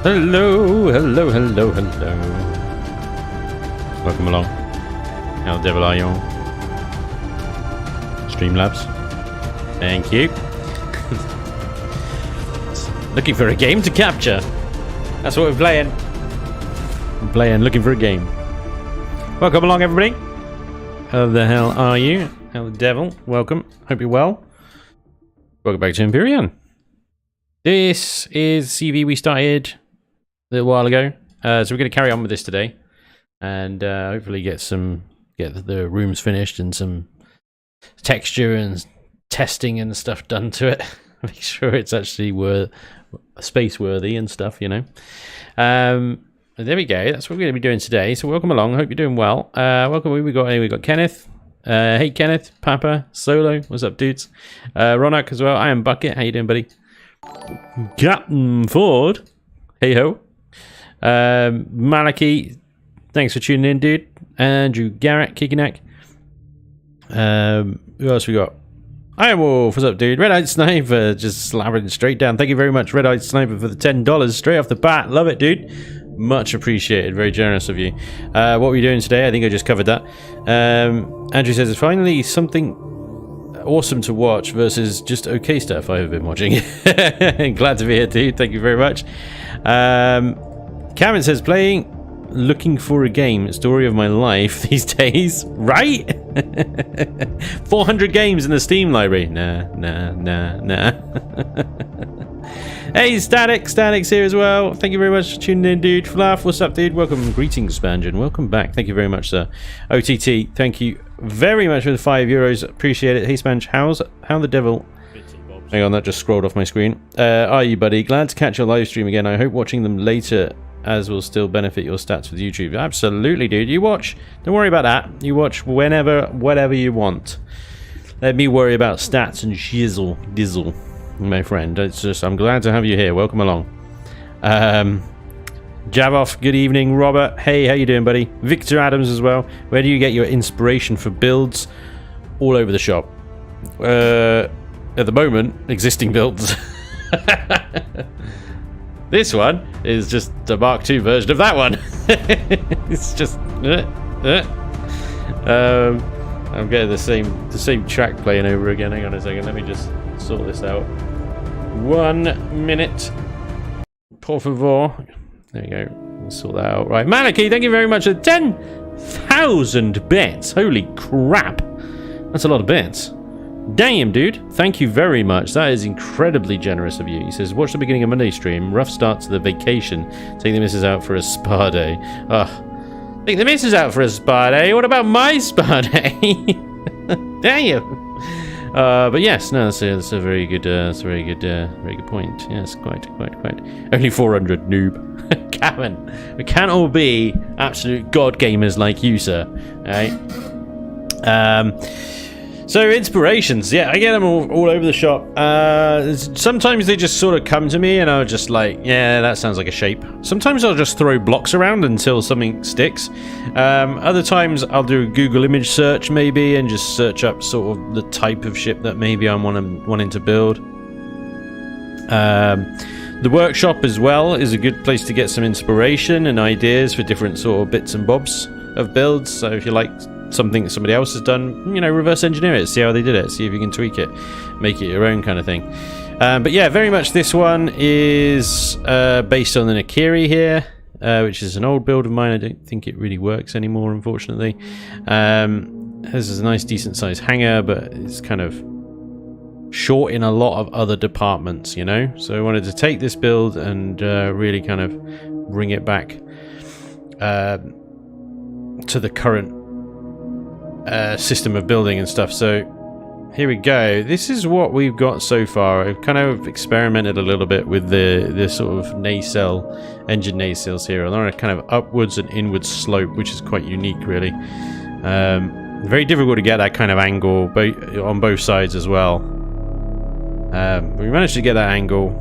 Hello, hello, hello, hello. Welcome along. How the devil are you all? Streamlabs. Thank you. Looking for a game to capture. That's what we're playing. We're playing, looking for a game. Welcome along, everybody. How the hell are you? How the devil? Welcome. Hope you're well. Welcome back to Empyrean. This is CV we started a little while ago. So we're going to carry on with this today. And hopefully get the rooms finished and some texture and testing and stuff done to it. Make sure it's actually space worthy and stuff, you know. There we go. That's what we're going to be doing today. So welcome along. Hope you're doing well. Welcome. We got Kenneth. Hey Kenneth, Papa, Solo. What's up, dudes? Ronak as well. I am Bucket. How you doing, buddy? Captain Ford. Hey ho. Maliki. Thanks for tuning in, dude. Andrew Garrett, Kikinak. Who else we got? Iron Wolf, what's up, dude? Red Eyed Sniper, just slamming straight down. Thank you very much, Red Eyed Sniper, for the $10 straight off the bat. Love it, dude. Much appreciated. Very generous of you. What were you doing today? I think I just covered that. Andrew says, it's finally something awesome to watch versus just okay stuff I have been watching. Glad to be here, dude. Thank you very much. Cameron says, looking for a game, story of my life these days, right? 400 games in the Steam library. Nah. Hey, Static's here as well. Thank you very much for tuning in, dude. Fluff, what's up, dude? Welcome, greetings, Spanj, and welcome back. Thank you very much, sir. OTT, thank you very much for the €5. Appreciate it. Hey, Spanj, how the devil? Hang on, that just scrolled off my screen. Are you, buddy? Glad to catch your live stream again. I hope watching them later as will still benefit your stats with YouTube. Absolutely, dude. You watch. Don't worry about that. You watch whenever, whatever you want. Let me worry about stats and shizzle, dizzle, my friend. It's just, I'm glad to have you here. Welcome along. Javoff, good evening. Robert, hey, how you doing, buddy? Victor Adams as well. Where do you get your inspiration for builds? All over the shop. At the moment, existing builds. This one is just the Mark II version of that one. It's just I'm getting the same track playing over again. Hang on a second, let me just sort this out. 1 minute. Por favor. There you go. We'll sort that out. Right. Maliki, thank you very much for 10,000 bits. Holy crap. That's a lot of bits. Damn, dude. Thank you very much. That is incredibly generous of you. He says, watch the beginning of Monday stream. Rough start to the vacation. Take the missus out for a spa day. Take the missus out for a spa day? What about my spa day? Damn. But yes, no, that's a very good, very good point. Yes, quite. Only 400, noob. Cameron, we can't all be absolute god gamers like you, sir. Alright. So inspirations, yeah, I get them all over the shop. Sometimes they just sort of come to me and I'm just like, yeah, that sounds like a shape. Sometimes I'll just throw blocks around until something sticks. Other times I'll do a Google image search maybe and just search up sort of the type of ship that maybe I'm wanting to build. The workshop as well is a good place to get some inspiration and ideas for different sort of bits and bobs of builds. So if you like something that somebody else has done, you know, reverse engineer it, see how they did it, see if you can tweak it, make it your own kind of thing. But yeah, very much this one is based on the Nakiri here, which is an old build of mine. I don't think it really works anymore, unfortunately. This is a nice decent sized hangar, but it's kind of short in a lot of other departments, you know. So I wanted to take this build and really kind of bring it back to the current system of building and stuff. So here we go. This is what we've got so far. I've kind of experimented a little bit with the sort of engine nacelles here. They're on a kind of upwards and inwards slope, which is quite unique, really. Very difficult to get that kind of angle on both sides as well. We managed to get that angle.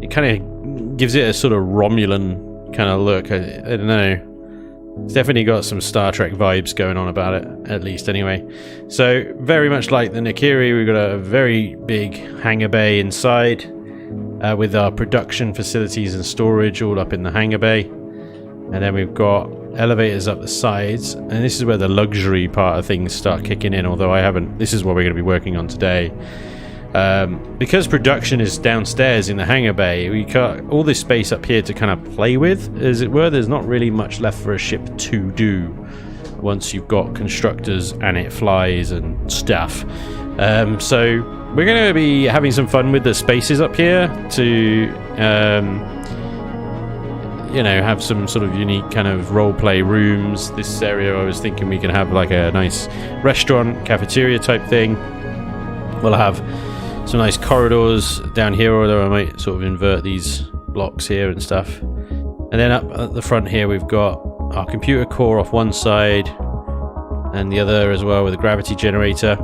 It kind of gives it a sort of Romulan kind of look. I don't know. It's definitely got some Star Trek vibes going on about it, at least anyway. So very much like the Nakiri, we've got a very big hangar bay inside. with our production facilities and storage all up in the hangar bay. And then we've got elevators up the sides, and this is where the luxury part of things start kicking in, although I haven't... This is what we're going to be working on today. Because production is downstairs in the hangar bay, we got all this space up here to kind of play with, as it were. There's not really much left for a ship to do once you've got constructors and it flies and stuff. So we're going to be having some fun with the spaces up here to, you know, have some sort of unique kind of role-play rooms. This area I was thinking we can have like a nice restaurant, cafeteria type thing. We'll have some nice corridors down here, although I might sort of invert these blocks here and stuff. And then up at the front here we've got our computer core off one side and the other as well with a gravity generator.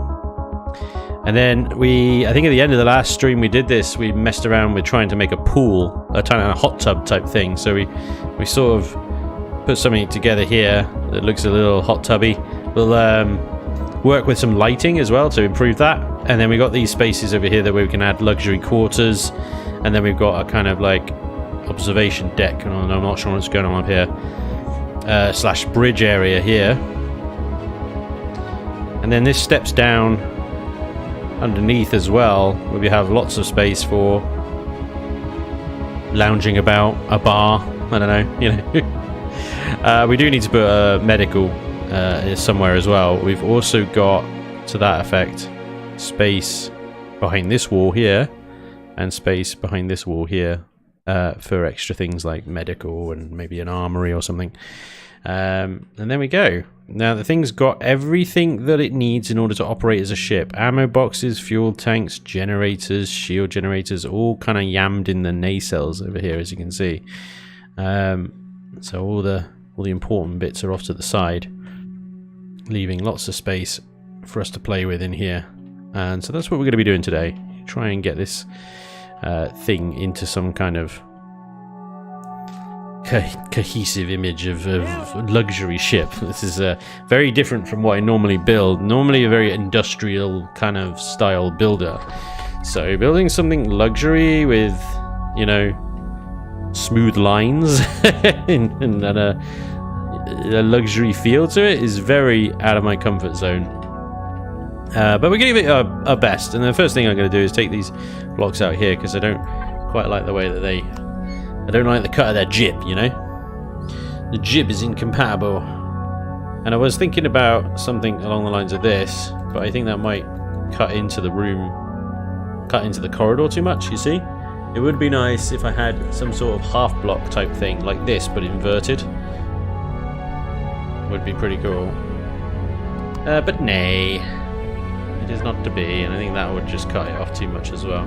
And then I think at the end of the last stream we did this, we messed around with trying to make a pool, a hot tub type thing. So we sort of put something together here that looks a little hot tubby. We'll work with some lighting as well to improve that. And then we got these spaces over here that we can add luxury quarters. And then we've got a kind of like observation deck, and I'm not sure what's going on up here, slash bridge area here. And then this steps down underneath as well, where we have lots of space for lounging about, a bar, I don't know, you know. We do need to put a medical somewhere as well. We've also got, to that effect, space behind this wall here and space behind this wall here for extra things like medical and maybe an armory or something. And there we go. Now the thing's got everything that it needs in order to operate as a ship. Ammo boxes, fuel tanks, generators, shield generators, all kind of yammed in the nacelles over here, as you can see. So all the important bits are off to the side, leaving lots of space for us to play with in here. And so that's what we're going to be doing today. Try and get this thing into some kind of cohesive image of luxury ship. This is very different from what I normally build. Normally a very industrial kind of style builder. So building something luxury with, you know, smooth lines and a luxury feel to it is very out of my comfort zone. But we're going to give it our best. And the first thing I'm going to do is take these blocks out here, because I don't quite like the way that I don't like the cut of their jib, you know? The jib is incompatible. And I was thinking about something along the lines of this, but I think that might cut into the room, cut into the corridor too much, you see? It would be nice if I had some sort of half block type thing like this, but inverted. Would be pretty cool. But nay, it is not to be, and I think that would just cut it off too much as well.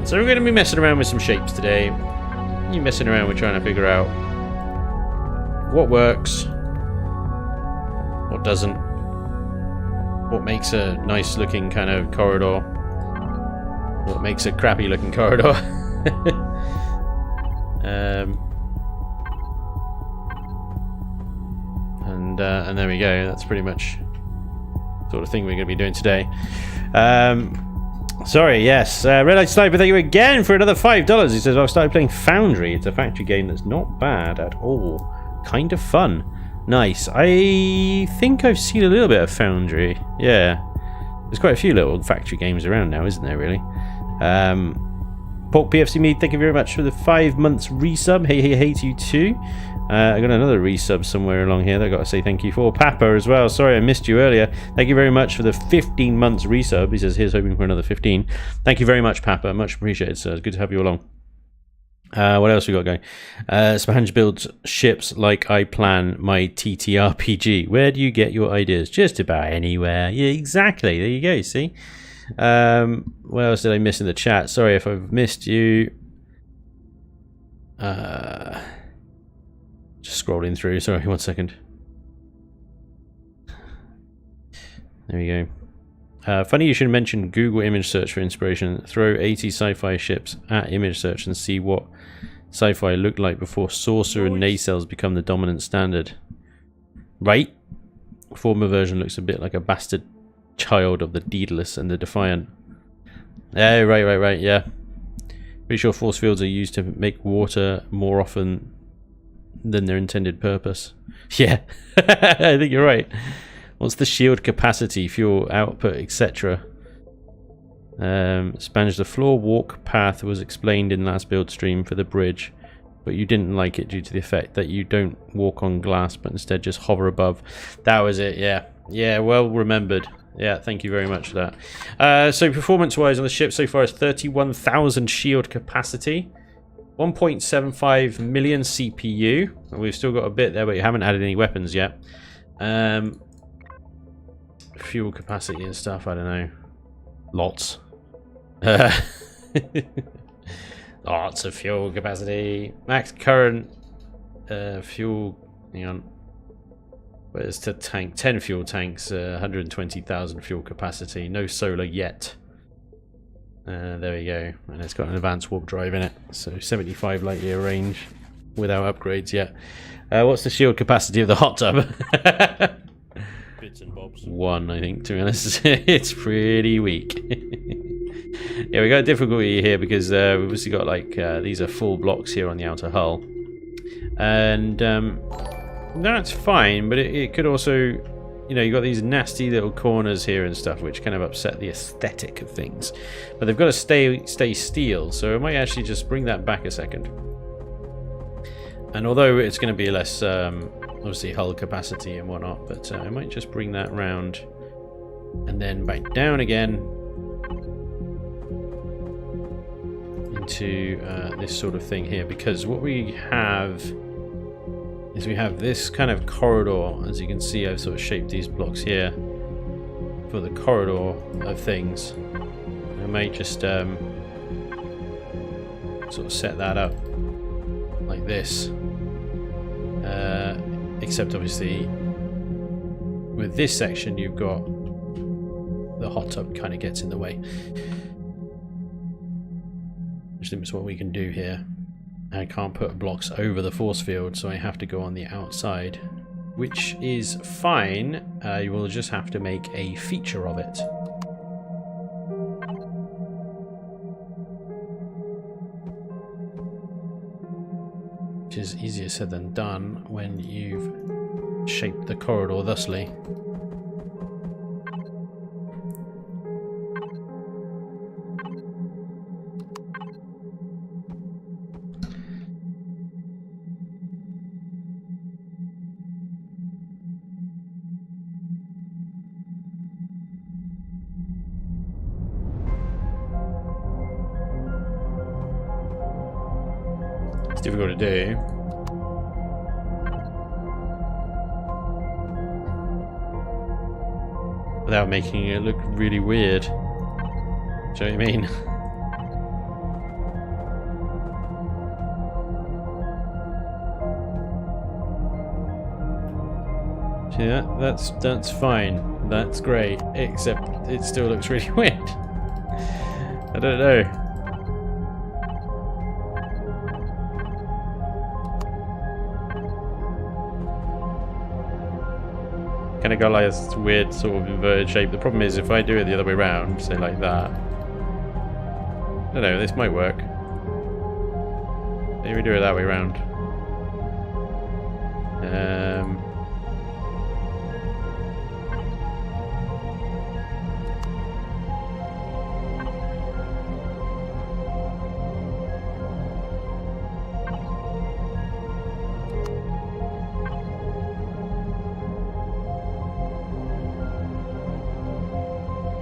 So we're going to be messing around with some shapes today. You're messing around with trying to figure out what works, what doesn't, what makes a nice looking kind of corridor, what makes a crappy looking corridor. And there we go. That's pretty much the sort of thing we're going to be doing today. Sorry, yes. Red Light Sniper, thank you again for another $5. He says, I've started playing Foundry. It's a factory game that's not bad at all. Kind of fun. Nice. I think I've seen a little bit of Foundry. Yeah. There's quite a few little factory games around now, isn't there, really? Pork PFC Mead, thank you very much for the 5 months resub. Hey to you too. I got another resub somewhere along here that I got to say thank you for. Papa as well. Sorry I missed you earlier. Thank you very much for the 15 months resub. He says here's hoping for another 15. Thank you very much, Papa. Much appreciated, sir. It's good to have you along. What else we got going? Spanj builds ships like I plan my TTRPG. Where do you get your ideas? Just about anywhere. Yeah, exactly. There you go. See? What else did I miss in the chat? Sorry if I've missed you. Just scrolling through. Sorry, 1 second. There we go. Funny you should mention Google image search for inspiration. Throw 80 sci-fi ships at image search and see what sci-fi looked like before saucer and nacelles become the dominant standard. Right? Former version looks a bit like a bastard child of the Daedalus and the Defiant. Oh, right, yeah. Pretty sure force fields are used to make water more often than their intended purpose. Yeah, I think you're right. What's the shield capacity, fuel output, etc.? Spanj, the floor walk path was explained in last build stream for the bridge, but you didn't like it due to the effect that you don't walk on glass, but instead just hover above. That was it, yeah. Yeah, well remembered. Yeah, thank you very much for that. So performance-wise on the ship so far is 31,000 shield capacity, 1.75 million CPU. We've still got a bit there, but you haven't added any weapons yet. Fuel capacity and stuff, I don't know. Lots. Lots of fuel capacity. Max current fuel. Hang on. Where's the tank? 10 fuel tanks, 120,000 fuel capacity. No solar yet. There we go. And it's got an advanced warp drive in it. So 75 light year range without upgrades yet. What's the shield capacity of the hot tub? Bits and bobs. 1, I think, to be honest. It's pretty weak. Yeah, we got a difficulty here because we've obviously got like these are full blocks here on the outer hull. And that's fine, but it could also, you know, you've got these nasty little corners here and stuff which kind of upset the aesthetic of things. But they've got to stay steel, so I might actually just bring that back a second. And although it's going to be less, obviously, hull capacity and whatnot, but I might just bring that round and then back down again into this sort of thing here, because what we have is we have this kind of corridor. As you can see, I've sort of shaped these blocks here for the corridor of things. I might just sort of set that up like this, except obviously with this section you've got the hot tub kind of gets in the way, which limits what we can do here. I can't put blocks over the force field, so I have to go on the outside, which is fine. You will just have to make a feature of it. Which is easier said than done when you've shaped the corridor thusly. Difficult to do. Without making it look really weird. Do you know what I mean? See that? That's fine. That's great. Except it still looks really weird. I don't know. Kind of got like this weird sort of inverted shape. The problem is if I do it the other way around, say like that. I don't know, this might work. Maybe we do it that way around.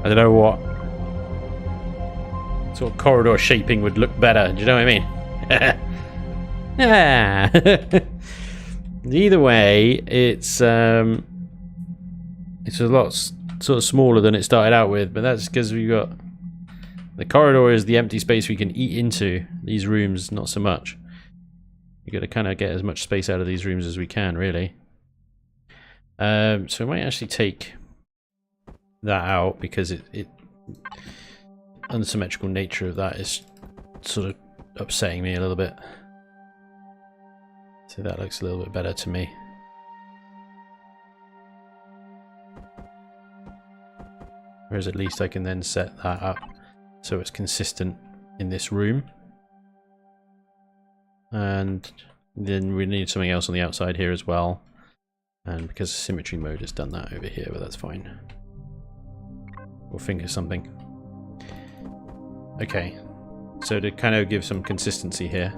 I don't know what sort of corridor shaping would look better. Do you know what I mean? Yeah. Either way, it's a lot sort of smaller than it started out with, but that's because we've got the corridor is the empty space we can eat into. These rooms, not so much. You got to kind of get as much space out of these rooms as we can, really. So I might actually take that out because it unsymmetrical nature of that is sort of upsetting me a little bit. So that looks a little bit better to me. Whereas at least I can then set that up so it's consistent in this room. And then we need something else on the outside here as well. And because of symmetry mode has done that over here, but that's fine. We'll think of something. Okay, so to kind of give some consistency here.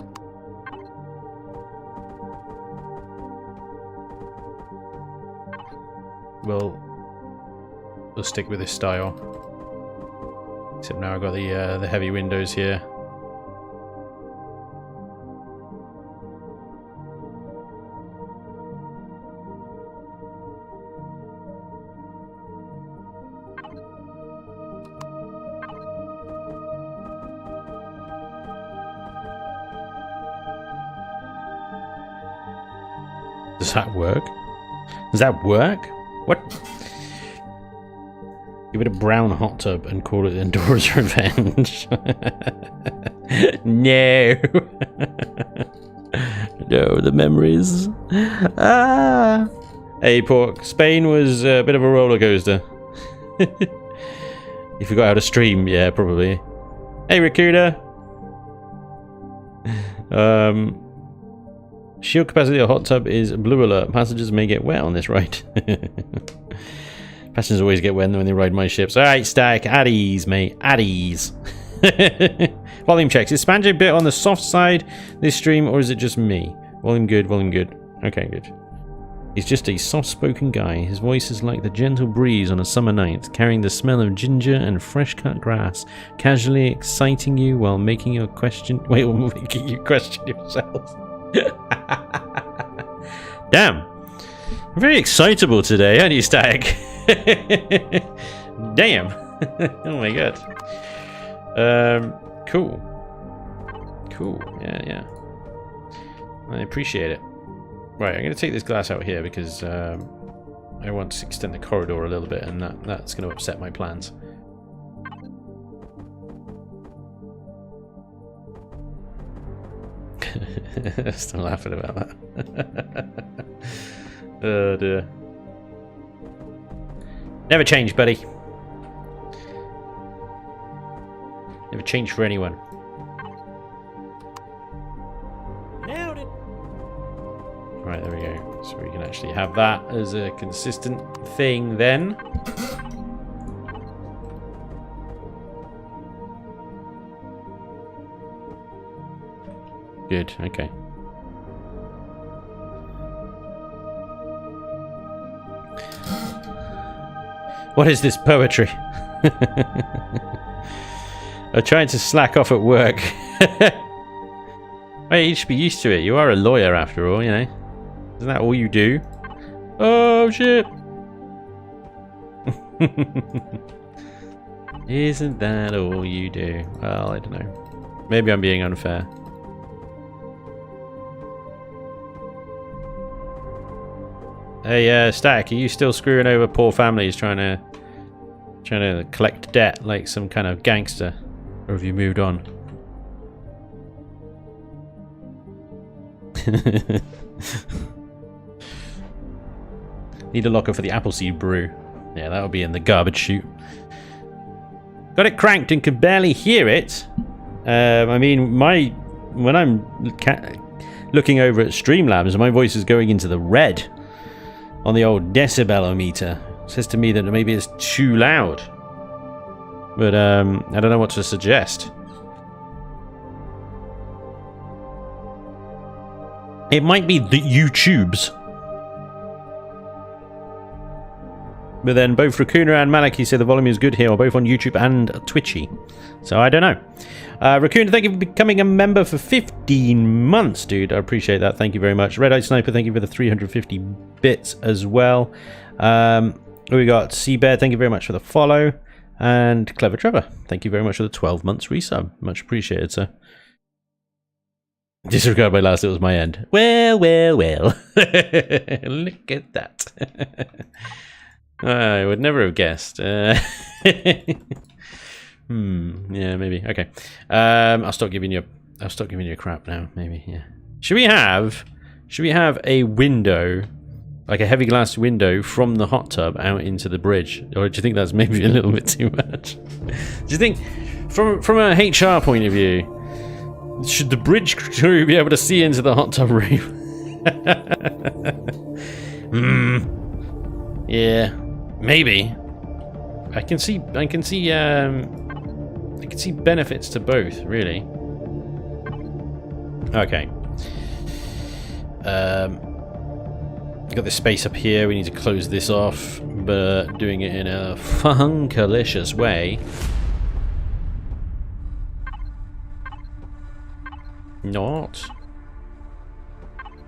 We'll stick with this style. Except now I've got the heavy windows here. Does that work? Does that work? What? Give it a brown hot tub and call it Endora's Revenge. No. No, the memories. Ah. Hey, Pork. Spain was a bit of a roller coaster. You forgot how to stream, yeah, probably. Hey, Rakuda. Shield capacity of hot tub is blue alert. Passengers may get wet on this ride. Passengers always get wet when they ride my ships. Alright, Stack. At ease, mate. At ease. Volume checks. Is Spanj a bit on the soft side this stream, or is it just me? Volume good, volume good. Okay, good. He's just a soft-spoken guy. His voice is like the gentle breeze on a summer night, carrying the smell of ginger and fresh-cut grass, casually exciting you while making you question... Wait, while making you question yourself. Damn. I'm very excitable today, aren't you, Static? Damn. Oh my god. Cool. Cool. Yeah. I appreciate it. Right, I'm going to take this glass out here because I want to extend the corridor a little bit, and that's going to upset my plans. Still laughing about that. Oh dear. Never change, buddy. Never change for anyone. Nailed it. Right, there we go. So we can actually have that as a consistent thing then. Good, okay. What is this poetry? I'm trying to slack off at work. Hey, you should be used to it. You are a lawyer after all, you know. Isn't that all you do? Oh, shit. Isn't that all you do? Well, I don't know. Maybe I'm being unfair. Hey, Stack, are you still screwing over poor families trying to collect debt like some kind of gangster? Or have you moved on? Need a locker for the Appleseed brew. Yeah, that'll be in the garbage chute. Got it cranked and could barely hear it. I mean, when I'm looking over at Streamlabs, my voice is going into the red on the old decibelometer. It says to me that maybe it's too loud. But I don't know what to suggest. It might be the YouTubes. But then both Raccoona and Maliki say the volume is good here, or both on YouTube and Twitchy. So I don't know. Raccoon, thank you for becoming a member for 15 months, dude. I appreciate that. Thank you very much. Red Eye Sniper, thank you for the 350 bits as well. We got Seabear, thank you very much for the follow. And Clever Trevor, thank you very much for the 12 months resub. Much appreciated, sir. Disregard my last, it was my end. Well. Look at that. I would never have guessed. Yeah, maybe. Okay. I'll stop giving you crap now, maybe, yeah. Should we have a window Like a heavy glass window from the hot tub out into the bridge? Or do you think that's maybe a little bit too much? Do you think, from a HR point of view, should the bridge crew be able to see into the hot tub room? Yeah, maybe. I can see benefits to both, really. Okay. Got this space up here. We need to close this off, but doing it in a funkalicious way. Not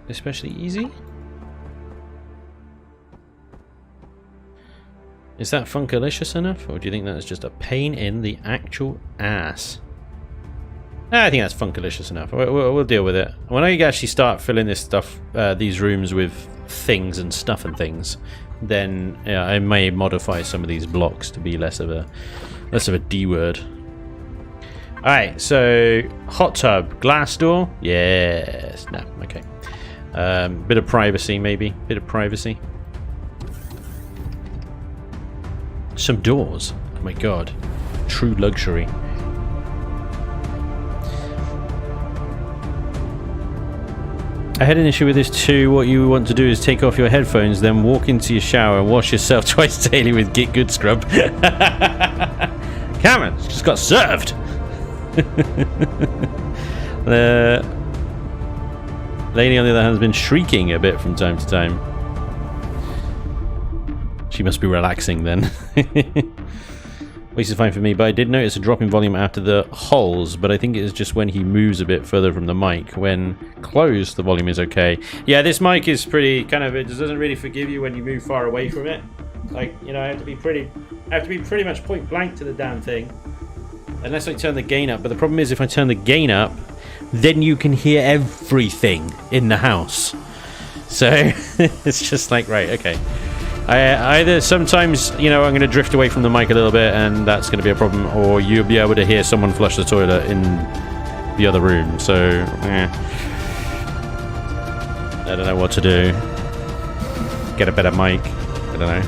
especially easy. Is that funkalicious enough, or do you think that's just a pain in the actual ass? I think that's funkalicious enough. We'll deal with it. When I actually start filling this stuff, these rooms with things and stuff and things, then I may modify some of these blocks to be less of a D word. All right, so hot tub, glass door, yes, no, okay. Bit of privacy, maybe. Bit of privacy. Some doors. Oh my god, true luxury. I had an issue with this too. What you want to do is take off your headphones, then walk into your shower and wash yourself twice daily with Get Good Scrub. Cameron just got served. The lady on the other hand has been shrieking a bit from time to time. She must be relaxing then. This is fine for me, but I did notice a drop in volume after the holes, but I think it is just when he moves a bit further from the mic. When closed, the volume is okay. Yeah, this mic is pretty kind of, it doesn't really forgive you when you move far away from it. Like, you know, I have to be pretty much point blank to the damn thing. Unless I turn the gain up, but the problem is if I turn the gain up, then you can hear everything in the house. So, it's just like, right, okay. Either sometimes, you know, I'm going to drift away from the mic a little bit and that's going to be a problem, or you'll be able to hear someone flush the toilet in the other room, so, I don't know what to do. Get a better mic. I don't know.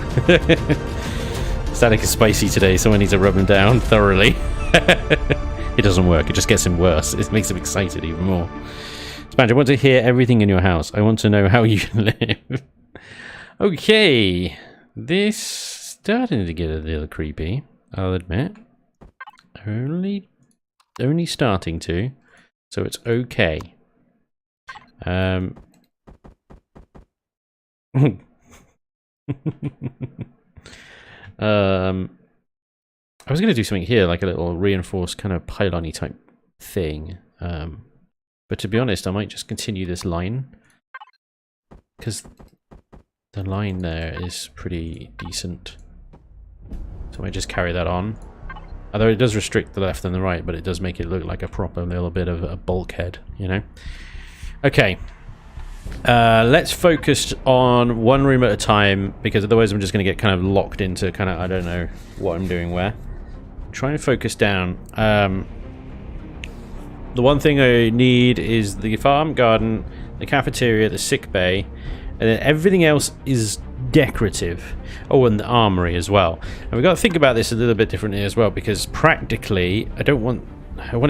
Static is spicy today, someone needs to rub him down thoroughly. It doesn't work, it just gets him worse. It makes him excited even more. Spanj, I want to hear everything in your house. I want to know how you live. Okay, this starting to get a little creepy, I'll admit. Only starting to, so it's okay. I was going to do something here, like a little reinforced kind of pylon-y type thing. But to be honest, I might just continue this line, because the line there is pretty decent. So I might just carry that on. Although it does restrict the left and the right, but it does make it look like a proper little bit of a bulkhead, you know? Okay. Let's focus on one room at a time, because otherwise I'm just going to get kind of locked into kind of, I don't know what I'm doing where. Try and focus down. The one thing I need is the farm, garden, the cafeteria, the sick bay, and then everything else is decorative. Oh, and the armory as well. And we've got to think about this a little bit differently as well, because practically, I want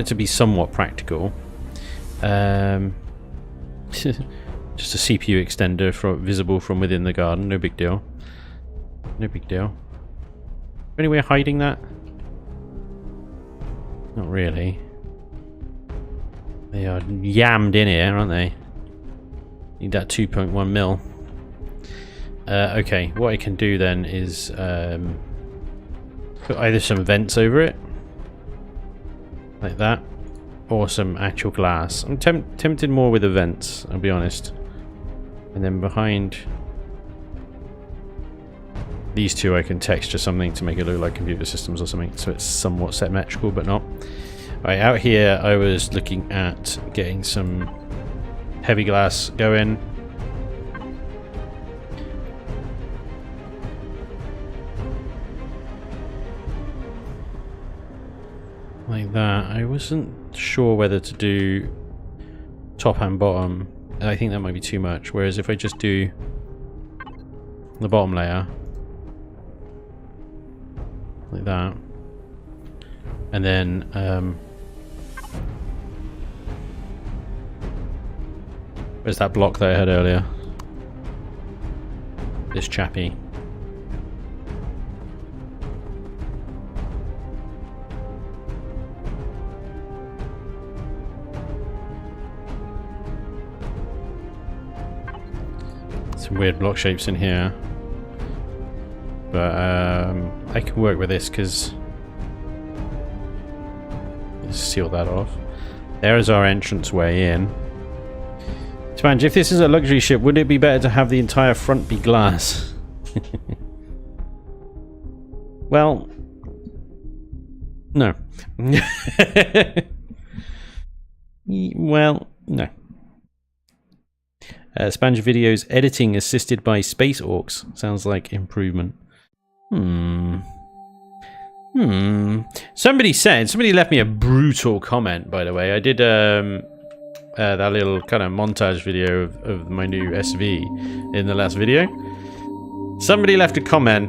it to be somewhat practical. Just a CPU extender visible from within the garden, no big deal. No big deal. Any way of hiding that? Not really. They are yammed in here, aren't they? Need that 2.1 mil. Okay, what I can do then is put either some vents over it, like that, or some actual glass. I'm tempted more with the vents, I'll be honest. And then behind these two I can texture something to make it look like computer systems or something, so it's somewhat symmetrical but not. Alright, out here I was looking at getting some heavy glass going. Like that. I wasn't sure whether to do top and bottom. I think that might be too much. Whereas if I just do the bottom layer. Like that. And then, where's that block that I had earlier? This chappy. Some weird block shapes in here. But I can work with this because let's seal that off. There is our entrance way in. Spanj, if this is a luxury ship, would it be better to have the entire front be glass? Well, no. Well, no. Spanj videos editing assisted by space orcs. Sounds like improvement. Somebody left me a brutal comment, by the way. I did that little kind of montage video of my new SV in the last video. Somebody left a comment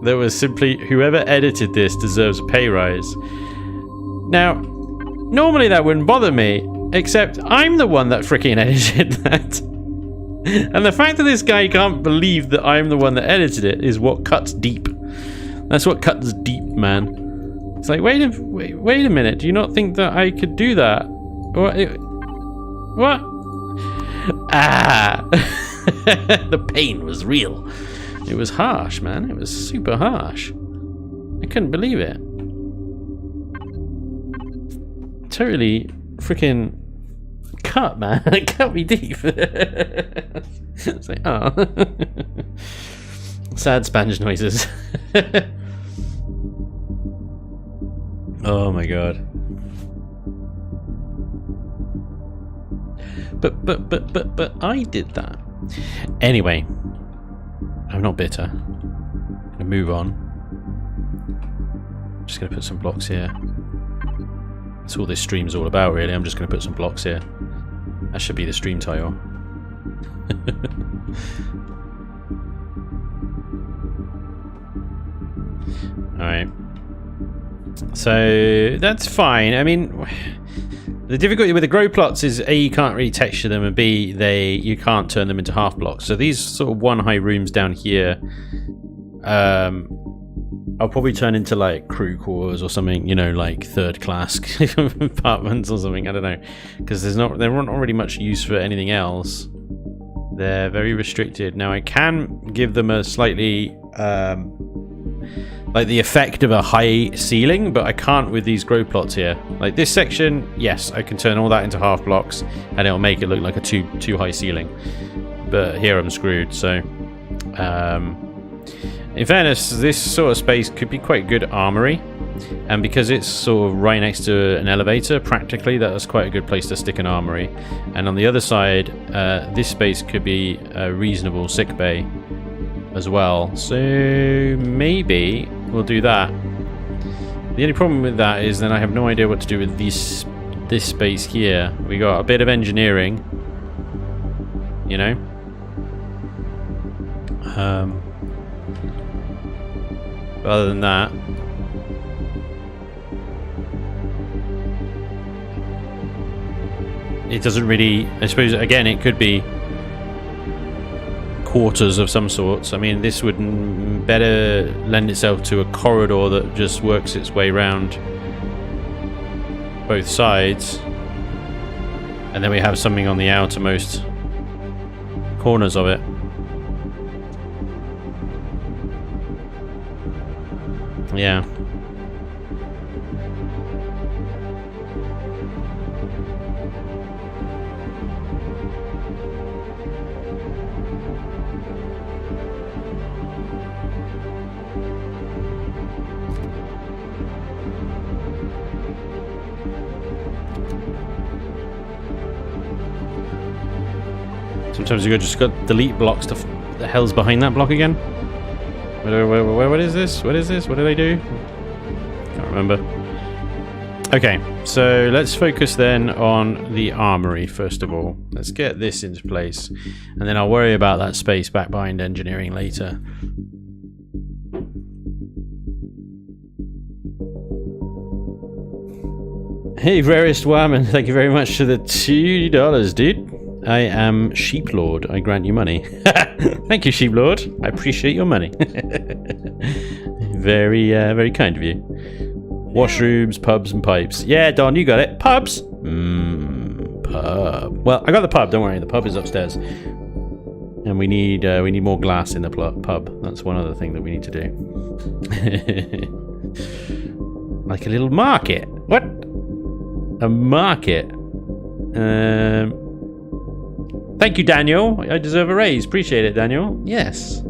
that was simply, whoever edited this deserves a pay rise. Now, normally that wouldn't bother me, except I'm the one that freaking edited that. And the fact that this guy can't believe that I'm the one that edited it is what cuts deep. That's what cuts deep, man. It's like, wait a minute. Do you not think that I could do that? What? Ah! The pain was real. It was harsh, man. It was super harsh. I couldn't believe it. Totally freaking cut, man. It cut me deep. It's like, oh. Sad Spanj noises. Oh my god. But I did that. Anyway, I'm not bitter. I'm gonna move on. I'm just gonna put some blocks here. That's all this stream's all about, really. I'm just gonna put some blocks here. That should be the stream title. Alright. So that's fine. I mean, the difficulty with the grow plots is A, you can't really texture them, and B, you can't turn them into half blocks. So these sort of one high rooms down here, I'll probably turn into like crew quarters or something, you know, like third class apartments or something. I don't know, because there not really much use for anything else. They're very restricted. Now I can give them a slightly like the effect of a high ceiling, but I can't with these grow plots here. Like this section, yes, I can turn all that into half blocks and it'll make it look like a too high ceiling. But here I'm screwed. So in fairness, this sort of space could be quite good armory, and because it's sort of right next to an elevator, practically that's quite a good place to stick an armory. And on the other side, this space could be a reasonable sick bay as well, so maybe we'll do that. The only problem with that is then I have no idea what to do with this space here. We got a bit of engineering, you know. Other than that, it doesn't really, I suppose, again, it could be quarters of some sorts. I mean, this would better lend itself to a corridor that just works its way around both sides, and then we have something on the outermost corners of it. Yeah. Sometimes you just got delete blocks to the hell's behind that block again. What is this? What is this? What did I do? Can't remember. Okay, so let's focus then on the armory first of all. Let's get this into place, and then I'll worry about that space back behind engineering later. Hey, Rarest Warman, thank you very much for the $2, dude. I am Sheep Lord. I grant you money. Thank you, Sheep Lord. I appreciate your money. Very, very kind of you. Washrooms, pubs, and pipes. Yeah, Don, you got it. Pubs? Pub. Well, I got the pub. Don't worry, the pub is upstairs. And we need more glass in the pub. That's one other thing that we need to do. Like a little market. What? A market. Thank you, Daniel. I deserve a raise. Appreciate it, Daniel. Yes.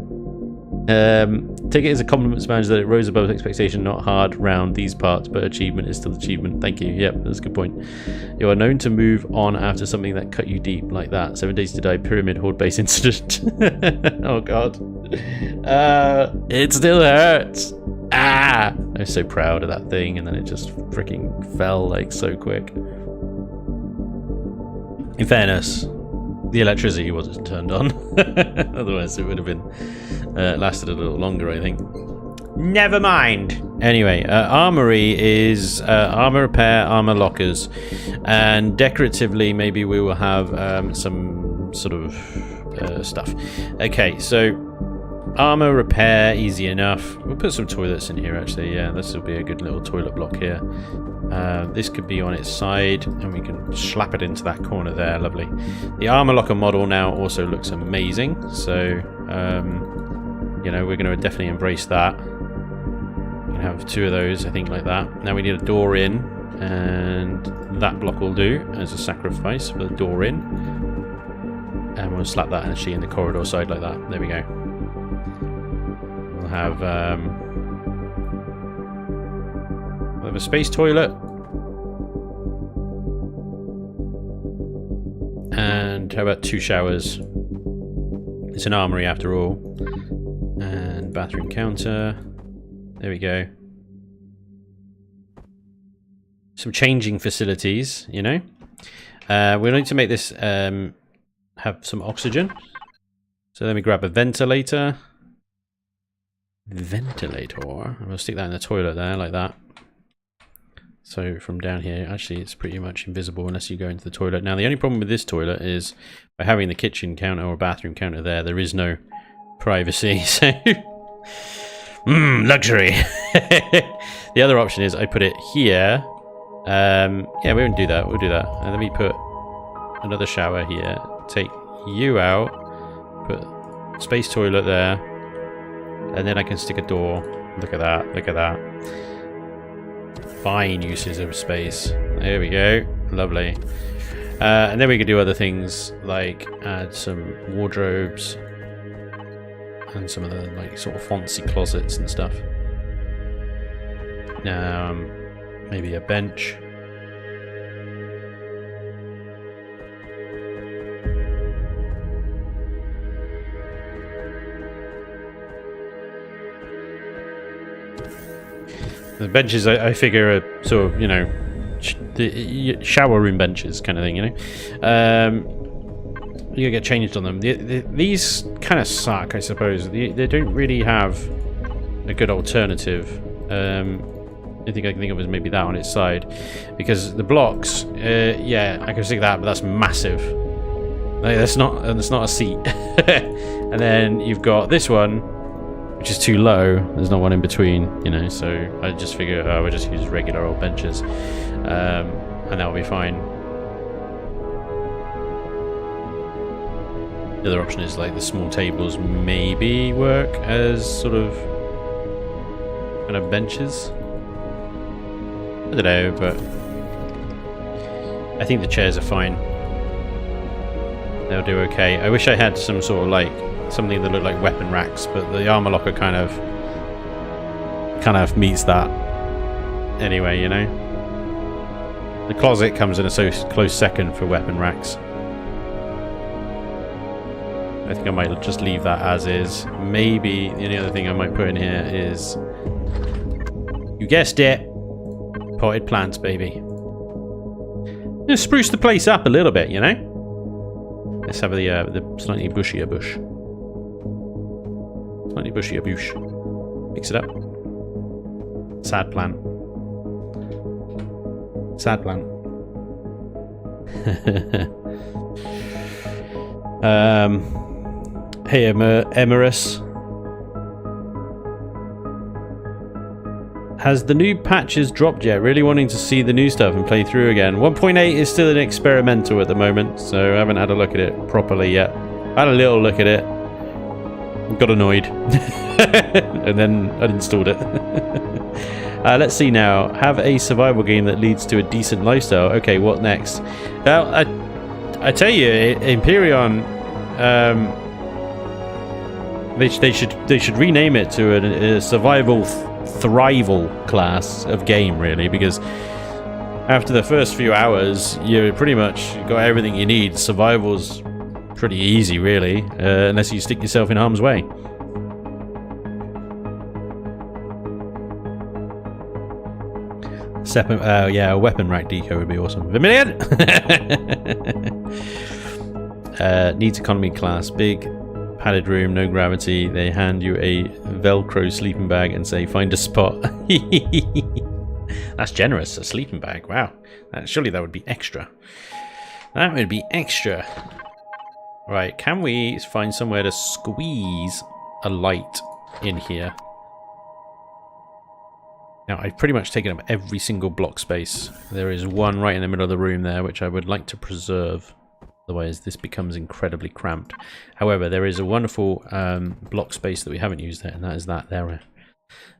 Take it as a compliment, Spanj, that it rose above expectation, not hard round these parts, but achievement is still achievement. Thank you. Yep, that's a good point. You are known to move on after something that cut you deep like that. 7 Days to Die pyramid horde base incident. Oh god. It still hurts. Ah! I was so proud of that thing, and then it just freaking fell like so quick. In fairness, the electricity wasn't turned on. Otherwise it would have been lasted a little longer, I think. Never mind. Anyway, armory is armor repair, armor lockers, and decoratively maybe we will have some sort of stuff. Okay, so armor repair, easy enough. We'll put some toilets in here actually. Yeah, this will be a good little toilet block here. This could be on its side, and we can slap it into that corner there. Lovely. The armor locker model now also looks amazing, so you know, we're going to definitely embrace that. We can have 2 of those, I think, like that. Now we need a door in, and that block will do as a sacrifice for the door in, and we'll slap that actually in the corridor side like that. There we go. We'll have a space toilet, and how about 2 showers? It's an armory after all. And bathroom counter. There we go. Some changing facilities, you know. We need to make this have some oxygen. So let me grab a ventilator. Ventilator. I'm gonna stick that in the toilet there, like that. So from down here, actually it's pretty much invisible unless you go into the toilet. Now the only problem with this toilet is by having the kitchen counter or bathroom counter there is no privacy. So luxury. The other option is I put it here. Yeah, we won't do that. We'll do that. And let me put another shower here. Take you out. Put space toilet there. And then I can stick a door. Look at that. Look at that. Fine uses of space. There we go. Lovely. And then we could do other things like add some wardrobes and some of the like sort of fancy closets and stuff. Maybe a bench. The benches, I figure, are sort of, you know, the shower room benches kind of thing, you know. You get changed on them. These kind of suck, I suppose. They don't really have a good alternative. The thing I can think of is maybe that on its side, because the blocks, yeah, I can stick that, but that's massive. Like, that's not a seat. And then you've got this one, which is too low. There's not one in between, you know, so I just figure we'll just use regular old benches, and that'll be fine. The other option is like the small tables maybe work as sort of kind of benches. I don't know, but I think the chairs are fine. They'll do okay. I wish I had some sort of like something that looked like weapon racks, but the armor locker kind of meets that anyway, you know. The closet comes in a so close second for weapon racks. I think I might just leave that as is. Maybe the only other thing I might put in here is, you guessed it, Potted plants, baby. Just spruce the place up a little bit, you know? Let's have the slightly bushier bush. Slightly bushier bush. Mix it up. Sad plant. Sad plant. Hey, Emerus. Has the new patches dropped yet? Really wanting to see the new stuff and play through again. 1.8 is still an experimental at the moment, so I haven't had a look at it properly yet. I had a little look at it. Got annoyed. And then uninstalled it. Let's see now. Have a survival game that leads to a decent lifestyle. Okay, what next? Well, I tell you, Empyrean, they should rename it to a survival thrival class of game, really, because after the first few hours you pretty much got everything you need. Survival's pretty easy, really, unless you stick yourself in harm's way. Yeah, a weapon rack deco would be awesome. Vermilion! Needs economy class. Big padded room, no gravity. They hand you a Velcro sleeping bag and say, find a spot. That's generous, a sleeping bag. Wow. Surely that would be extra. That would be extra. Right, can we find somewhere to squeeze a light in here? Now, I've pretty much taken up every single block space. There is one right in the middle of the room there, which I would like to preserve. Otherwise, this becomes incredibly cramped. However, there is a wonderful block space that we haven't used there, and that is that there.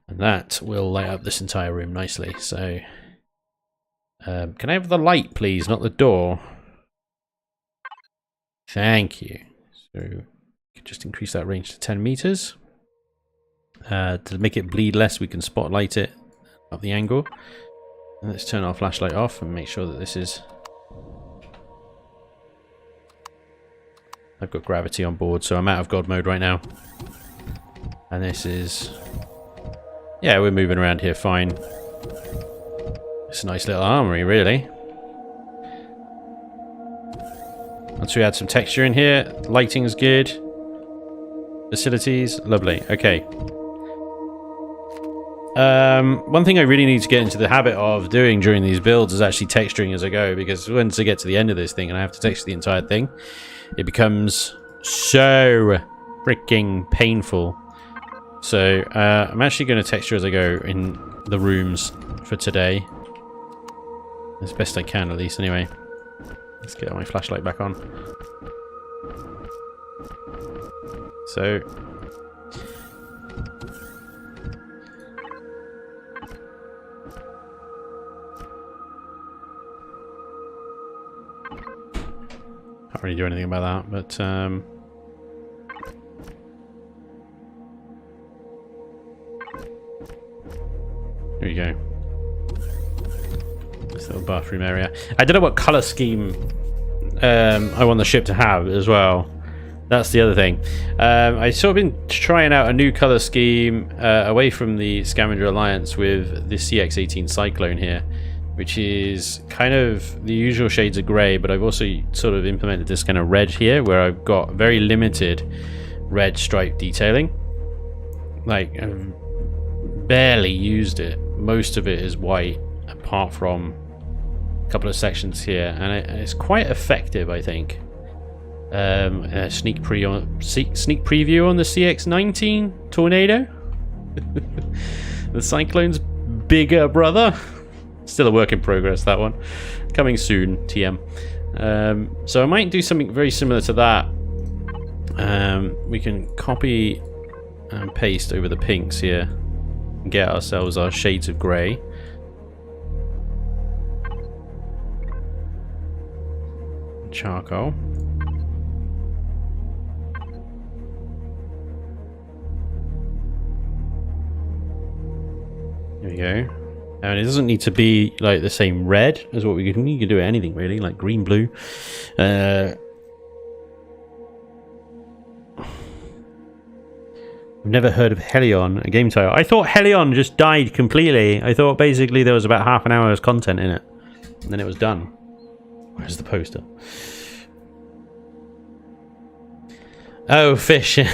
And that will light up this entire room nicely. So, can I have the light, please, not the door? Thank you. So, we can just increase that range to 10 meters. To make it bleed less, we can spotlight it up the angle. And let's turn our flashlight off and make sure that this is... I've got gravity on board, so I'm out of God mode right now. And this is... Yeah, we're moving around here fine. It's a nice little armory, really. Once we add some texture in here, lighting's good. Facilities, lovely. Okay. One thing I really need to get into the habit of doing during these builds is actually texturing as I go, because once I get to the end of this thing and I have to texture the entire thing, it becomes so freaking painful. So I'm actually going to texture as I go in the rooms for today, as best I can, at least. Anyway, let's get my flashlight back on. So can't really do anything about that, but here we go. This little bathroom area. I don't know what color scheme I want the ship to have as well. That's the other thing. I've sort of been trying out a new color scheme away from the Scavenger Alliance with the CX-18 Cyclone here, which is kind of the usual shades of grey, but I've also sort of implemented this kind of red here, where I've got very limited red stripe detailing. Like, I've barely used it. Most of it is white, apart from a couple of sections here, and it's quite effective, I think. A sneak preview on the CX-19 Tornado. The Cyclone's bigger brother. Still a work in progress, that one. Coming soon, TM. So I might do something very similar to that. We can copy and paste over the pinks here and get ourselves our shades of grey. Charcoal. There we go. And it doesn't need to be like the same red as what we can. You can do anything really, like green, blue. I've never heard of Helion, a game title. I thought Helion just died completely. I thought basically there was about half an hour's content in it. And then it was done. Where's the poster? Oh, fish. Yeah,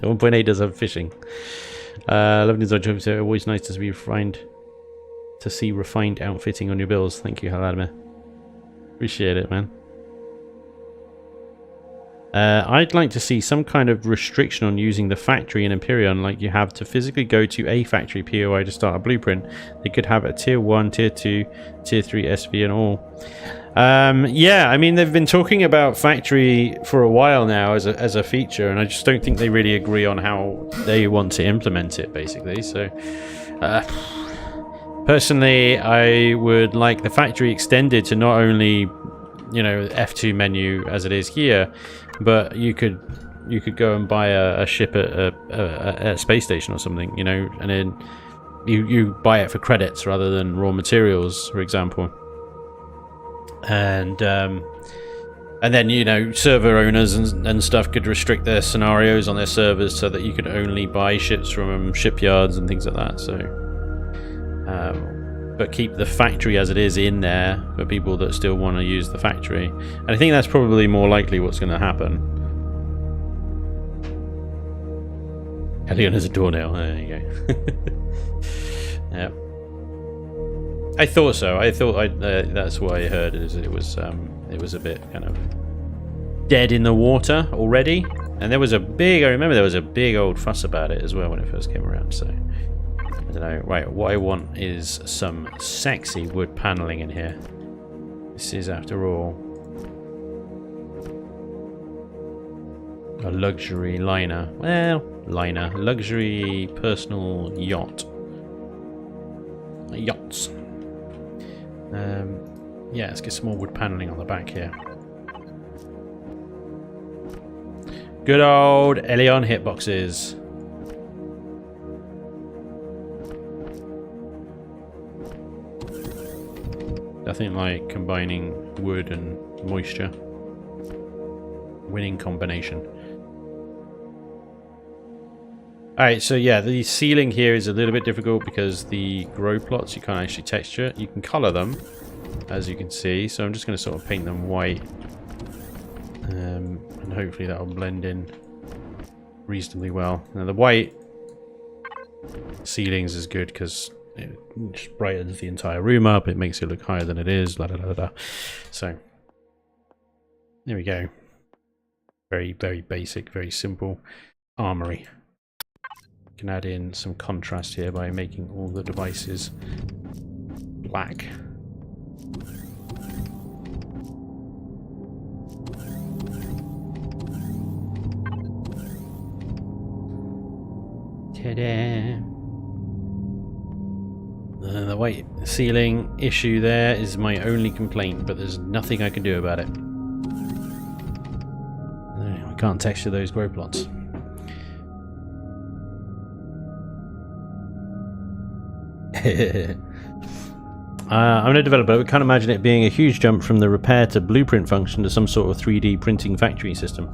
1.8 does have fishing. Love design jobs. Always nice to see refined outfitting on your bills. Thank you, Haladimir. Appreciate it, man. I'd like to see some kind of restriction on using the factory in Empyrean, like you have to physically go to a factory POI to start a blueprint. They could have a tier 1, tier 2, tier 3 SV and all. Yeah, I mean, they've been talking about factory for a while now as a feature, and I just don't think they really agree on how they want to implement it, basically. So, personally, I would like the factory extended to not only, you know, F2 menu as it is here, but you could go and buy a ship at a space station or something, you know, and then you buy it for credits rather than raw materials, for example. And then, you know, server owners and stuff could restrict their scenarios on their servers so that you could only buy ships from shipyards and things like that. So, but keep the factory as it is in there for people that still want to use the factory. And I think that's probably more likely what's going to happen. Helion has a doornail. There you go. Yeah. I thought so. I thought that's what I heard. Is it was a bit kind of dead in the water already, and there was a big. I remember there was a big old fuss about it as well when it first came around. So I don't know. Right, what I want is some sexy wood paneling in here. This is, after all, a luxury liner. Well, luxury personal yacht. Yachts. Yeah, let's get some more wood paneling on the back here. Good old Helion hitboxes. Nothing like combining wood and moisture. Winning combination. Alright, so yeah, the ceiling here is a little bit difficult because the grow plots, you can't actually texture it. You can colour them, as you can see. So I'm just going to sort of paint them white. And hopefully that'll blend in reasonably well. Now the white ceilings is good because it just brightens the entire room up. It makes it look higher than it is. La, da, da, da. So there we go. Very, very basic, very simple armory. Can add in some contrast here by making all the devices black. Ta-da! The white ceiling issue there is my only complaint, but there's nothing I can do about it. I can't texture those grow plots. I'm a developer, but can't imagine it being a huge jump from the repair to blueprint function to some sort of 3D printing factory system.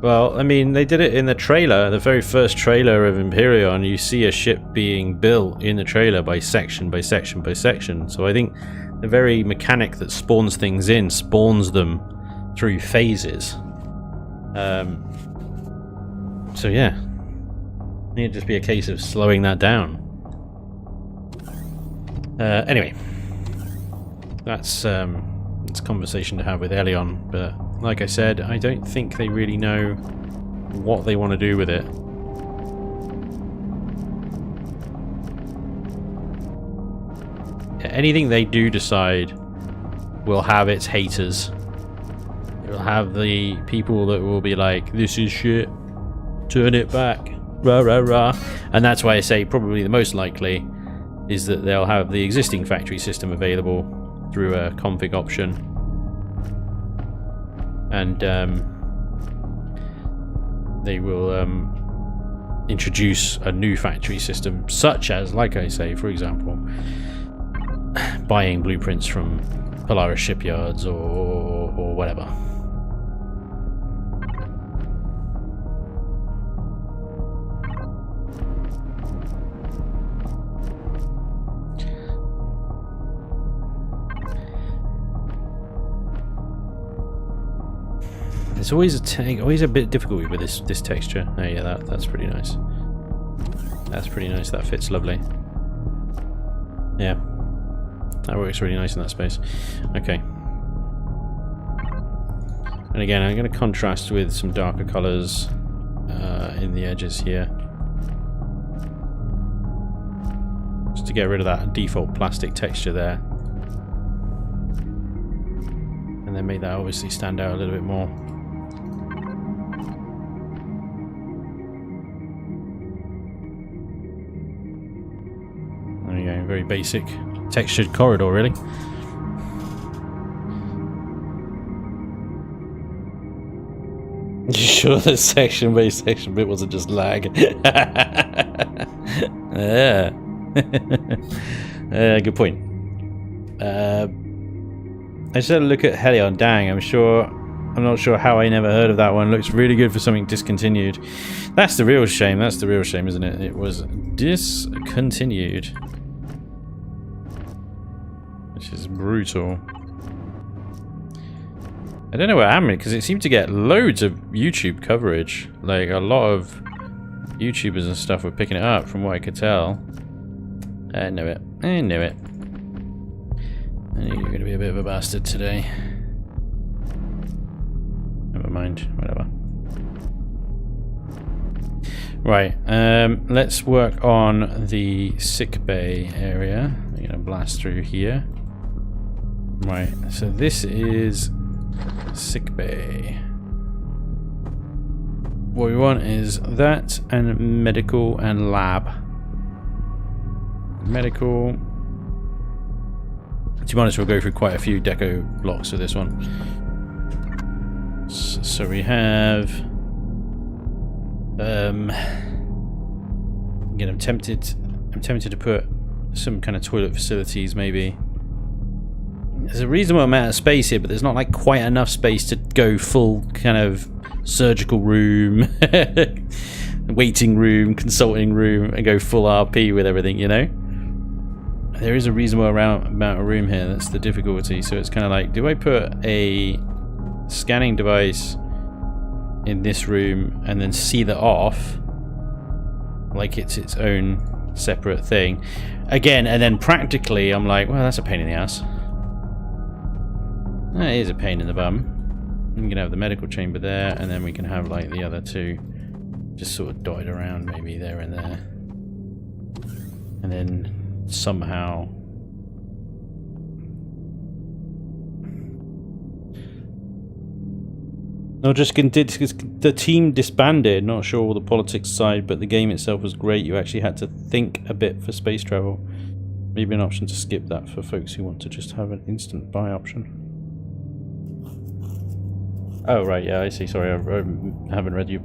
Well, I mean, they did it in the trailer, the very first trailer of Empyrean. You see a ship being built in the trailer by section by section by section. So I think the very mechanic that spawns things in spawns them through phases. So yeah, it'd just be a case of slowing that down. Anyway, that's a conversation to have with Helion, but like I said, I don't think they really know what they want to do with it. Anything they do decide will have its haters. It will have the people that will be like, this is shit, turn it back, rah rah rah. And that's why I say probably the most likely is that they'll have the existing factory system available through a config option, and they will introduce a new factory system, such as, like I say, for example, buying blueprints from Polaris shipyards or whatever. It's always a bit difficult with this texture. Oh yeah, that's pretty nice. That's pretty nice. That fits lovely. Yeah, that works really nice in that space. Okay. And again, I'm going to contrast with some darker colours in the edges here, just to get rid of that default plastic texture there, and then make that obviously stand out a little bit more. There you go, very basic textured corridor, really. You sure the section bit wasn't just lag? Yeah. Good point. I just had a look at Helion. Dang, I'm not sure how I never heard of that one. Looks really good for something discontinued. That's the real shame. That's the real shame, isn't it? It was discontinued, which is brutal. I don't know what happened, because it seemed to get loads of YouTube coverage. Like, a lot of YouTubers and stuff were picking it up, from what I could tell. I knew it. I knew it. I knew you were going to be a bit of a bastard today. Never mind. Whatever. Right. Let's work on the sick bay area. I'm going to blast through here. Right. So this is sick bay. What we want is that and medical and lab. Medical. To be honest, we'll go through quite a few deco blocks of this one. So we have. Again, I'm tempted to put some kind of toilet facilities, maybe. There's a reasonable amount of space here, but there's not like quite enough space to go full kind of surgical room, waiting room, consulting room, and go full RP with everything, you know? There is a reasonable amount of room here. That's the difficulty. So it's kind of like, do I put a scanning device in this room and then seal it off like it's its own separate thing? Again, and then practically I'm like, well, that's a pain in the ass. That is a pain in the bum. We can have the medical chamber there, and then we can have like the other two just sort of dotted around, maybe there and there. And then somehow no, just the team disbanded. Not sure all the politics side, but the game itself was great. You actually had to think a bit for space travel. Maybe an option to skip that for folks who want to just have an instant buy option. Oh, right, yeah, I see. Sorry, I haven't read you.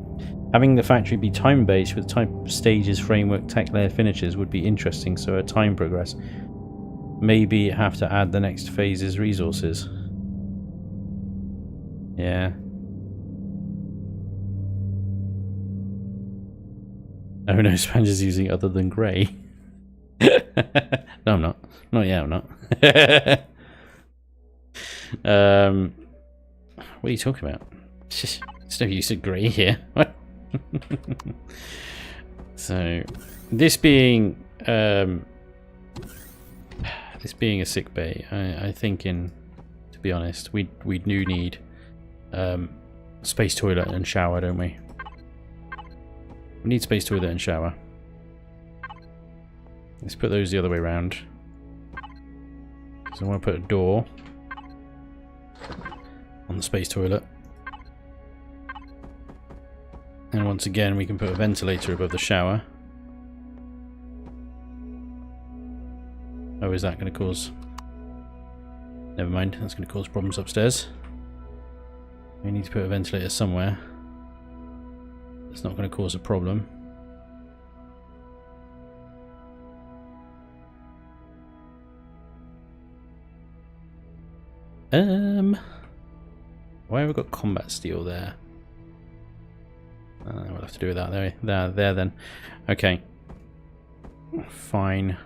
Having the factory be time-based with type stages, framework, tech layer finishes would be interesting, so a time progress. Maybe have to add the next phase's resources. Yeah. Oh no, Spanj is using other than grey. No, I'm not. Not yet, I'm not. What are you talking about? There's no use of grey here. What? So, this being a sick bay, I think, to be honest, we do need space toilet and shower, don't we? We need space toilet and shower. Let's put those the other way around. So I want to put a door on the space toilet. And once again, we can put a ventilator above the shower. Oh, is that going to cause... Never mind, that's going to cause problems upstairs. We need to put a ventilator somewhere. It's not going to cause a problem. Why have we got combat steel there? We'll have to do with that there then. Okay. Fine.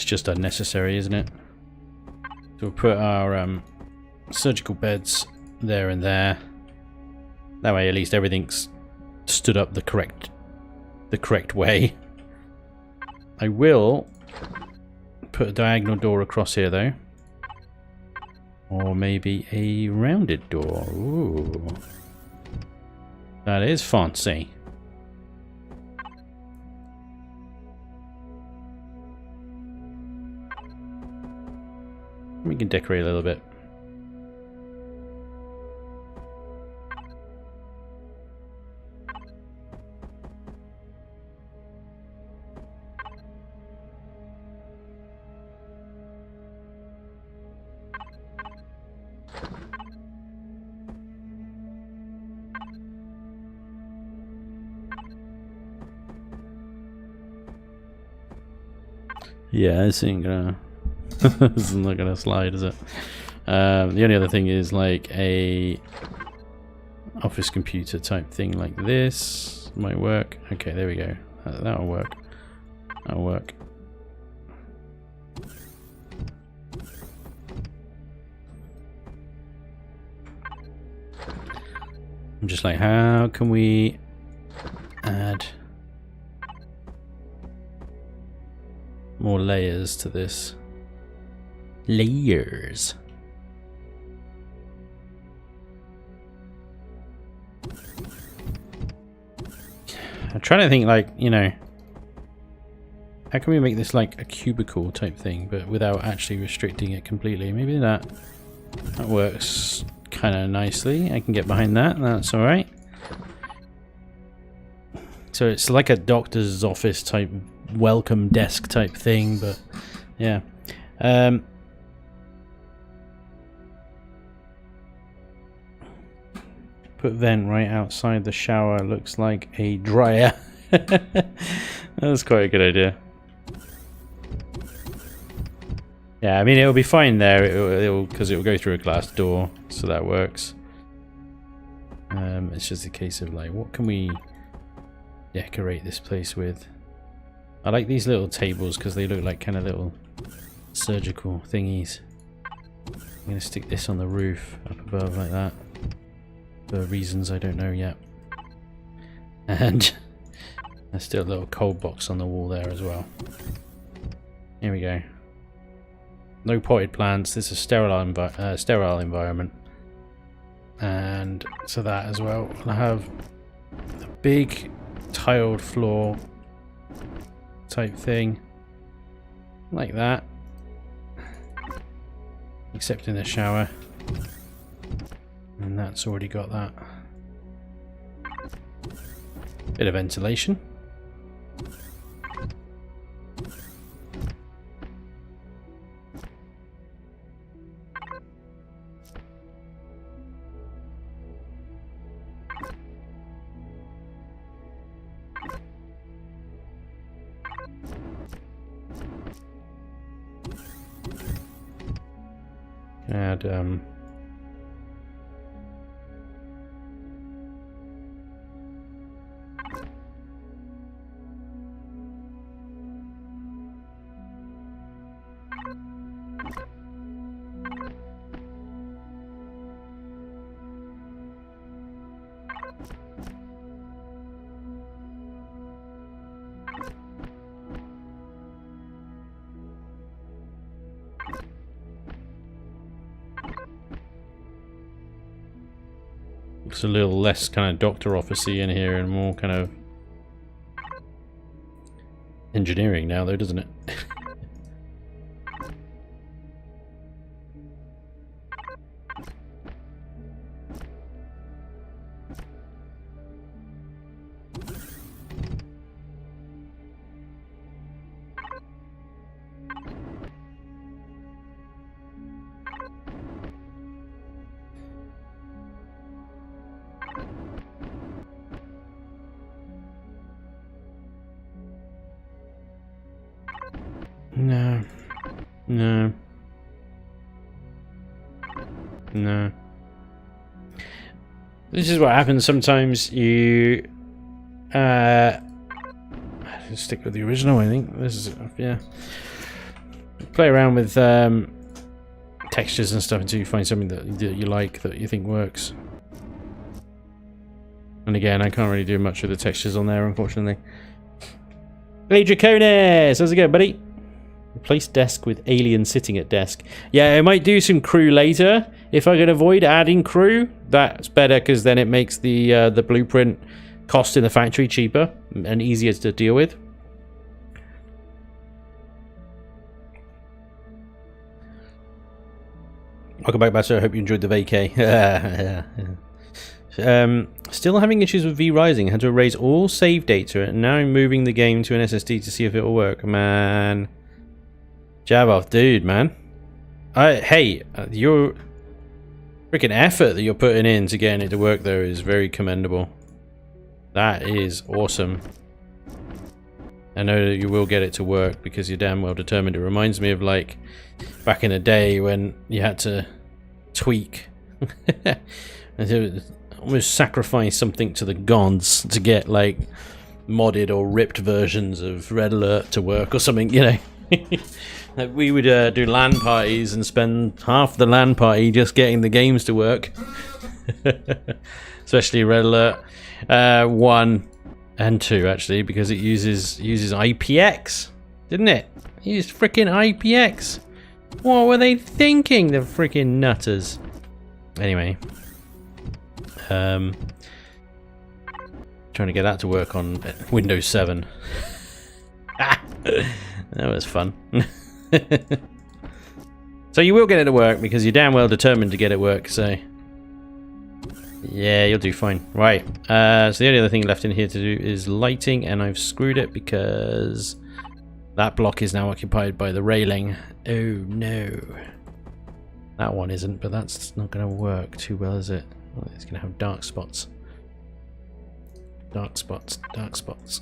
just unnecessary, isn't it? So we'll put our surgical beds there and there. That way at least everything's stood up the correct way. I will put a diagonal door across here though. Or maybe a rounded door. Ooh. That is fancy. We can decorate a little bit. Yeah, this ain't gonna this is not gonna slide, is it? The only other thing is like a office computer type thing like this might work. Okay, there we go. That'll work. That'll work. I'm just like, how can we add more layers to this? Layers. I'm trying to think, like, you know, how can we make this like a cubicle type thing, but without actually restricting it completely? Maybe that works kind of nicely. I can get behind that. That's all right. So it's like a doctor's office type welcome desk type thing, but yeah. Put vent right outside the shower. Looks like a dryer. That's quite a good idea. Yeah, I mean it'll be fine there. It'll because it will go through a glass door, so that works. It's just a case of like, what can we decorate this place with? I like these little tables because they look like kind of little surgical thingies. I'm gonna stick this on the roof up above like that. For reasons I don't know yet. And there's still a little cold box on the wall there as well. Here we go. No potted plants. This is sterile environment. And so that as well. I have a big tiled floor type thing. Like that. Except in the shower. And that's already got that. Bit of ventilation. Add looks a little less kind of doctor office-y in here and more kind of engineering now though, doesn't it? No. No. No. This is what happens sometimes. You stick with the original, I think. This is, yeah. play around with textures and stuff until you find something that you like, that you think works. And again, I can't really do much with the textures on there, unfortunately. Hey Draconis, how's it going, buddy? Replace desk with alien sitting at desk. Yeah, I might do some crew later. If I can avoid adding crew, that's better, because then it makes the blueprint cost in the factory cheaper and easier to deal with. Welcome back, Master. I hope you enjoyed the vacay. Still having issues with V Rising. Had to erase all save data, and now I'm moving the game to an SSD to see if it'll work. Man, Javov, dude, man. Hey, your freaking effort that you're putting in to getting it to work, though, is very commendable. That is awesome. I know that you will get it to work because you're damn well determined. It reminds me of, like, back in the day when you had to tweak. Almost sacrifice something to the gods to get, like, modded or ripped versions of Red Alert to work or something, you know. Like, we would do LAN parties and spend half the LAN party just getting the games to work. Especially Red Alert 1 and 2, actually, because it uses IPX, didn't it? It used freaking IPX. What were they thinking, the freaking nutters? Anyway, trying to get that to work on Windows 7. That was fun. So you will get it to work because you're damn well determined to get it work, so yeah, you'll do fine. Right, so the only other thing left in here to do is lighting, and I've screwed it because that block is now occupied by the railing. Oh no. That one isn't, but that's not going to work too well, is it? Well, it's going to have dark spots. Dark spots, dark spots.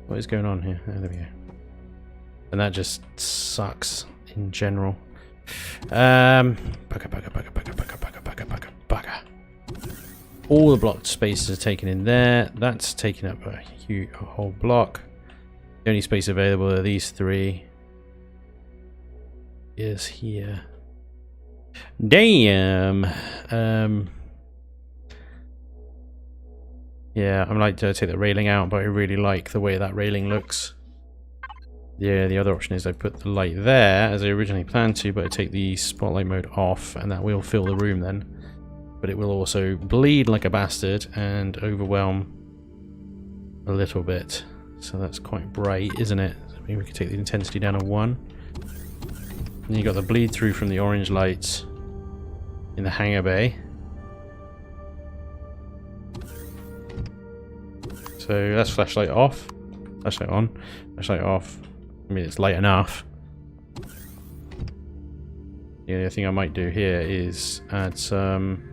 What is going on here? Oh, there we go. And that just sucks in general. Bugger. All the blocked spaces are taken in there. That's taking up a whole block. The only space available are these three. Is here. Damn. Yeah, I'm like to take the railing out, but I really like the way that railing looks. Yeah, the other option is I put the light there as I originally planned to, but I take the spotlight mode off, and that will fill the room then. But it will also bleed like a bastard and overwhelm a little bit. So that's quite bright, isn't it? Maybe we could take the intensity down to 1. And you got the bleed through from the orange lights in the hangar bay. So that's flashlight off, flashlight on, flashlight off. I mean, it's light enough. The only thing I might do here is add some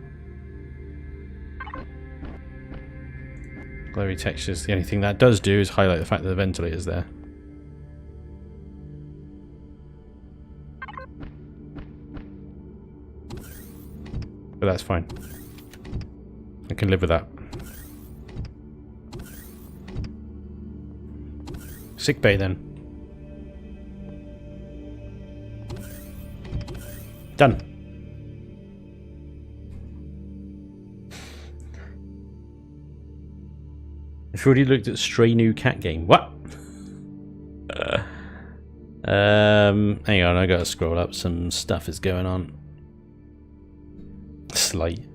glowy textures. The only thing that does do is highlight the fact that the ventilator's there. But that's fine. I can live with that. Sick bay then. Done. I've already looked at Stray New Cat Game. What? Hang on, I gotta scroll up. Some stuff is going on. Slight.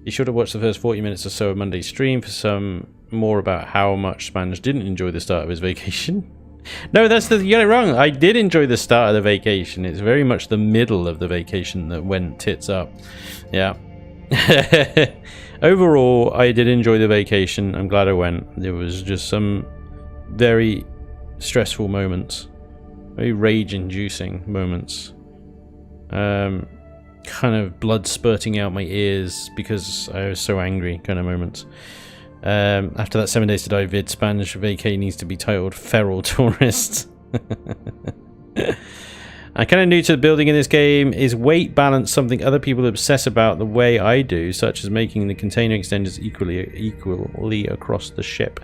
You should have watched the first 40 minutes or so of Monday's stream for some more about how much Spanj didn't enjoy the start of his vacation. No, you got it wrong. I did enjoy the start of the vacation. It's very much the middle of the vacation that went tits up. Yeah. Overall, I did enjoy the vacation. I'm glad I went. There was just some very stressful moments. Very rage-inducing moments. Kind of blood spurting out my ears because I was so angry kind of moments. After that 7 days to die vid, Spanish vacay needs to be titled Feral Tourists. I'm kind of new to the building in this game. Is weight balance something other people obsess about the way I do, such as making the container extenders equally across the ship?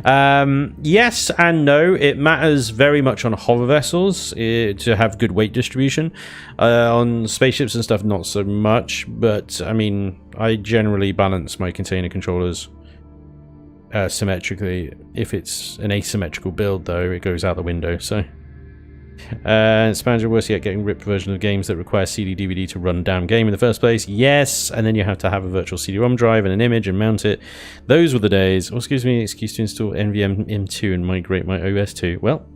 Yes and no. It matters very much on hover vessels to have good weight distribution. On spaceships and stuff, not so much. But, I mean, I generally balance my container controllers symmetrically. If it's an asymmetrical build, though, it goes out the window, so... Spanj, worse yet, getting ripped version of games that require CD-DVD to run damn game in the first place. Yes, and then you have to have a virtual CD-ROM drive and an image and mount it. Those were the days. Oh, excuse me, excuse to install NVM M2 and migrate my OS to. Well,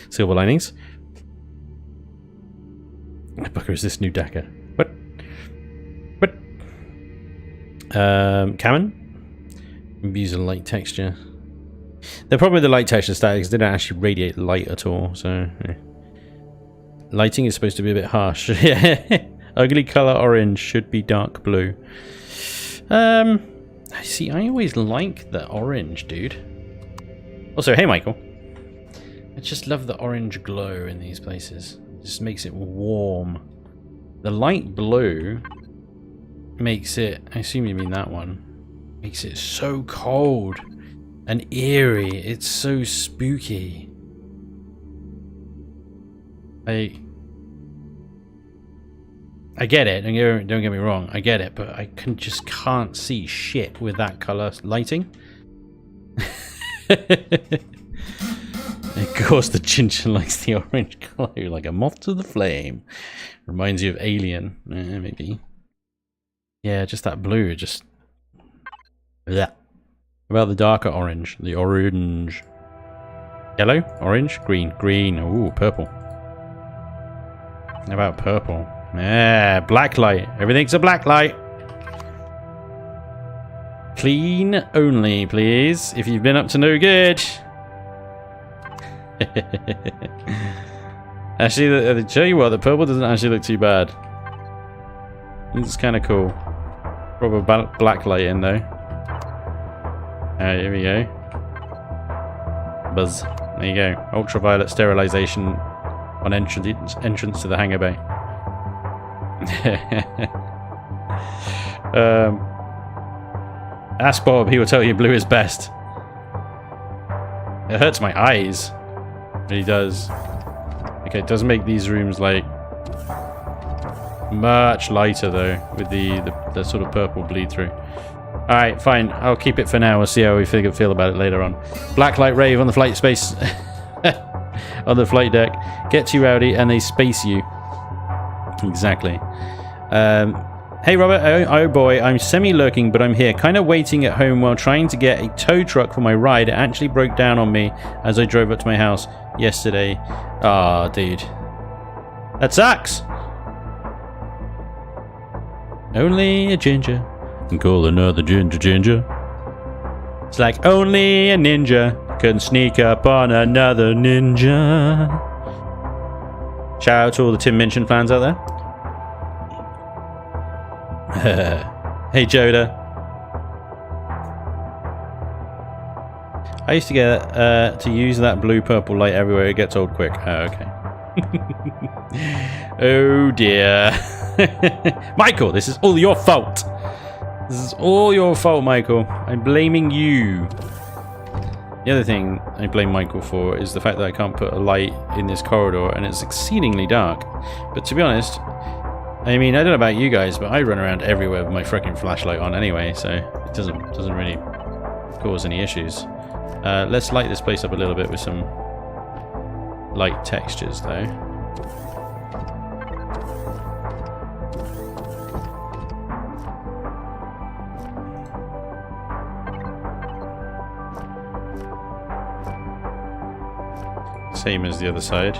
silver linings. What the fucker is this new DACA? What? Cameron? Use a light texture. The problem with the light texture static is they don't actually radiate light at all, so... Yeah. Lighting is supposed to be a bit harsh. Ugly color orange should be dark blue. See, I always like the orange, dude. Also, hey, Michael. I just love the orange glow in these places. It just makes it warm. The light blue makes it... I assume you mean that one. Makes it so cold and eerie. It's so spooky. I get it, don't get me wrong, I get it, but I just can't see shit with that color lighting. Of course the ginger likes the orange glow, like a moth to the flame. Reminds you of Alien, maybe. Yeah, just that blue, just... Yeah. About the darker orange, the orange. Yellow, orange, green, green, ooh, purple. How about purple? Yeah, black light. Everything's a black light. Clean only, please. If you've been up to no good. Actually, I'll tell you what, the purple doesn't actually look too bad. It's kind of cool. Proper black light in though. Alright, here we go. Buzz. There you go. Ultraviolet sterilization on entrance to the hangar bay. Ask Bob, he will tell you blue is best. It hurts my eyes. It really does. Okay, it does make these rooms like much lighter though, with the sort of purple bleed through. Alright, fine. I'll keep it for now. We'll see how we feel about it later on. Blacklight rave on the flight space on the flight deck. Get too rowdy and they space you. Exactly. Hey Robert, oh boy, I'm semi-lurking, but I'm here, kind of waiting at home while trying to get a tow truck for my ride. It actually broke down on me as I drove up to my house yesterday. Ah, dude. That sucks! Only a ginger can call another ginger. It's like only a ninja can sneak up on another ninja. Shout out to all the Tim Minchin fans out there. Hey Joda. I used to get to use that blue-purple light everywhere. It gets old quick. Oh, okay. Oh dear. Michael, this is all your fault. This is all your fault, Michael. I'm blaming you. The other thing I blame Michael for is the fact that I can't put a light in this corridor and it's exceedingly dark. But to be honest, I mean, I don't know about you guys, but I run around everywhere with my freaking flashlight on anyway, so it doesn't really cause any issues. Let's light this place up a little bit with some light textures, though. Same as the other side.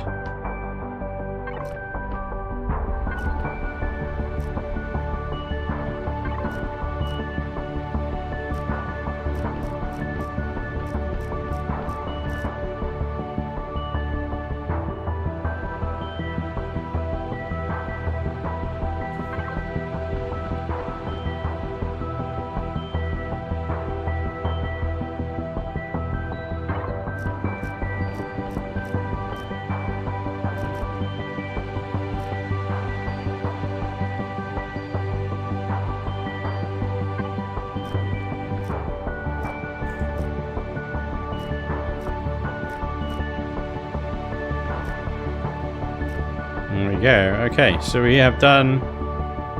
There we go. Okay, so we have done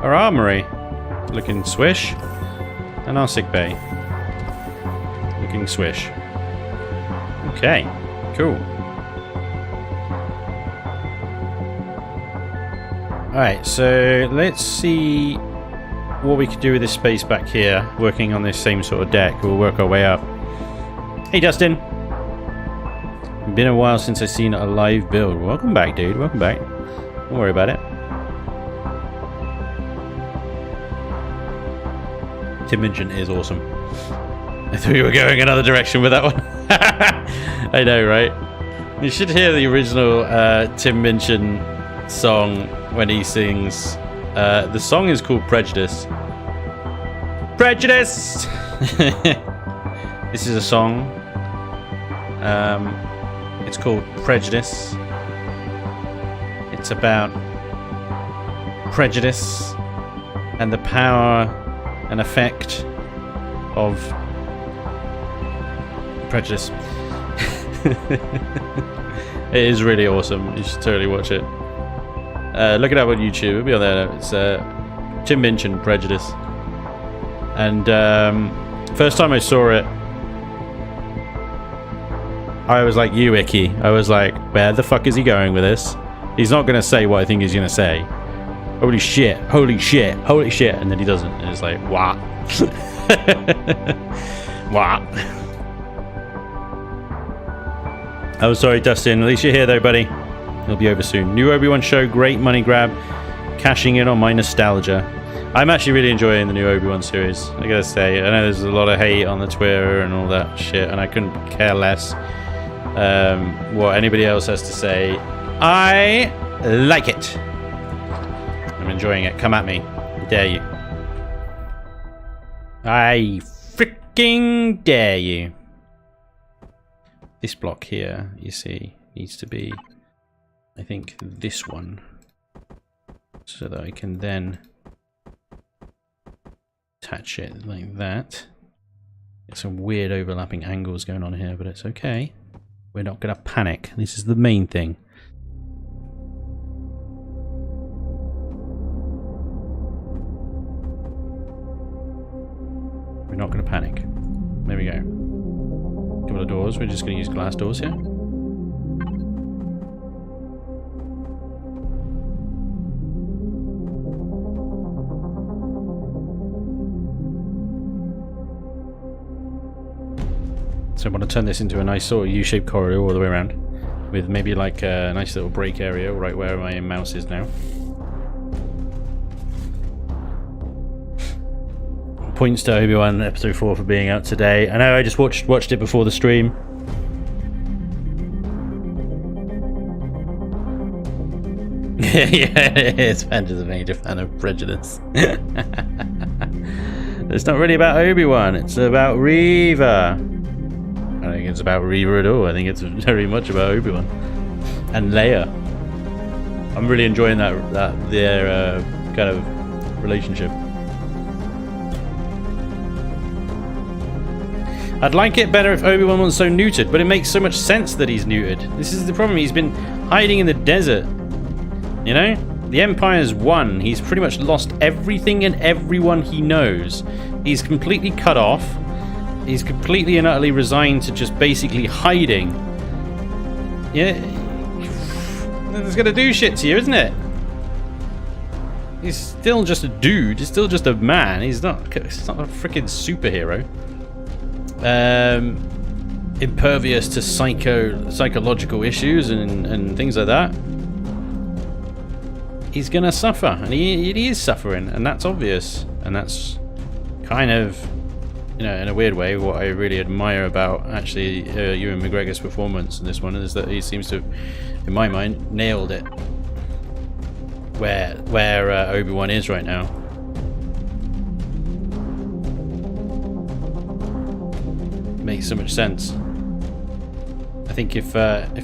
our armory. Looking swish. And our sick bay. Looking swish. Okay, cool. Alright, so let's see what we could do with this space back here, working on this same sort of deck. We'll work our way up. Hey, Dustin! Been a while since I've seen a live build. Welcome back, dude. Welcome back. Don't worry about it. Tim Minchin is awesome. I thought you were going another direction with that one. I know, right? You should hear the original Tim Minchin song when he sings. The song is called Prejudice. Prejudice! This is a song. It's called Prejudice. It's about prejudice and the power and effect of prejudice. It is really awesome. You should totally watch it. Look it up on YouTube. It'll be on there. It's Tim Minchin, Prejudice. And first time I saw it, I was like you, Icky. I was like, where the fuck is he going with this? He's not going to say what I think he's going to say. Holy shit, holy shit, holy shit. And then he doesn't. And it's like, what? What? Oh, sorry, Dustin. At least you're here, though, buddy. It'll be over soon. New Obi-Wan show, great money grab. Cashing in on my nostalgia. I'm actually really enjoying the new Obi-Wan series. I gotta say, I know there's a lot of hate on the Twitter and all that shit, and I couldn't care less what anybody else has to say. I like it. I'm enjoying it. Come at me. I dare you. I freaking dare you. This block here, you see, needs to be, I think, this one. So that I can then attach it like that. Get some weird overlapping angles going on here, but it's okay. We're not going to panic. This is the main thing. We're not going to panic. There we go. Couple of doors. We're just going to use glass doors here. So I want to turn this into a nice sort of U-shaped corridor all the way around, with maybe like a nice little break area right where my mouse is now. Points to Obi-Wan Episode 4 for being out today. I know I just watched it before the stream. Yeah, Spanj is a major fan of Prejudice. It's not really about Obi-Wan, it's about Reva. I don't think it's about Reva at all. I think it's very much about Obi-Wan and Leia. I'm really enjoying their kind of relationship. I'd like it better if Obi-Wan wasn't so neutered, but it makes so much sense that he's neutered. This is the problem. He's been hiding in the desert. You know? The Empire's won. He's pretty much lost everything and everyone he knows. He's completely cut off. He's completely and utterly resigned to just basically hiding. Yeah. It's gonna do shit to you, isn't it? He's still just a dude. He's still just a man. He's not a freaking superhero. Impervious to psychological issues and things like that. He's gonna suffer, and he is suffering, and that's obvious. And that's kind of, you know, in a weird way, what I really admire about actually Ewan McGregor's performance in this one is that he seems to, in my mind, nailed it. Where Obi-Wan is right now. Makes so much sense. I think if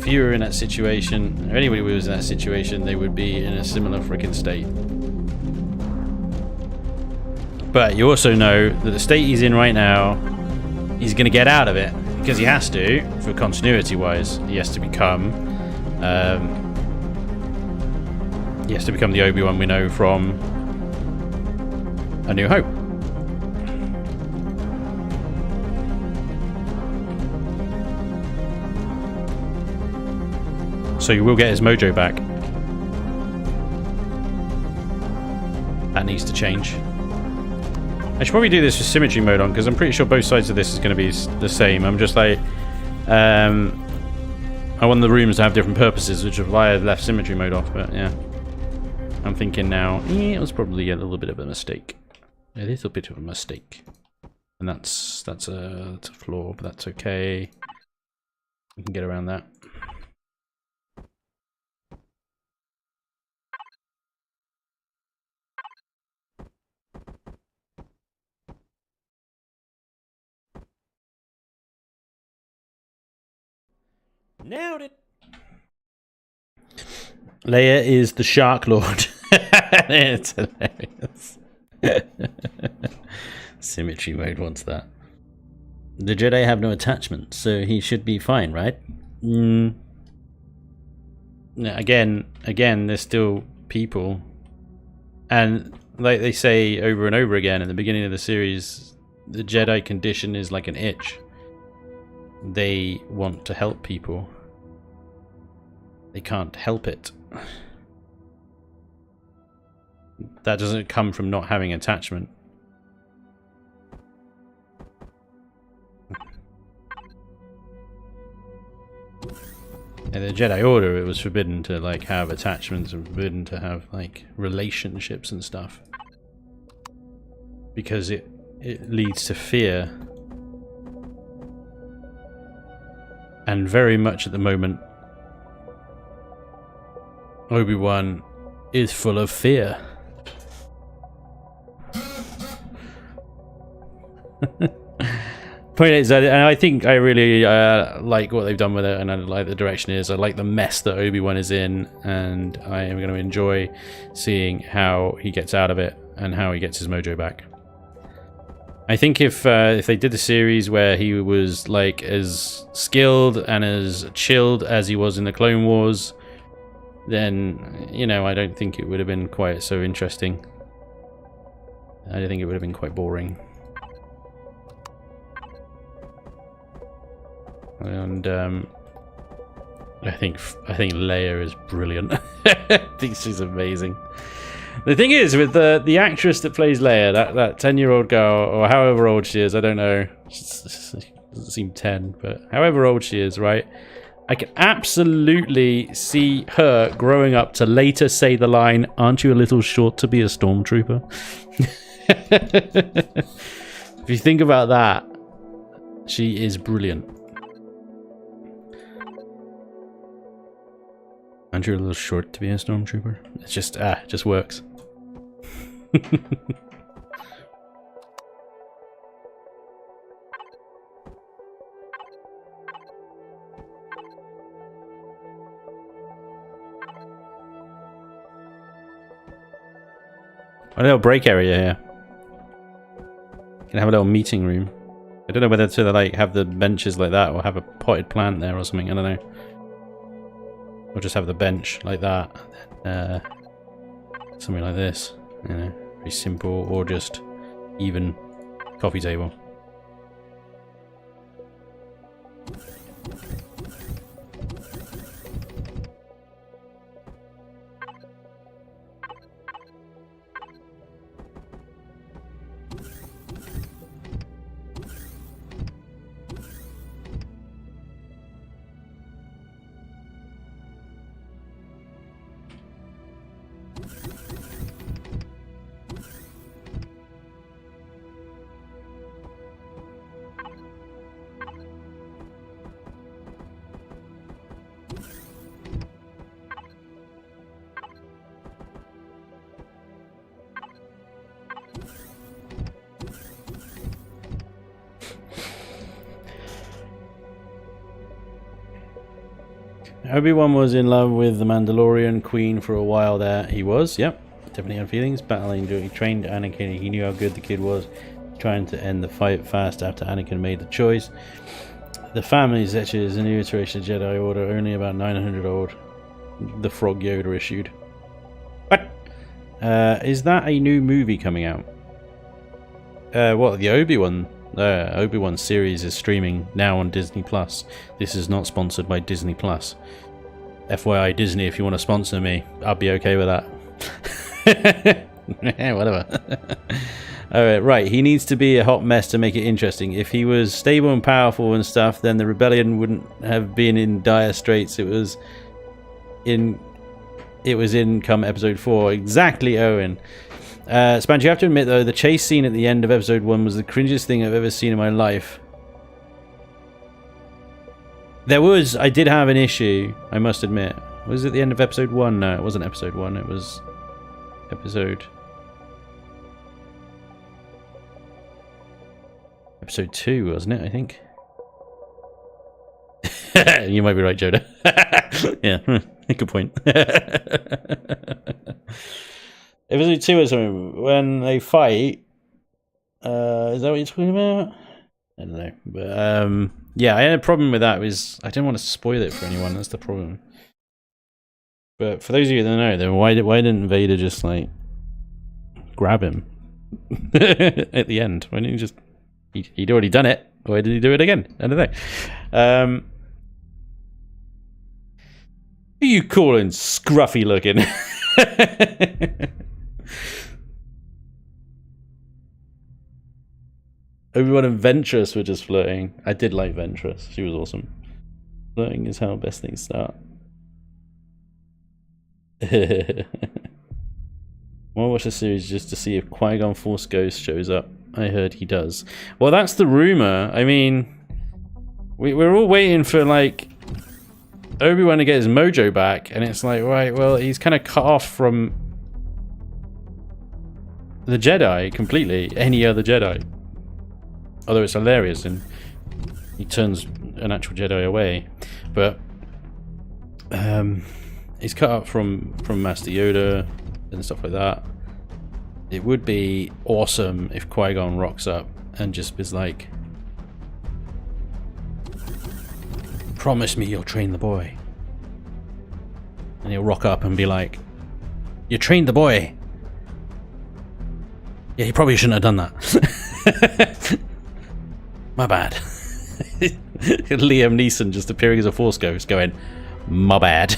you were in that situation, or anybody who was in that situation, they would be in a similar freaking state. But you also know that the state he's in right now, he's going to get out of it because he has to, for continuity-wise. He has to become Yes, to become the Obi-Wan we know from A New Hope. So you will get his mojo back. That needs to change. I should probably do this with symmetry mode on, because I'm pretty sure both sides of this is going to be the same. I'm just like... I want the rooms to have different purposes, which is why I left symmetry mode off, but yeah. I'm thinking now, it was probably a little bit of a mistake. A little bit of a mistake. And that's a flaw, but that's okay. We can get around that. Nailed it. Leia is the Shark Lord. It's hilarious. Symmetry mode wants that. The Jedi have no attachment, so he should be fine, right? Again, they're still people. And like they say over and over again in the beginning of the series, the Jedi condition is like an itch. They want to help people. They can't help it. That doesn't come from not having attachment. In the Jedi Order, it was forbidden to like have attachments and forbidden to have like relationships and stuff. Because it leads to fear. And very much at the moment, Obi-Wan is full of fear. Point is, and I think I really like what they've done with it, and I like the direction it is. I like the mess that Obi-Wan is in, and I am going to enjoy seeing how he gets out of it and how he gets his mojo back. I think if they did the series where he was like as skilled and as chilled as he was in the Clone Wars, then, you know, I don't think it would have been quite so interesting. I think it would have been quite boring. And I think Leia is brilliant. I think she's amazing. The thing is, with the actress that plays Leia, that 10-year-old girl, or however old she is, I don't know. She doesn't seem 10, but however old she is, right? I can absolutely see her growing up to later say the line, "Aren't you a little short to be a stormtrooper?" If you think about that, she is brilliant. Aren't you a little short to be a stormtrooper? It's just, it just works. A little break area here. You can have a little meeting room. I don't know whether to like have the benches like that or have a potted plant there or something. I don't know. Or just have the bench like that. Something like this. You know, very simple, or just even coffee table. Obi-Wan was in love with the Mandalorian queen for a while there. He was, yep. Definitely had feelings. Battling during he trained Anakin. He knew how good the kid was. Trying to end the fight fast after Anakin made the choice. The family's etches is a new iteration of Jedi Order, only about 900 old. The Frog Yoda issued. What? Is that a new movie coming out? What, the Obi-Wan? Obi-Wan series is streaming now on Disney Plus. This is not sponsored by Disney Plus. FYI, Disney, if you want to sponsor me, I'll be okay with that. Yeah, whatever. Alright, right. He needs to be a hot mess to make it interesting. If he was stable and powerful and stuff, then the rebellion wouldn't have been in dire straits. It was in come episode 4. Exactly, Owen. Spanj, you have to admit, though, the chase scene at the end of episode 1 was the cringiest thing I've ever seen in my life. I did have an issue, I must admit. Was it the end of episode 1? No, it wasn't episode 1. It was episode 2, wasn't it, I think? You might be right, Joda. Yeah, good point. Episode 2 or something, when they fight. Is that what you're talking about? I don't know. But, yeah, I had a problem with that. I didn't want to spoil it for anyone, that's the problem. But for those of you that don't know, then why didn't Vader just, like, grab him at the end? Why didn't he just... He'd already done it. Why did he do it again? I don't know. Who are you calling scruffy looking? Obi-Wan and Ventress were just flirting. I did like Ventress. She was awesome. Flirting is how best things start. I'll watch the series just to see if Qui-Gon Force Ghost shows up. I heard he does. Well, that's the rumor. I mean, we're all waiting for, like, Obi-Wan to get his mojo back, and it's like, right, well, he's kind of cut off from the Jedi completely. Any other Jedi. Although it's hilarious, and he turns an actual Jedi away. But he's cut up from Master Yoda and stuff like that. It would be awesome if Qui-Gon rocks up and just is like, promise me you'll train the boy. And he'll rock up and be like, you trained the boy. Yeah, he probably shouldn't have done that. My bad. Liam Neeson just appearing as a Force Ghost going, my bad.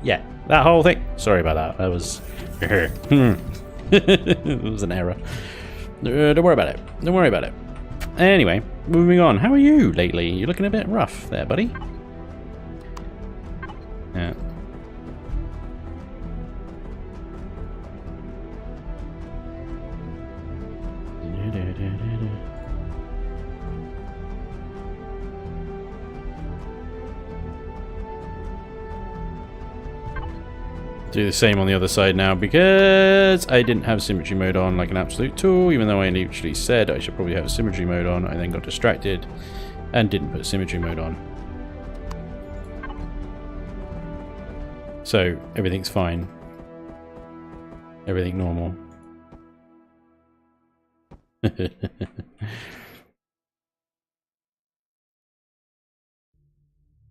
Yeah, that whole thing. Sorry about that. That was... It was an error. Don't worry about it. Don't worry about it. Anyway, moving on. How are you lately? You're looking a bit rough there, buddy. Yeah. Do the same on the other side now because I didn't have symmetry mode on like an absolute tool, even though I literally said I should probably have symmetry mode on. I then got distracted and didn't put symmetry mode on. So everything's fine. Everything normal.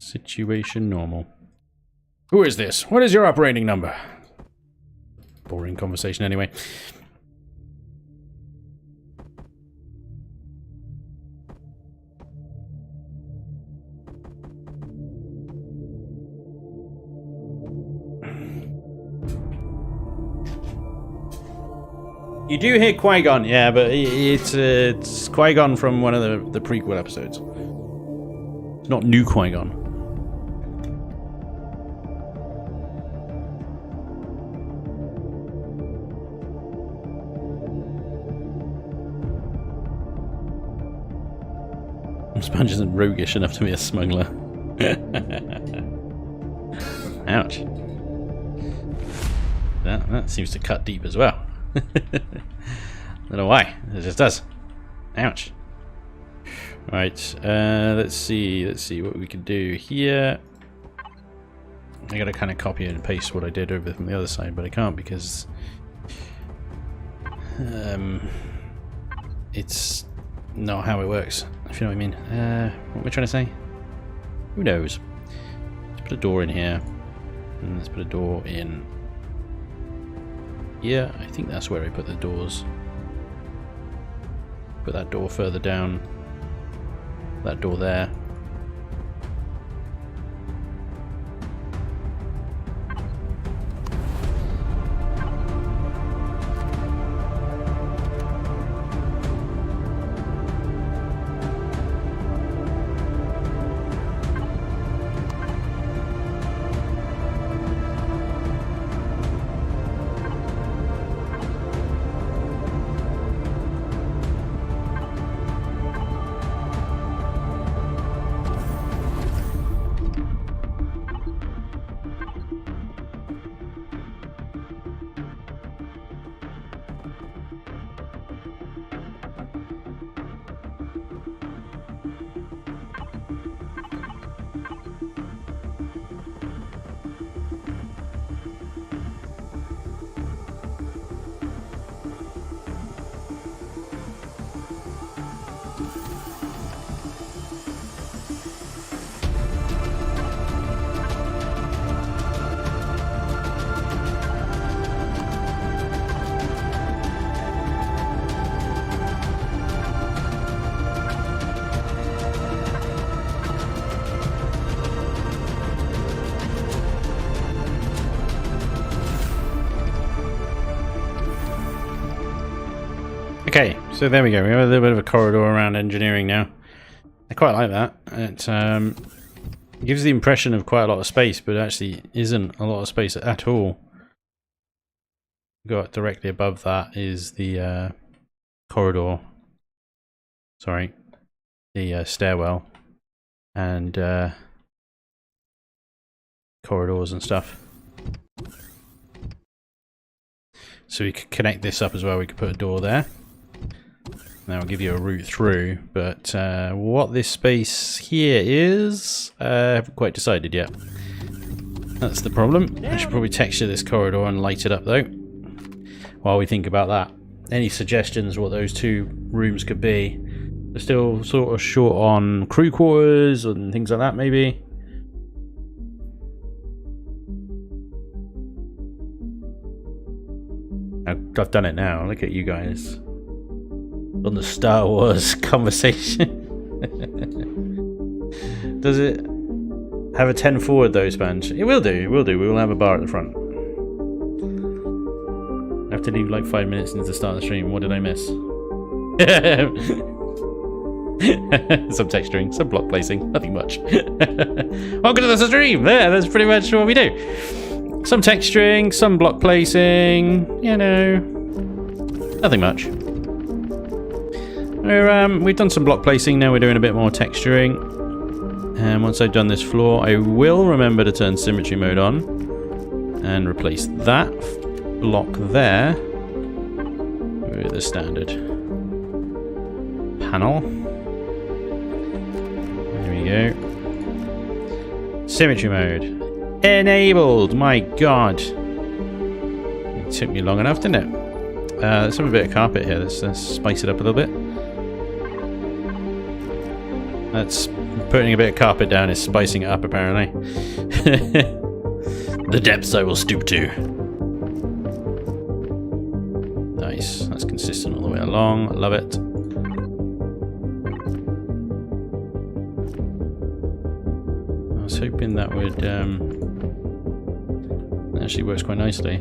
Situation normal. Who is this? What is your operating number? Boring conversation anyway. You do hear Qui-Gon, yeah, but it's Qui-Gon from one of the prequel episodes. It's not new Qui-Gon. Sponj isn't roguish enough to be a smuggler. Ouch. That seems to cut deep as well. Don't know why. It just does. Ouch. Right. Let's see what we can do here. I gotta kind of copy and paste what I did over from the other side, but I can't because it's not how it works, if you know what I mean. What am I trying to say? Who knows? Let's put a door in here. And let's put a door in Yeah, I think that's where I put the doors. Put that door further down. That door there. Okay, so there we go. We have a little bit of a corridor around engineering now. I quite like that. It gives the impression of quite a lot of space, but actually isn't a lot of space at all. Got directly above that is the corridor. Sorry, the stairwell and corridors and stuff. So we could connect this up as well. We could put a door there. Now I'll give you a route through, but what this space here is, I haven't quite decided yet. That's the problem. I should probably texture this corridor and light it up though, while we think about that. Any suggestions what those two rooms could be? They're still sort of short on crew quarters and things like that maybe. I've done it now, look at you guys. On the Star Wars conversation. Does it have a 10 forward though, Spanj? It will do, it will do. We will have a bar at the front. I have to leave like 5 minutes into the start of the stream. What did I miss? Some texturing, some block placing, nothing much. Welcome to the stream! There, that's pretty much what we do. Some texturing, some block placing, you know, nothing much. We've done some block placing, now we're doing a bit more texturing. And once I've done this floor, I will remember to turn symmetry mode on and replace that block there with a standard panel. There we go. Symmetry mode enabled. My god, it took me long enough, didn't it? Let's have a bit of carpet here. Let's spice it up a little bit. That's putting a bit of carpet down is spicing it up, apparently. The depths I will stoop to. Nice. That's consistent all the way along. Love it. I was hoping that would actually works quite nicely.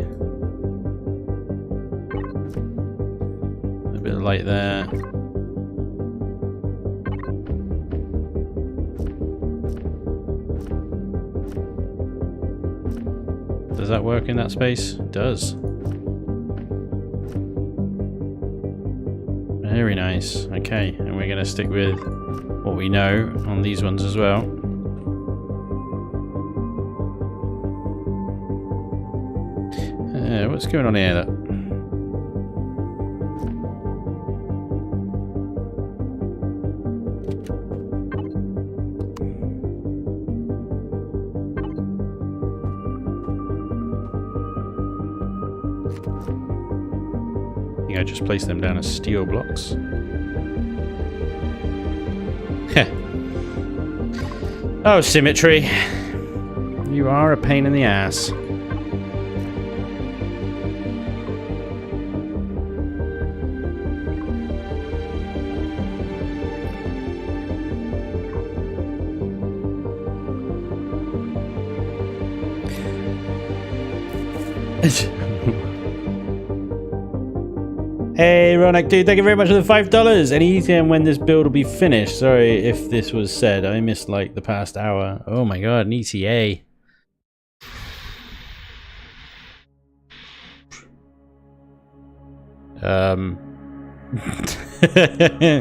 A bit of light there. Does that work in that space? It does. Very nice. Okay, and we're going to stick with what we know on these ones as well. What's going on here? I think I just placed them down as steel blocks. Oh, symmetry. You are a pain in the ass. Hey, Ronak, dude, thank you very much for the $5. Any ETA when this build will be finished? Sorry if this was said. I missed like the past hour. Oh my god, an ETA.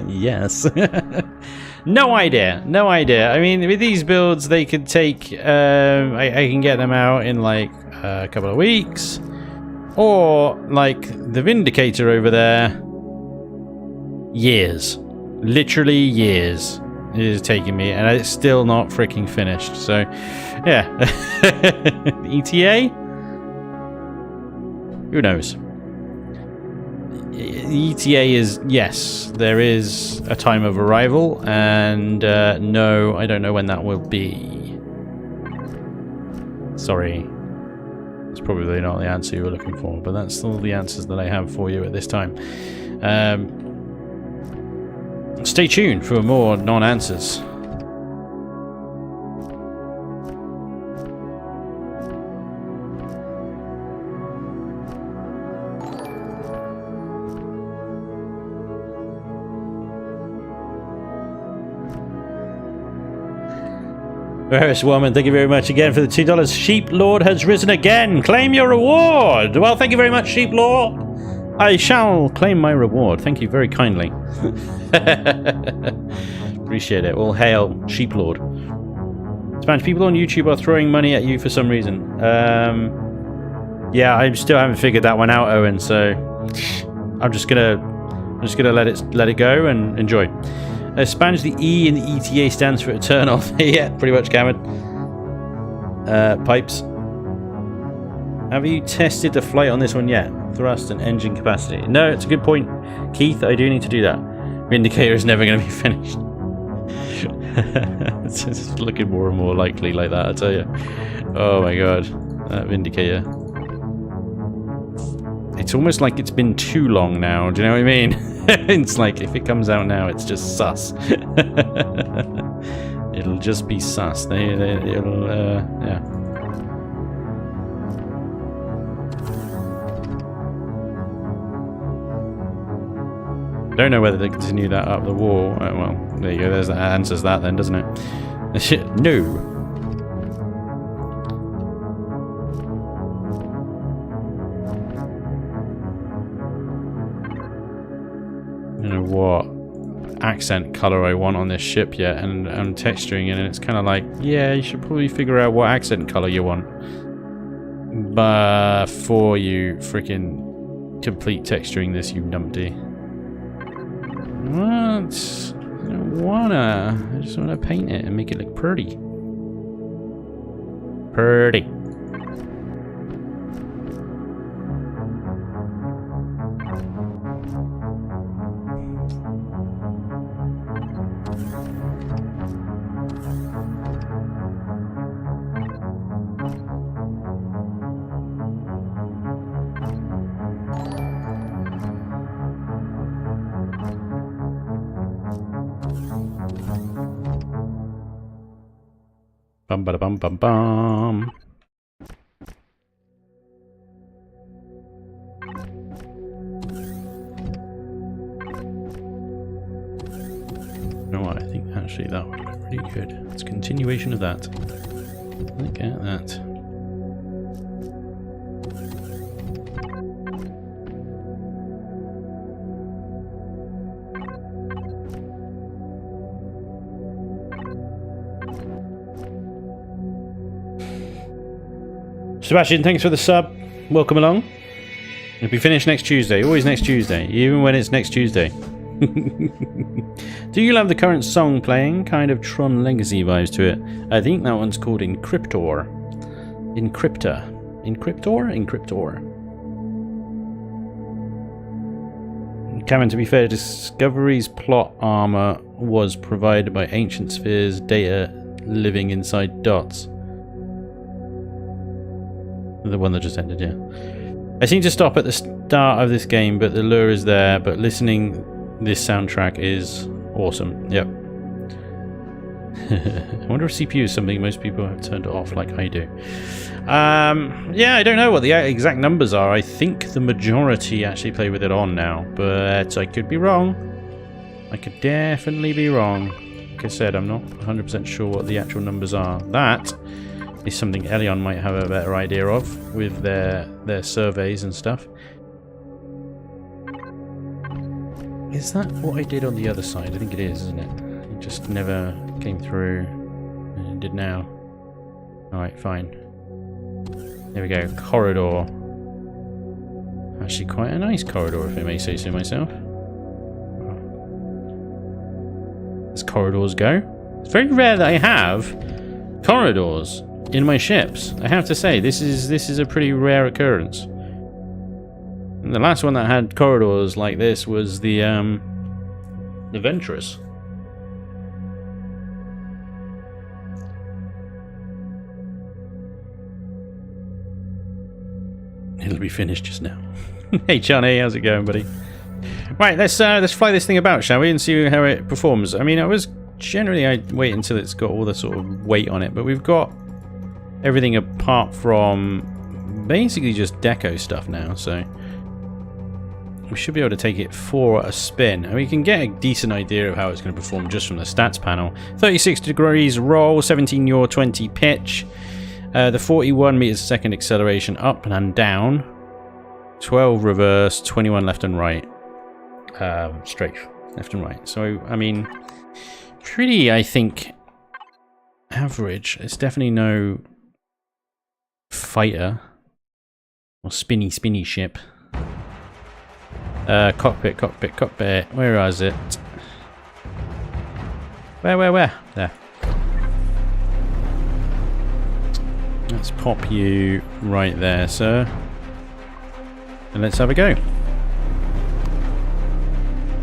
Yes. No idea. No idea. I mean, with these builds, they could take... I can get them out in like a couple of weeks. Or, like, the Vindicator over there. Years. Literally years. It is taking me, and it's still not freaking finished. So, yeah. ETA? Who knows? ETA is, yes, there is a time of arrival, and no, I don't know when that will be. Sorry. It's probably not the answer you were looking for, but that's all the answers that I have for you at this time. Stay tuned for more non-answers. Harris Woman, thank you very much again for the $2. Sheep Lord has risen again. Claim your reward. Well, thank you very much, Sheep Lord. I shall claim my reward. Thank you very kindly. Appreciate it. Well, hail, Sheep Lord. Spanj, people on YouTube are throwing money at you for some reason. Yeah, I still haven't figured that one out, Owen. So I'm just gonna let it go and enjoy. Spanj, the E in the ETA stands for eternal. Yeah, pretty much, Cameron. Pipes. Have you tested the flight on this one yet? Thrust and engine capacity. No, it's a good point, Keith. I do need to do that. Vindicator is never going to be finished. It's just looking more and more likely like that, I tell you. Oh my god. That Vindicator. It's almost like it's been too long now, do you know what I mean? It's like, if it comes out now, it's just sus. It'll just be sus. It'll, yeah. Don't know whether they continue that up the wall. Well, there you go. That answers that then, doesn't it? No. I don't know what accent color I want on this ship yet, and I'm texturing it, and it's kind of like, yeah, you should probably figure out what accent color you want before you freaking complete texturing this, you numpty. What? I don't wanna. I just wanna paint it and make it look pretty. Pretty. Bum ba da bum bum bum. You know what? I think actually that would be pretty good. It's a continuation of that. Look at that. Sebastian, thanks for the sub. Welcome along. It'll be finished next Tuesday. Always next Tuesday, even when it's next Tuesday. Do you love the current song playing? Kind of Tron Legacy vibes to it. I think that one's called Encryptor. Encryptor. Encryptor? Encryptor. Cameron, to be fair, Discovery's plot armor was provided by Ancient Spheres data living inside dots. The one that just ended, yeah. I seem to stop at the start of this game, but the lure is there. But listening, this soundtrack is awesome. Yep. I wonder if CPU is something most people have turned off like I do. Yeah, I don't know what the exact numbers are. I think the majority actually play with it on now, but I could be wrong. I could definitely be wrong. Like I said, I'm not 100% sure what the actual numbers are. That is something Elion might have a better idea of with their surveys and stuff. Is that what I did on the other side? I think it is, isn't it? It just never came through, and it did now. Alright, fine. There we go. Corridor. Actually quite a nice corridor, if I may say so myself. As corridors go. It's very rare that I have corridors in my ships. I have to say, this is a pretty rare occurrence. And the last one that had corridors like this was the Venturous. It'll be finished just now. Hey Johnny, how's it going, buddy? Right, let's fly this thing about, shall we, and see how it performs. I mean, I wait until it's got all the sort of weight on it, but we've got everything apart from basically just deco stuff now, so we should be able to take it for a spin. And we can get a decent idea of how it's going to perform just from the stats panel. 36 degrees roll, 17 yaw, 20 pitch. The 41 meters a second acceleration up and down. 12 reverse, 21 left and right. Strafe, left and right. So, I mean, pretty, I think, average. It's definitely no fighter or spinny ship. Cockpit. Where is it? Where? There. Let's pop you right there, sir. And let's have a go.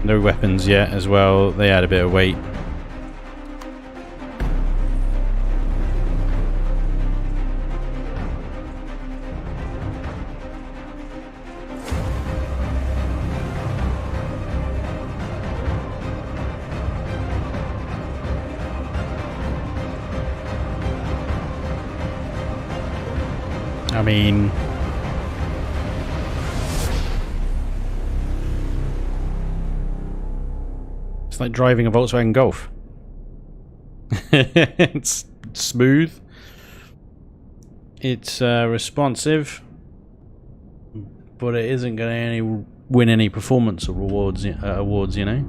No weapons yet as well. They add a bit of weight. I mean, it's like driving a Volkswagen Golf. It's smooth. It's responsive, but it isn't going to win any performance awards, you know.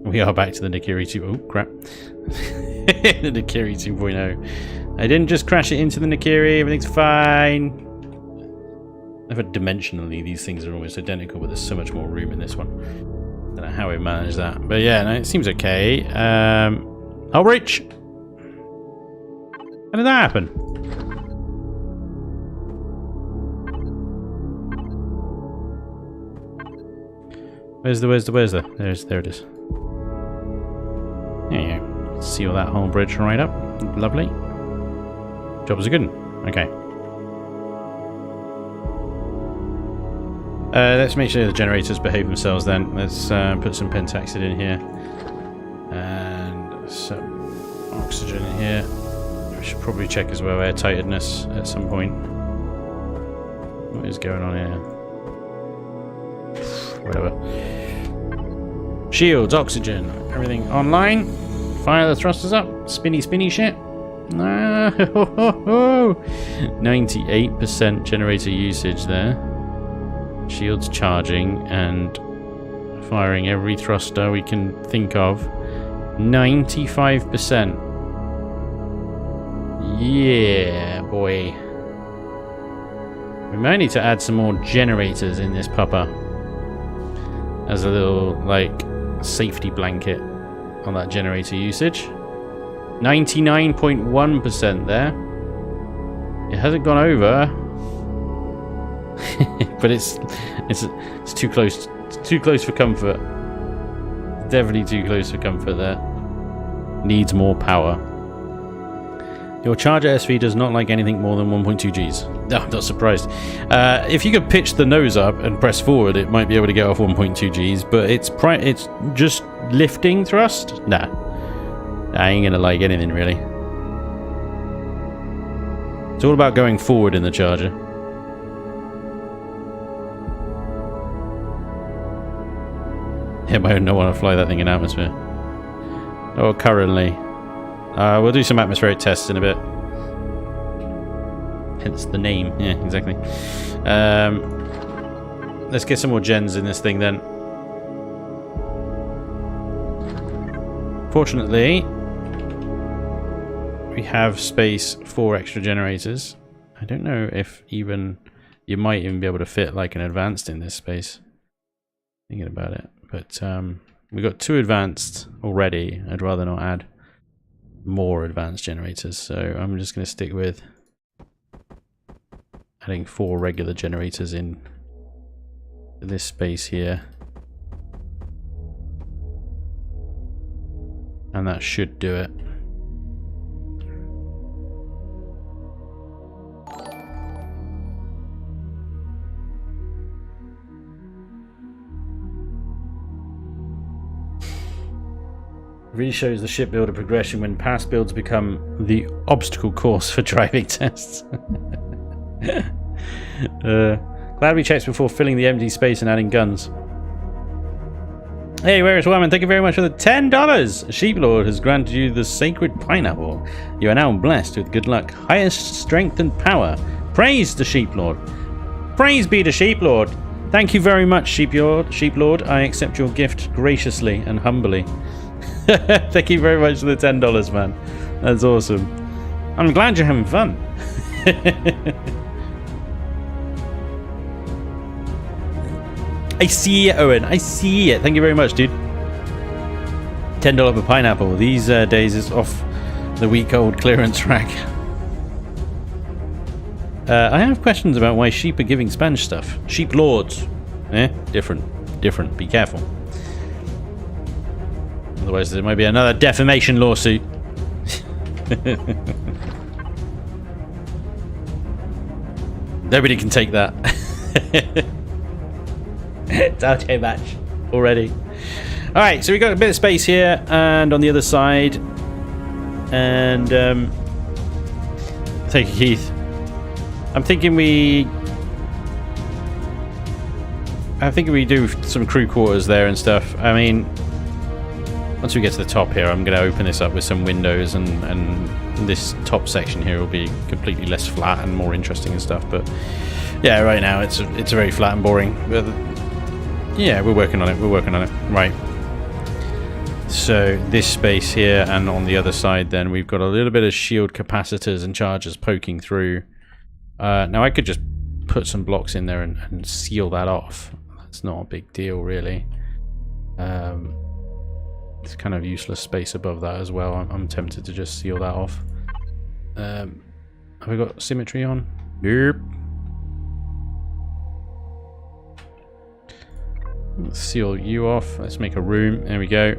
We are back to the Nikiri 2. Oh crap. The Nikiri 2.0. I didn't just crash it into the Nikiri, everything's fine. Never dimensionally, these things are almost identical, but there's so much more room in this one. Don't know how we managed that. But yeah, no, it seems okay. I'll reach. How did that happen? Where's the? There it is. There you go. Seal that whole bridge right up. Lovely. Job's a good one. Okay. Let's make sure the generators behave themselves then. Let's put some pentaxid in here. And some oxygen in here. We should probably check as well airtightness at some point. What is going on here? Whatever. Shields, oxygen, everything online. Fire the thrusters up. Spinny shit. 98% generator usage there. Shields charging and firing every thruster we can think of. 95%. Yeah, boy. We might need to add some more generators in this pupper as a little, like, safety blanket on that generator usage. 99.1% there. It hasn't gone over. But it's too close. It's too close for comfort. Definitely too close for comfort there. Needs more power. Your charger SV does not like anything more than 1.2 Gs. No, I'm not surprised. If you could pitch the nose up and press forward, it might be able to get off 1.2 Gs, but it's just lifting thrust? Nah. I ain't gonna like anything, really. It's all about going forward in the charger. Yeah, I don't want to fly that thing in atmosphere. Oh, currently. We'll do some atmospheric tests in a bit. Hence the name. Yeah, exactly. Let's get some more gens in this thing then. Fortunately, we have space for extra generators. I don't know if even you might even be able to fit like an advanced in this space. Thinking about it, but we've got 2 advanced already. I'd rather not add more advanced generators, so I'm just going to stick with adding 4 regular generators in this space here, and that should do it. Really shows the shipbuilder progression when past builds become the obstacle course for driving tests. Glad we checked before filling the empty space and adding guns. Hey, where is Woman? Thank you very much for the $10. Sheeplord has granted you the sacred pineapple. You are now blessed with good luck, highest strength and power. Praise the Sheeplord. Praise be to Sheeplord. Thank you very much, Sheeplord. I accept your gift graciously and humbly. Thank you very much for the $10, man. That's awesome. I'm glad you're having fun. I see it, Owen. I see it. Thank you very much, dude. $10 per pineapple. These days is off the week-old clearance rack. I have questions about why sheep are giving Spanj stuff. Sheep lords. Different. Be careful. Otherwise there might be another defamation lawsuit. Nobody can take that. It's out too much already. Alright, so we've got a bit of space here and on the other side. And thank you, Keith. I'm thinking we do some crew quarters there and stuff. I mean, once we get to the top here, I'm going to open this up with some windows, and this top section here will be completely less flat and more interesting and stuff. But yeah, right now it's very flat and boring. But yeah, we're working on it. Right. So this space here, and on the other side, then we've got a little bit of shield capacitors and chargers poking through. Now I could just put some blocks in there and seal that off. That's not a big deal, really. It's kind of useless space above that as well. I'm tempted to just seal that off. Have we got symmetry on? Nope. Let's seal you off. Let's make a room. There we go.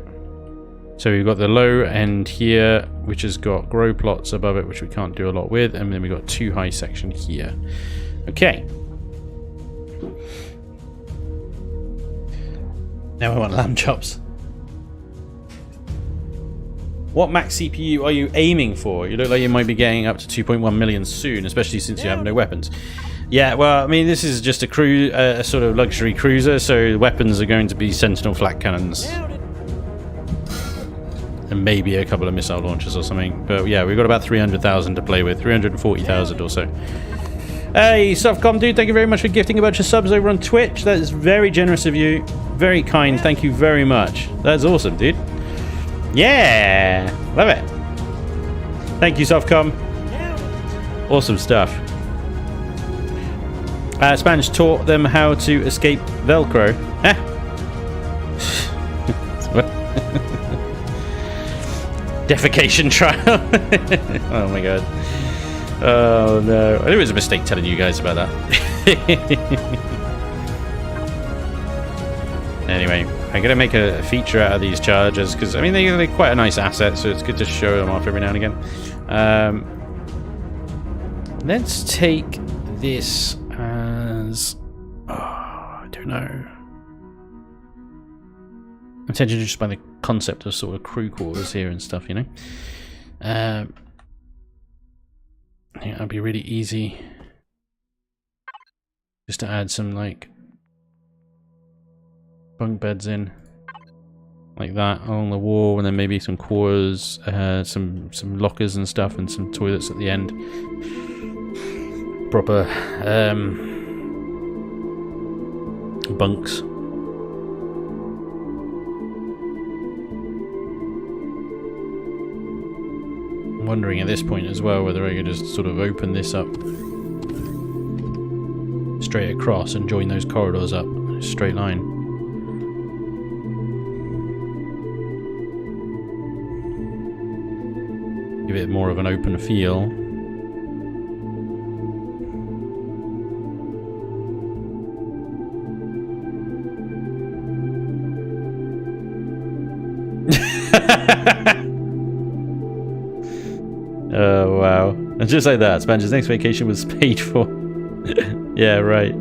So we've got the low end here, which has got grow plots above it, which we can't do a lot with, and then we've got 2 high section here. Okay. Now we want lamb chops. What max CPU are you aiming for? You look like you might be getting up to 2.1 million soon, especially since you have no weapons. Yeah, well, I mean, this is just a sort of luxury cruiser, so the weapons are going to be Sentinel flak cannons. And maybe a couple of missile launchers or something. But yeah, we've got about 300,000 to play with, 340,000 or so. Hey, Softcom dude, thank you very much for gifting a bunch of subs over on Twitch. That is very generous of you. Very kind, thank you very much. That's awesome, dude. Yeah, love it. Thank you, Softcom. Awesome stuff. Spanj taught them how to escape Velcro. Defecation trial. Oh my god. Oh no. I knew it was a mistake telling you guys about that. Anyway, I'm going to make a feature out of these chargers because, I mean, they're quite a nice asset, so it's good to show them off every now and again. Let's take this as... Oh, I don't know. I'm tempted just by the concept of sort of crew quarters here and stuff, you know? I think that'd be really easy. Just to add some, like, bunk beds in. Like that, along the wall, and then maybe some quarters, some lockers and stuff, and some toilets at the end. Proper, bunks. I'm wondering at this point as well whether I could just sort of open this up straight across and join those corridors up in a straight line. Give it more of an open feel. Oh wow. And just like that, Spanj's next vacation was paid for. Yeah, right.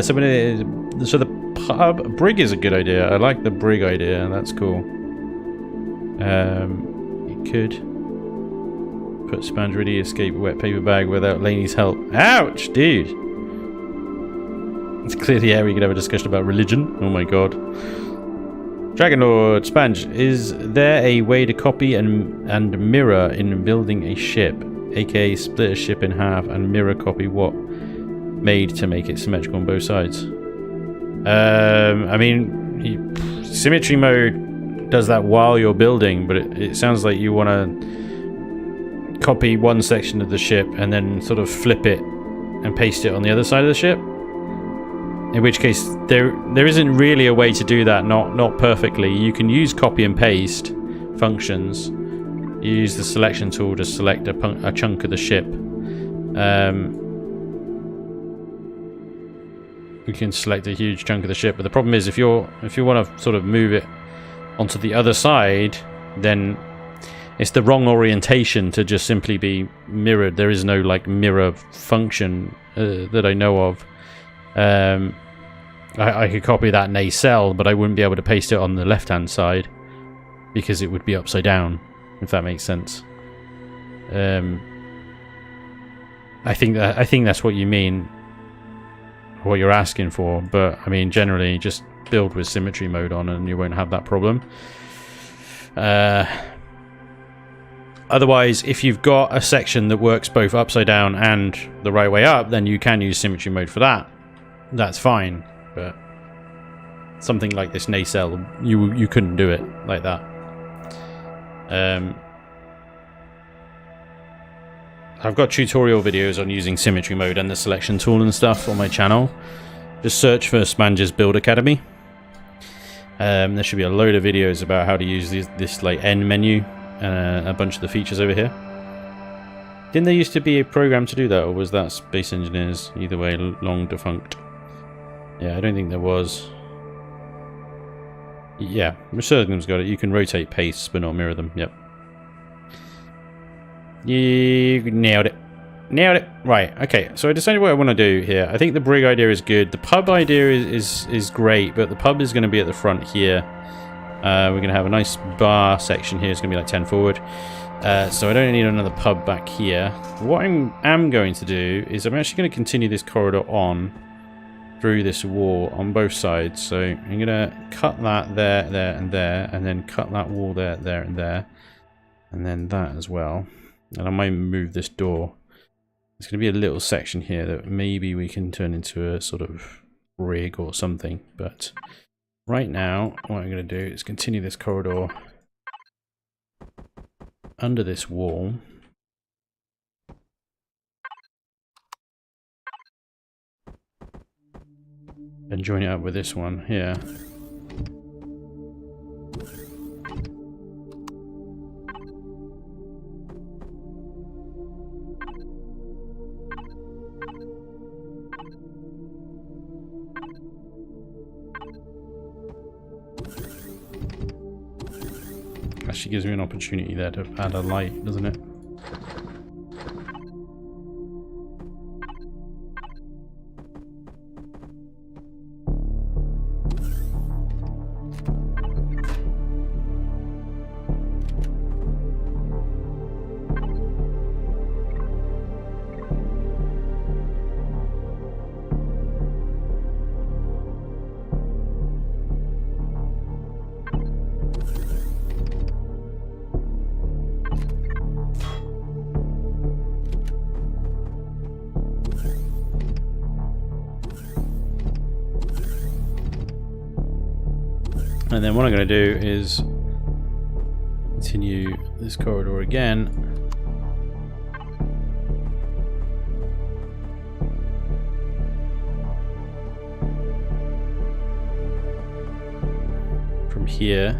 So the pub brig is a good idea. I like the brig idea, that's cool. You could put Spanj ready, escape a wet paper bag without Laney's help. Ouch, dude! It's clearly area we could have a discussion about religion. Oh my god. Dragon Lord, Spanj, is there a way to copy and mirror in building a ship? aka split a ship in half and mirror copy what made to make it symmetrical on both sides? I mean, symmetry mode does that while you're building, but it sounds like you want to copy one section of the ship and then sort of flip it and paste it on the other side of the ship. In which case, there isn't really a way to do that, not perfectly. You can use copy and paste functions. You use the selection tool to select a chunk of the ship. You can select a huge chunk of the ship, but the problem is if you want to sort of move it onto the other side, then it's the wrong orientation to just simply be mirrored. There is no like mirror function that I know of. I could copy that nacelle, but I wouldn't be able to paste it on the left-hand side because it would be upside down, if that makes sense. I think that's what you mean, what you're asking for. But I mean, generally, just build with symmetry mode on, and you won't have that problem. Otherwise, if you've got a section that works both upside down and the right way up, then you can use symmetry mode for that. That's fine, but something like this nacelle, you couldn't do it like that. I've got tutorial videos on using symmetry mode and the selection tool and stuff on my channel. Just search for Spanj's Build Academy. There should be a load of videos about how to use this like N menu and a bunch of the features over here. Didn't there used to be a program to do that, or was that Space Engineers? Either way, long defunct. Yeah, I don't think there was. Yeah, Resurgam's got it. You can rotate pastes, but not mirror them. Yep. You nailed it. Nailed it. Right, okay. So I decided what I want to do here. I think the brig idea is good. The pub idea is great, but the pub is going to be at the front here. We're going to have a nice bar section here. It's going to be like 10 forward. So I don't need another pub back here. What I am going to do is I'm actually going to continue this corridor on through this wall on both sides. So I'm going to cut that there, and then cut that wall there, and there, and then that as well. And I might move this door. There's going to be a little section here that maybe we can turn into a sort of rig or something. But right now, what I'm going to do is continue this corridor under this wall. And join it up with this one here. Actually gives me an opportunity there to add a light, doesn't it? And then what I'm going to do is continue this corridor again. From here.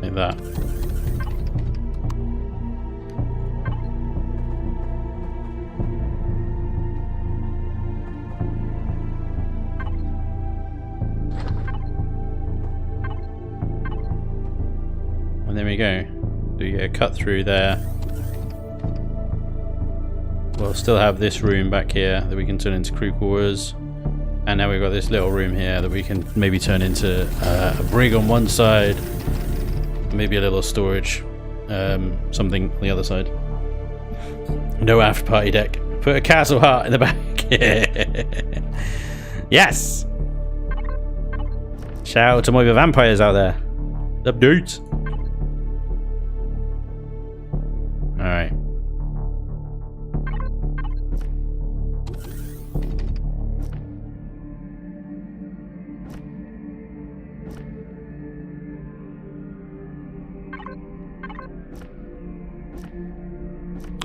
Like that. And there we go. So you get a cut through there. We'll still have this room back here that we can turn into crew quarters. And now we've got this little room here that we can maybe turn into a brig on one side. Maybe a little storage. Something on the other side. No after party deck. Put a castle heart in the back. Yes! Shout out to my vampires out there. Up dudes. Alright.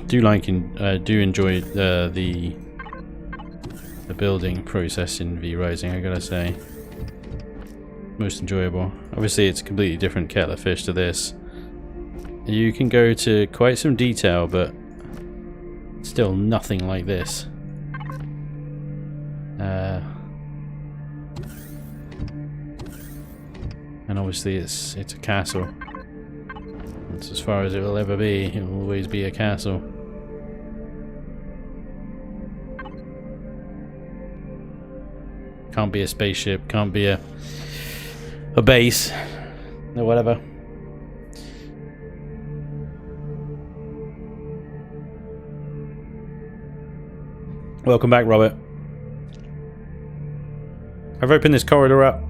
Do enjoy the building process in V-Rising, I gotta say. Most enjoyable. Obviously it's a completely different kettle of fish to this. You can go to quite some detail, but still nothing like this. And obviously it's a castle. It's as far as it will ever be. It will always be a castle. Can't be a spaceship, can't be a base, or whatever. Welcome back, Robert. I've opened this corridor up.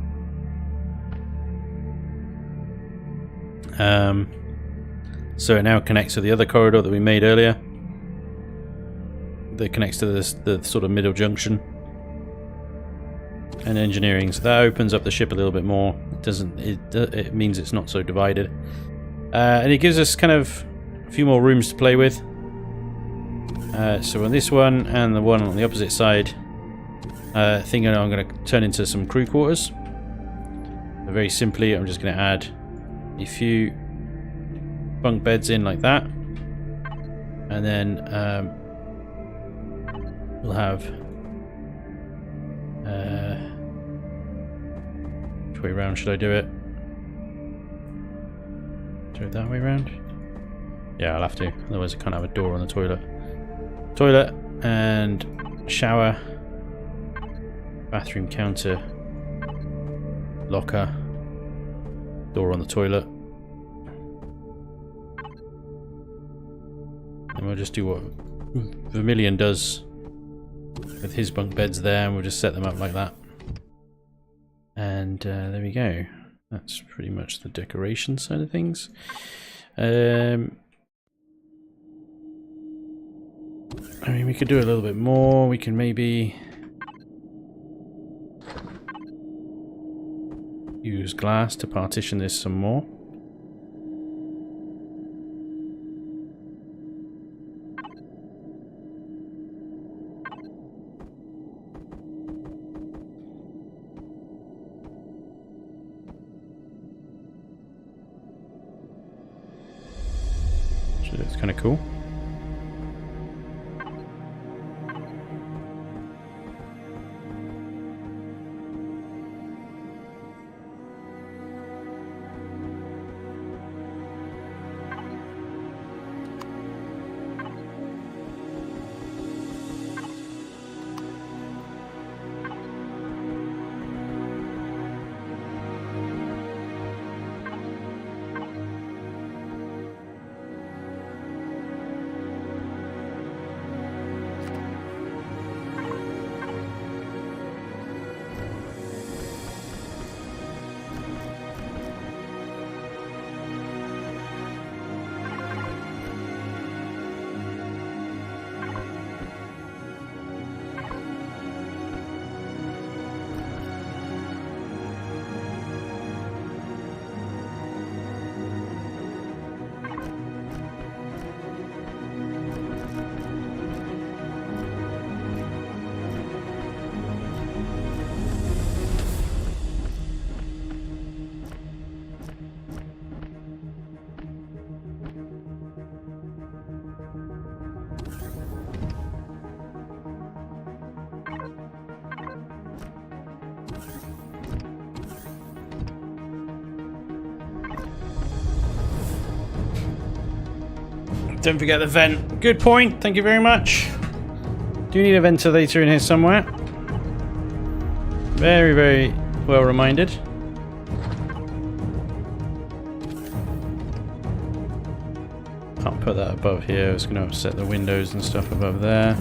So it now connects to the other corridor that we made earlier. That connects to the sort of middle junction. And engineering, so that opens up the ship a little bit more. It means it's not so divided. And it gives us kind of a few more rooms to play with. So on this one and the one on the opposite side, I think I'm going to turn into some crew quarters. Very simply, I'm just going to add a few bunk beds in like that, and then we'll have which way round should I do it? Do it that way round? Yeah, I'll have to, otherwise I can't have a door on the toilet. Toilet and shower, bathroom counter, locker, door on the toilet. And we'll just do what Vermilion does with his bunk beds there, and we'll just set them up like that. And there we go. That's pretty much the decoration side of things. I mean, we could do a little bit more. We can maybe use glass to partition this some more. So that's kind of cool. Don't forget the vent. Good point. Thank you very much. Do need a ventilator in here somewhere. Very, very well reminded. Can't put that above here. It's going to upset the windows and stuff above there.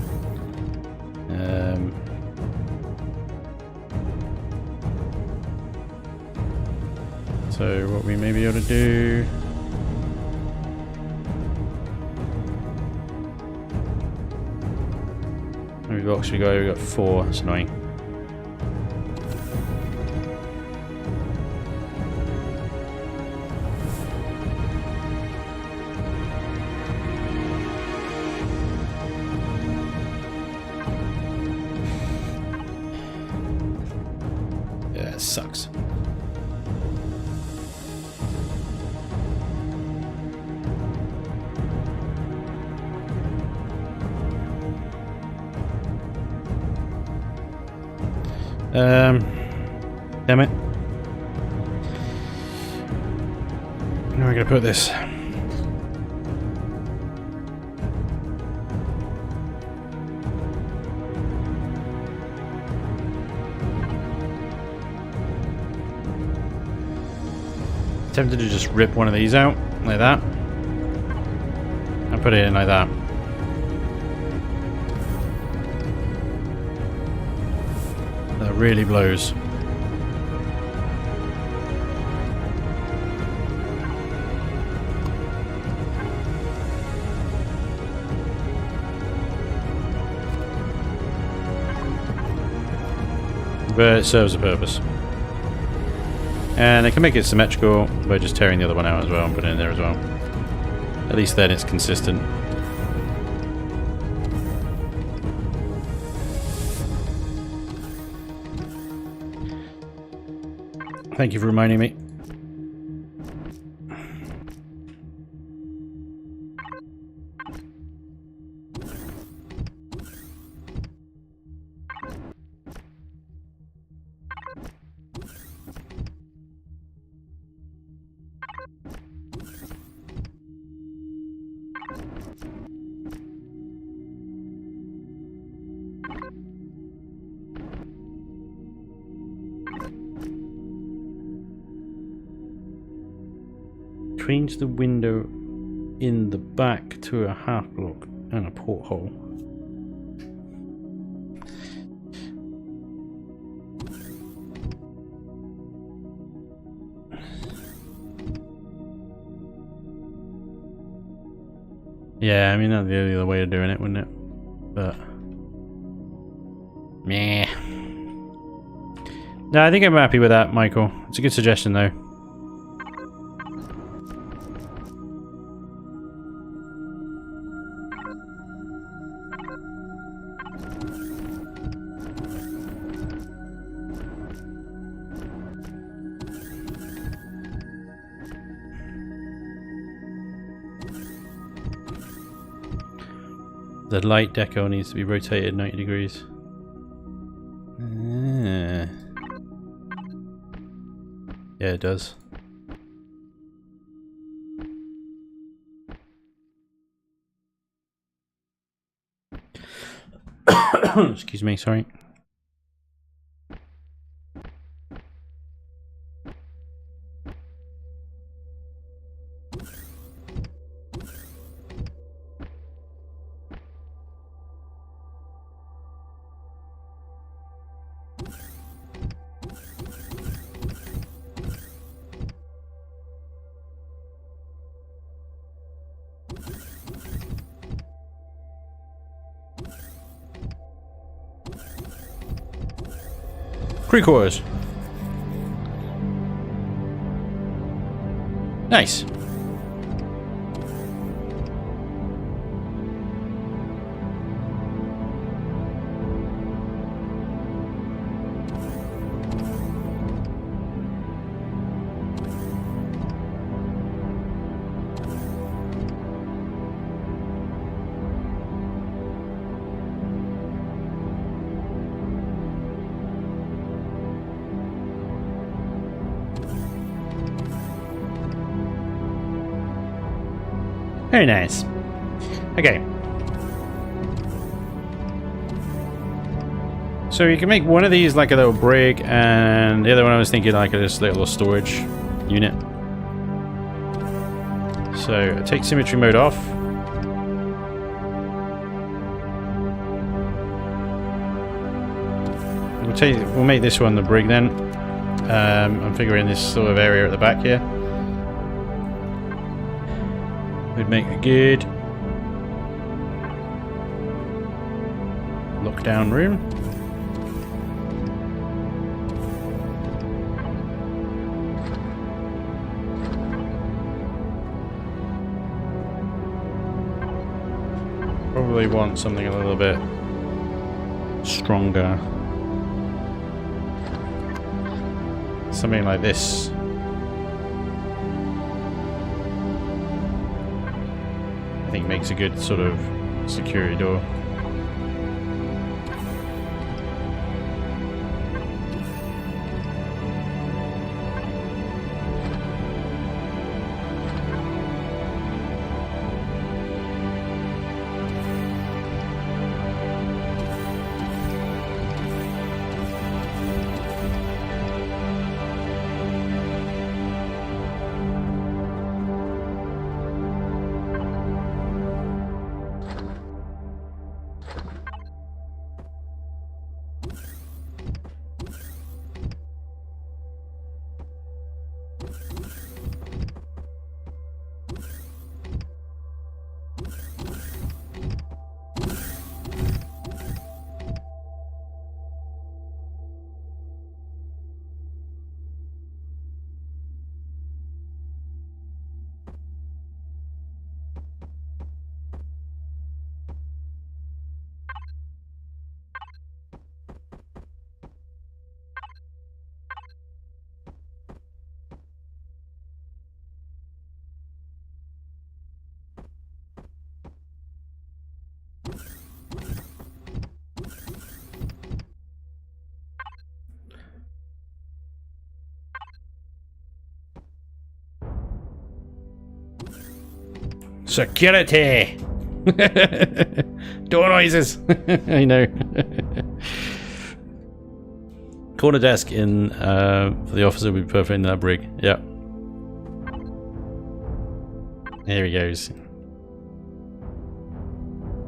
So what we may be able to do... How many blocks we got? We got 4. That's annoying. Yeah, it sucks. Damn it. Where am I going to put this? Tempted to just rip one of these out, like that. And put it in like that. That really blows. But it serves a purpose. And I can make it symmetrical by just tearing the other one out as well and putting it in there as well. At least then it's consistent. Thank you for reminding me. Change the window in the back to a half block and a porthole. Yeah, I mean that'd be the other way of doing it, wouldn't it? But meh. No, I think I'm happy with that, Michael. It's a good suggestion though. The light deco needs to be rotated 90 degrees. Yeah, it does. Excuse me, sorry. Three-quarters. Nice. Very nice. Okay. So you can make one of these like a little brig, and the other one I was thinking like a just little storage unit. So take symmetry mode off. We'll make this one the brig then. I'm figuring this sort of area at the back here would make a good lockdown room. Probably want something a little bit stronger. Something like this. I think makes a good sort of security door. Security! Door noises! I know. Corner desk in for the officer would be perfect in that brig. Yep. There he goes.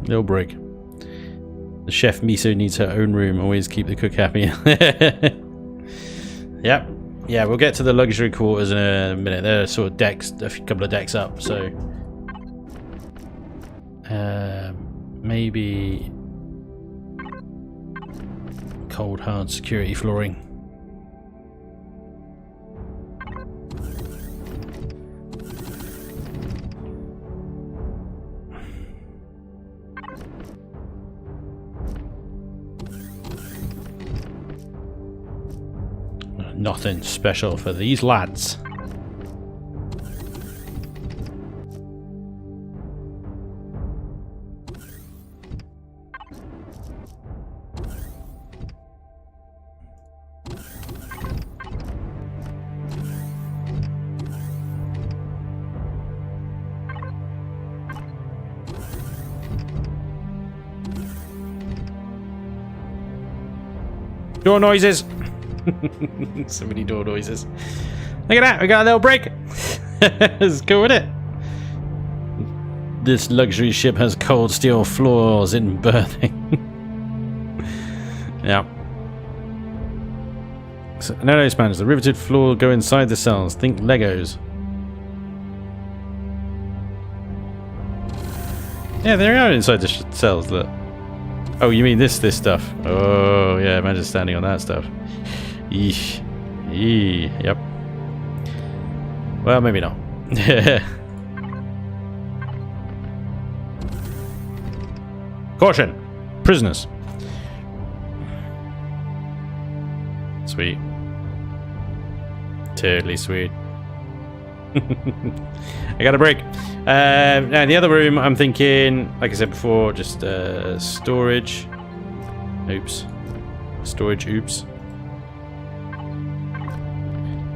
Little brig. The chef Miso needs her own room. Always keep the cook happy. Yep. Yeah, we'll get to the luxury quarters in a minute. There are sort of decks, a couple of decks up, so... maybe... cold hard security flooring. Nothing special for these lads. Door noises. So many door noises. Look at that, we got a little break. Let's go with it. This luxury ship has cold steel floors in berthing. Yeah. So, no, Spanj. The riveted floor go inside the cells. Think Legos. Yeah, they are inside the cells. Look. Oh, you mean this stuff? Oh, yeah. Imagine standing on that stuff. Eesh. Yep. Well, maybe not. Caution! Prisoners. Sweet. Totally sweet. I got a break. Now in the other room, I'm thinking, like I said before, just storage. Oops. Storage, oops.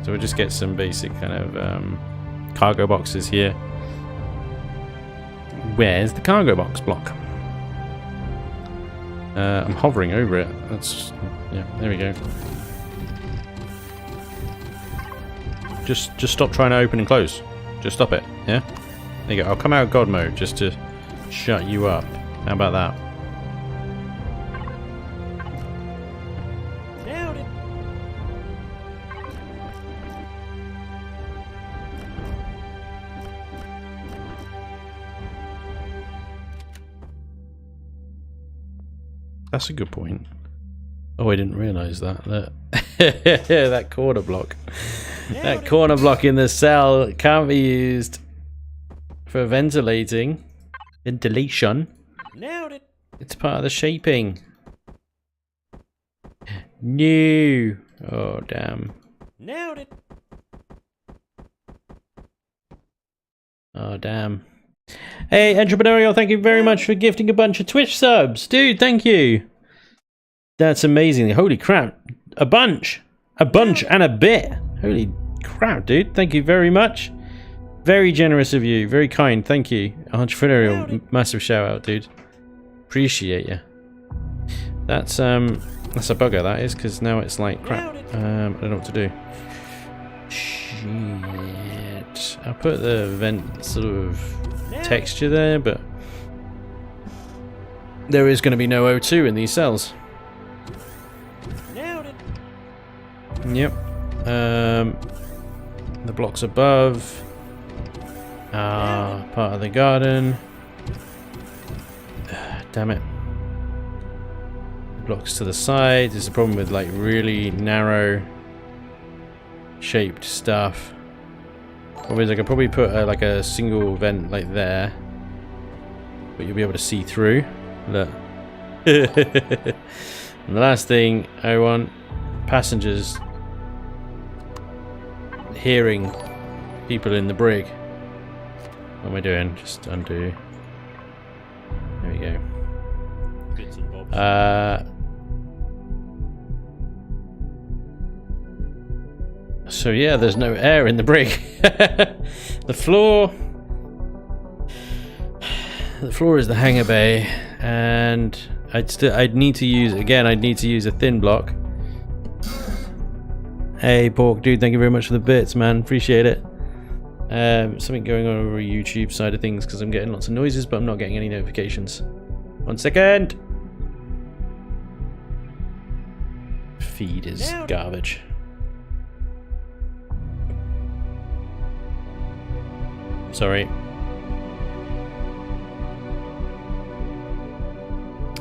So we'll just get some basic kind of cargo boxes here. Where's the cargo box block? I'm hovering over it. That's... yeah, there we go. Just stop trying to open and close. Just stop it, yeah? There you go. I'll come out of God mode just to shut you up. How about that? Nailed it. That's a good point. Oh, I didn't realise that. That corner block. That corner block in the cell can't be used for ventilating. Ventilation. Nailed it. It's part of the shaping. No. Oh, damn. Nailed it. Oh, damn. Hey, Entrepreneurial, thank you very much for gifting a bunch of Twitch subs. Dude, thank you. That's amazing. Holy crap. A bunch. A bunch and a bit. Holy crap, dude. Thank you very much. Very generous of you. Very kind. Thank you. Entrepreneurial, massive shout out, dude. Appreciate you. That's a bugger, that is, because now it's like crap. I don't know what to do. Shit. I'll put the vent sort of texture there, but there is going to be no O2 in these cells. Nailed it. Yep. The blocks above are part of the garden. Damn it. The blocks to the side. There's a problem with like really narrow shaped stuff. Problem is I could probably put like a single vent like there, but you'll be able to see through. Look. And the last thing I want, passengers hearing people in the brig. What am I doing? Just undo. There we go. Bits and bobs. So yeah, there's no air in the brig. The floor is the hangar bay, and I'd need to use a thin block. Hey Pork dude, thank you very much for the bits, man. Appreciate it. Something going on over YouTube side of things because I'm getting lots of noises, but I'm not getting any notifications. 1 second. Feed is garbage. Sorry.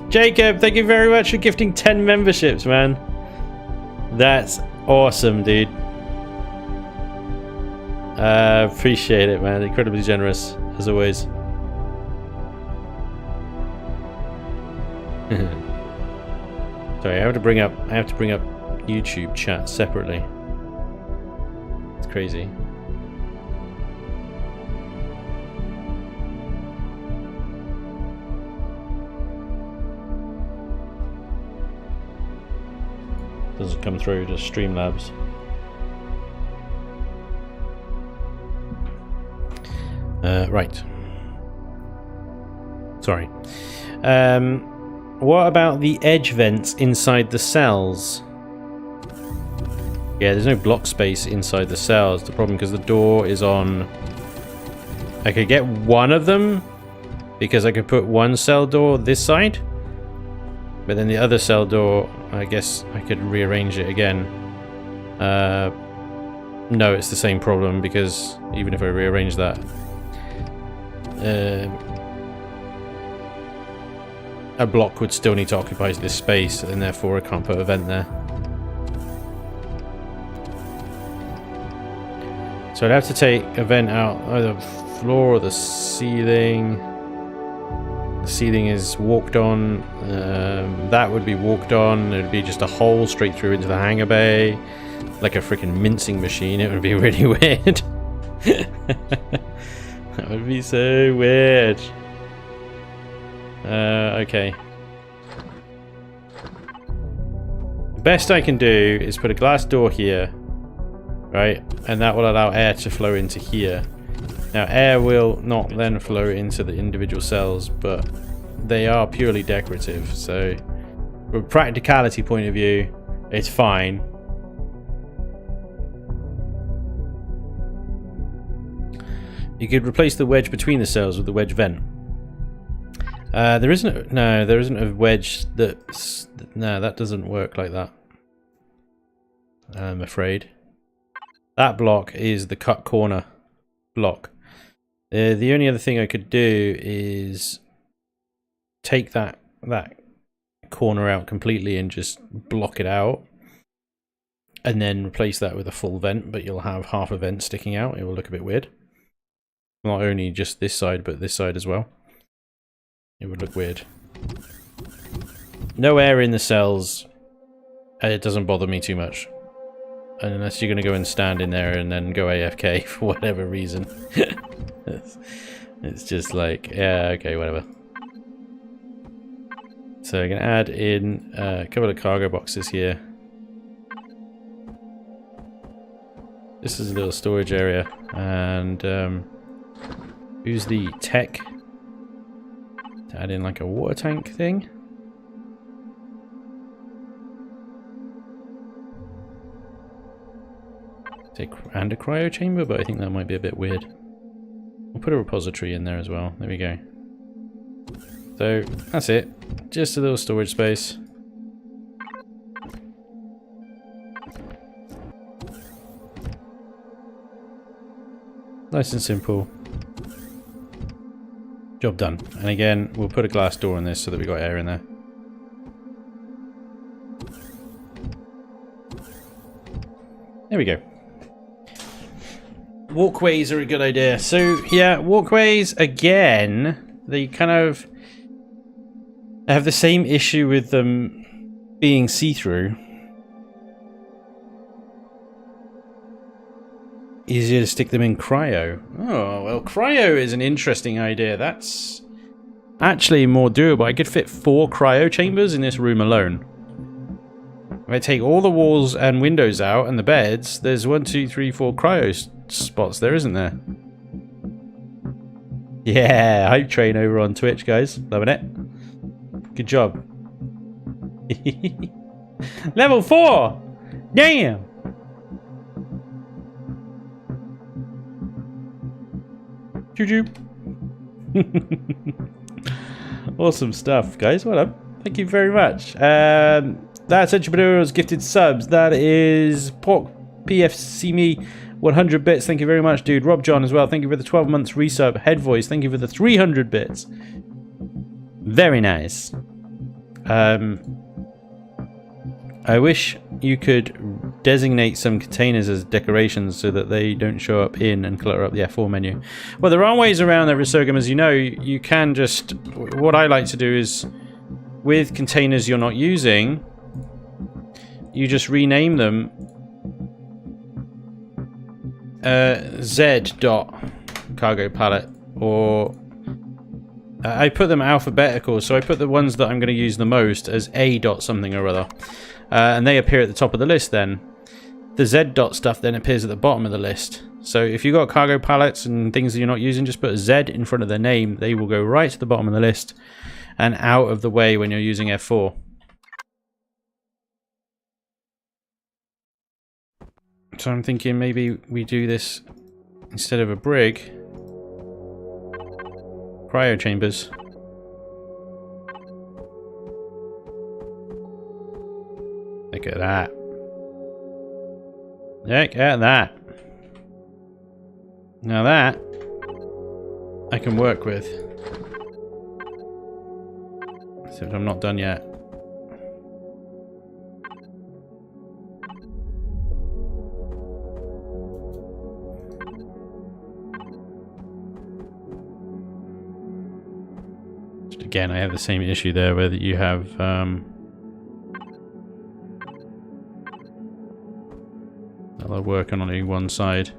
Jacob, thank you very much for gifting 10 memberships, man. That's awesome, dude. Appreciate it, man. Incredibly generous, as always. Sorry, I have to bring up YouTube chat separately. It's crazy. Doesn't come through, just Streamlabs. Right. Sorry. What about the edge vents inside the cells? Yeah, there's no block space inside the cells. The problem because the door is on... I could get one of them because I could put one cell door this side. But then the other cell door, I guess I could rearrange it again. No, it's the same problem because even if I rearrange that, a block would still need to occupy this space, and therefore I can't put a vent there. So I'd have to take a vent out either the floor or the ceiling. The ceiling is walked on. That would be walked on. It'd be just a hole straight through into the hangar bay, like a freaking mincing machine. It would be really weird. That would be so weird. Okay. The best I can do is put a glass door here, right? And that will allow air to flow into here. Now, air will not then flow into the individual cells, but they are purely decorative. So, from a practicality point of view, it's fine. You could replace the wedge between the cells with the wedge vent. There isn't a wedge that's... No, that doesn't work like that. I'm afraid. That block is the cut corner block. The only other thing I could do is take that corner out completely and just block it out. And then replace that with a full vent, but you'll have half a vent sticking out. It will look a bit weird. Not only just this side, but this side as well. It would look weird. No air in the cells. It doesn't bother me too much. Unless you're going to go and stand in there and then go AFK for whatever reason. It's just like, yeah, okay, whatever. So I'm going to add in a couple of cargo boxes here. This is a little storage area. And use the tech to add in like a water tank thing. And a cryo chamber, but I think that might be a bit weird. We'll put a repository in there as well. There we go. So that's it. Just a little storage space. Nice and simple. Job done. And again, we'll put a glass door on this so that we got air in there. There we go. Walkways are a good idea. So, yeah, walkways, again, they kind of have the same issue with them being see-through. Easier to stick them in cryo. Oh, well, cryo is an interesting idea. That's actually more doable. I could fit 4 cryo chambers in this room alone. If I take all the walls and windows out and the beds, there's 1, 2, 3, 4 cryo spots there, isn't there? Yeah, hype train over on Twitch, guys. Loving it. Good job. Level 4! Damn! Choo-choo. Awesome stuff, guys. Well done. Thank you very much. That's Entrepreneur's gifted subs. That is Pork PFC Me 100 bits. Thank you very much, dude. Rob John as well. Thank you for the 12 months resub. Head Voice. Thank you for the 300 bits. Very nice. I wish you could designate some containers as decorations so that they don't show up in and clutter up the F4 menu. Well, there are ways around that, Resurgam. As you know, you can just... What I like to do is, with containers you're not using, you just rename them Z dot cargo pallet, or I put them alphabetical, so I put the ones that I'm going to use the most as A dot something or other, and they appear at the top of the list. Then the Z dot stuff then appears at the bottom of the list. So if you've got cargo pallets and things that you're not using, just put a Z in front of their name. They will go right to the bottom of the list and out of the way when you're using F4. So I'm thinking maybe we do this instead of a brig. Cryo chambers. Look at that. Look at that. Now that I can work with. Except I'm not done yet. Again, I have the same issue there where you have they're working on only one side.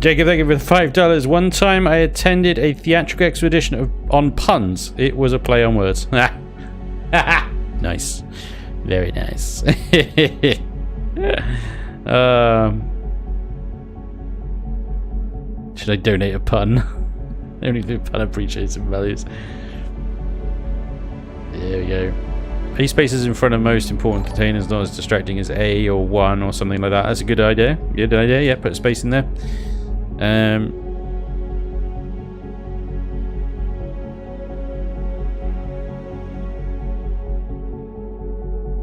Jacob, thank you for the $5. One time I attended a theatrical expedition on puns. It was a play on words. Nice. Very nice. Should I donate a pun? Only the pun appreciates some values. There we go. A spaces in front of most important containers, not as distracting as A or 1 or something like that. That's a good idea. Good idea. Yeah, put a space in there.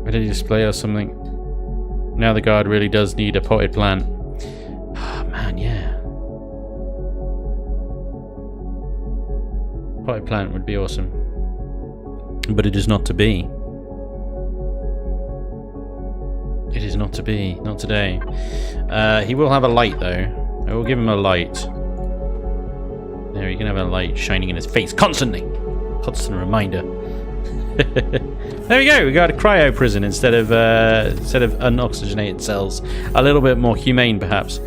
Ready display or something. Now the guard really does need a potted plant. Oh man, yeah. Potted plant would be awesome. But it is not to be. It is not to be. Not today. He will have a light though. I will give him a light. There, he can have a light shining in his face constantly. Constant reminder. There we go. We got a cryo prison instead of unoxygenated cells. A little bit more humane, perhaps.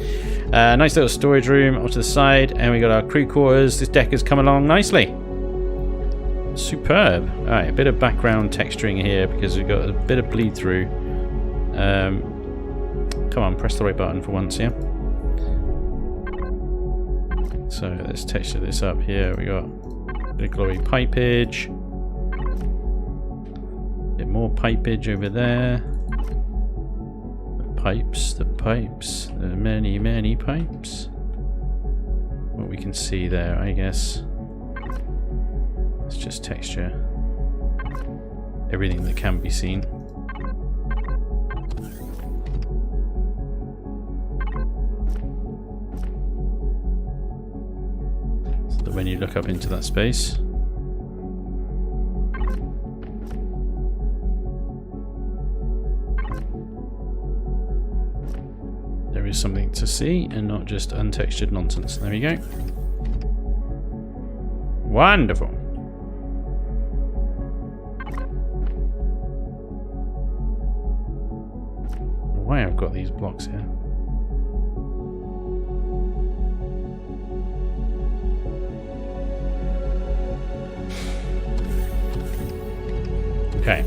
Nice little storage room off to the side, and we got our crew quarters. This deck has come along nicely. Superb. All right, a bit of background texturing here because we've got a bit of bleed through. Come on, press the right button for once, yeah. So let's texture this up here. We got a bit of glory pipage. Bit more pipage over there. The pipes, the many, many pipes. What we can see there, I guess. Let's just texture everything that can be seen. So that when you look up into that space, there is something to see and not just untextured nonsense. There we go. Wonderful. Why I've got these blocks here. Okay.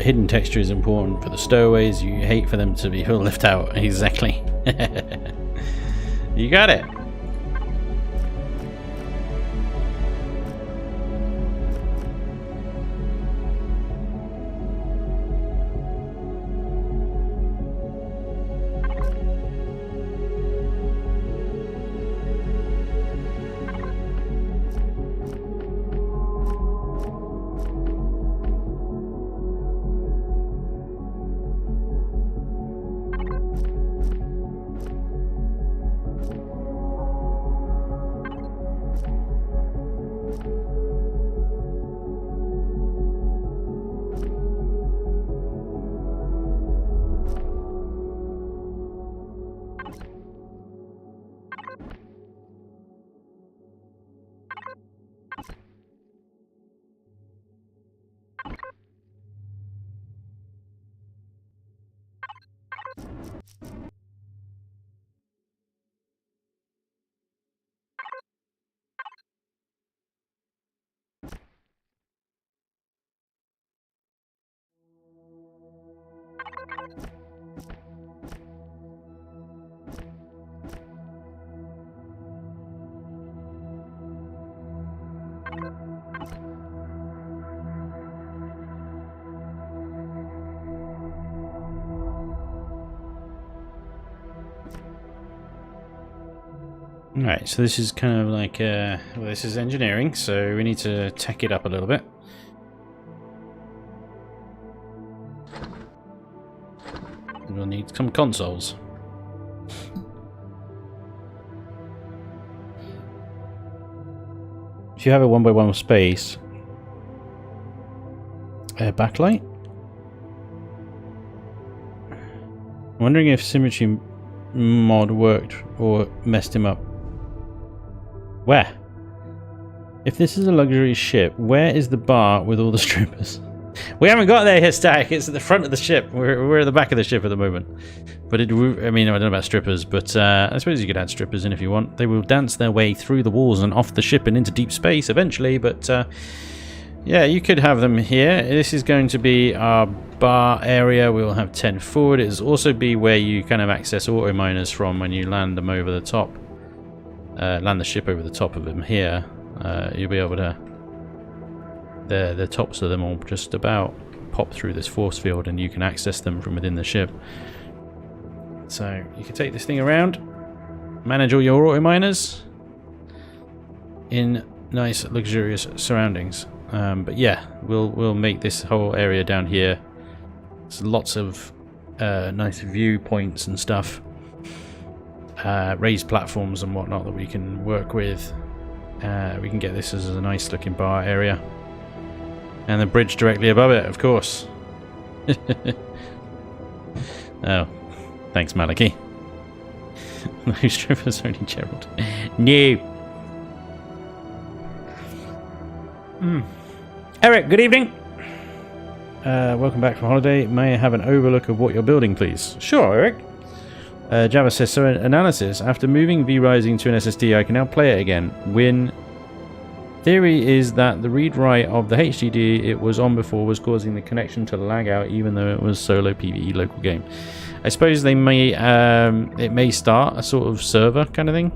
Hidden texture is important for the stowaways. You hate for them to be left out. Exactly. You got it. Alright, so this is kind of like, well, this is engineering, so we need to tech it up a little bit. We'll need some consoles. If you have a 1x1 space, backlight? I'm wondering if symmetry mod worked or messed him up. Where? If this is a luxury ship, where is the bar with all the strippers? We haven't got there yet, Stack. It's at the front of the ship. We're at the back of the ship at the moment. But I mean, I don't know about strippers, but I suppose you could add strippers in if you want. They will dance their way through the walls and off the ship and into deep space eventually, but yeah, you could have them here. This is going to be our bar area. We'll have 10 forward. It'll also be where you kind of access auto miners from when you land them over the top. Land the ship over the top of them here. You'll be able to... The tops of them will just about pop through this force field and you can access them from within the ship. So you can take this thing around, manage all your auto miners in nice luxurious surroundings. But yeah, we'll make this whole area down here. There's lots of nice viewpoints and stuff, raised platforms and whatnot that we can work with. We can get this as a nice looking bar area. And the bridge directly above it, of course. Oh, thanks, Maliki. No strippers, only Gerald. No. Eric, good evening. Welcome back from holiday. May I have an overlook of what you're building, please? Sure, Eric. Java says, so analysis. After moving V-Rising to an SSD, I can now play it again. Win. Theory is that the read-write of the HDD it was on before was causing the connection to lag out, even though it was solo PvE local game. I suppose they may it may start a sort of server kind of thing.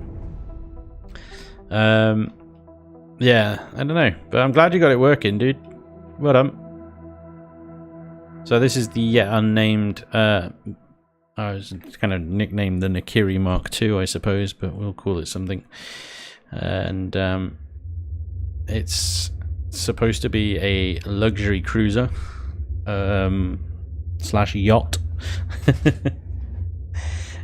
Yeah, I don't know, but I'm glad you got it working, dude. Well done. So this is the yet unnamed. I was kind of nicknamed the Nakiri Mark II, I suppose, but we'll call it something. And it's supposed to be a luxury cruiser slash yacht.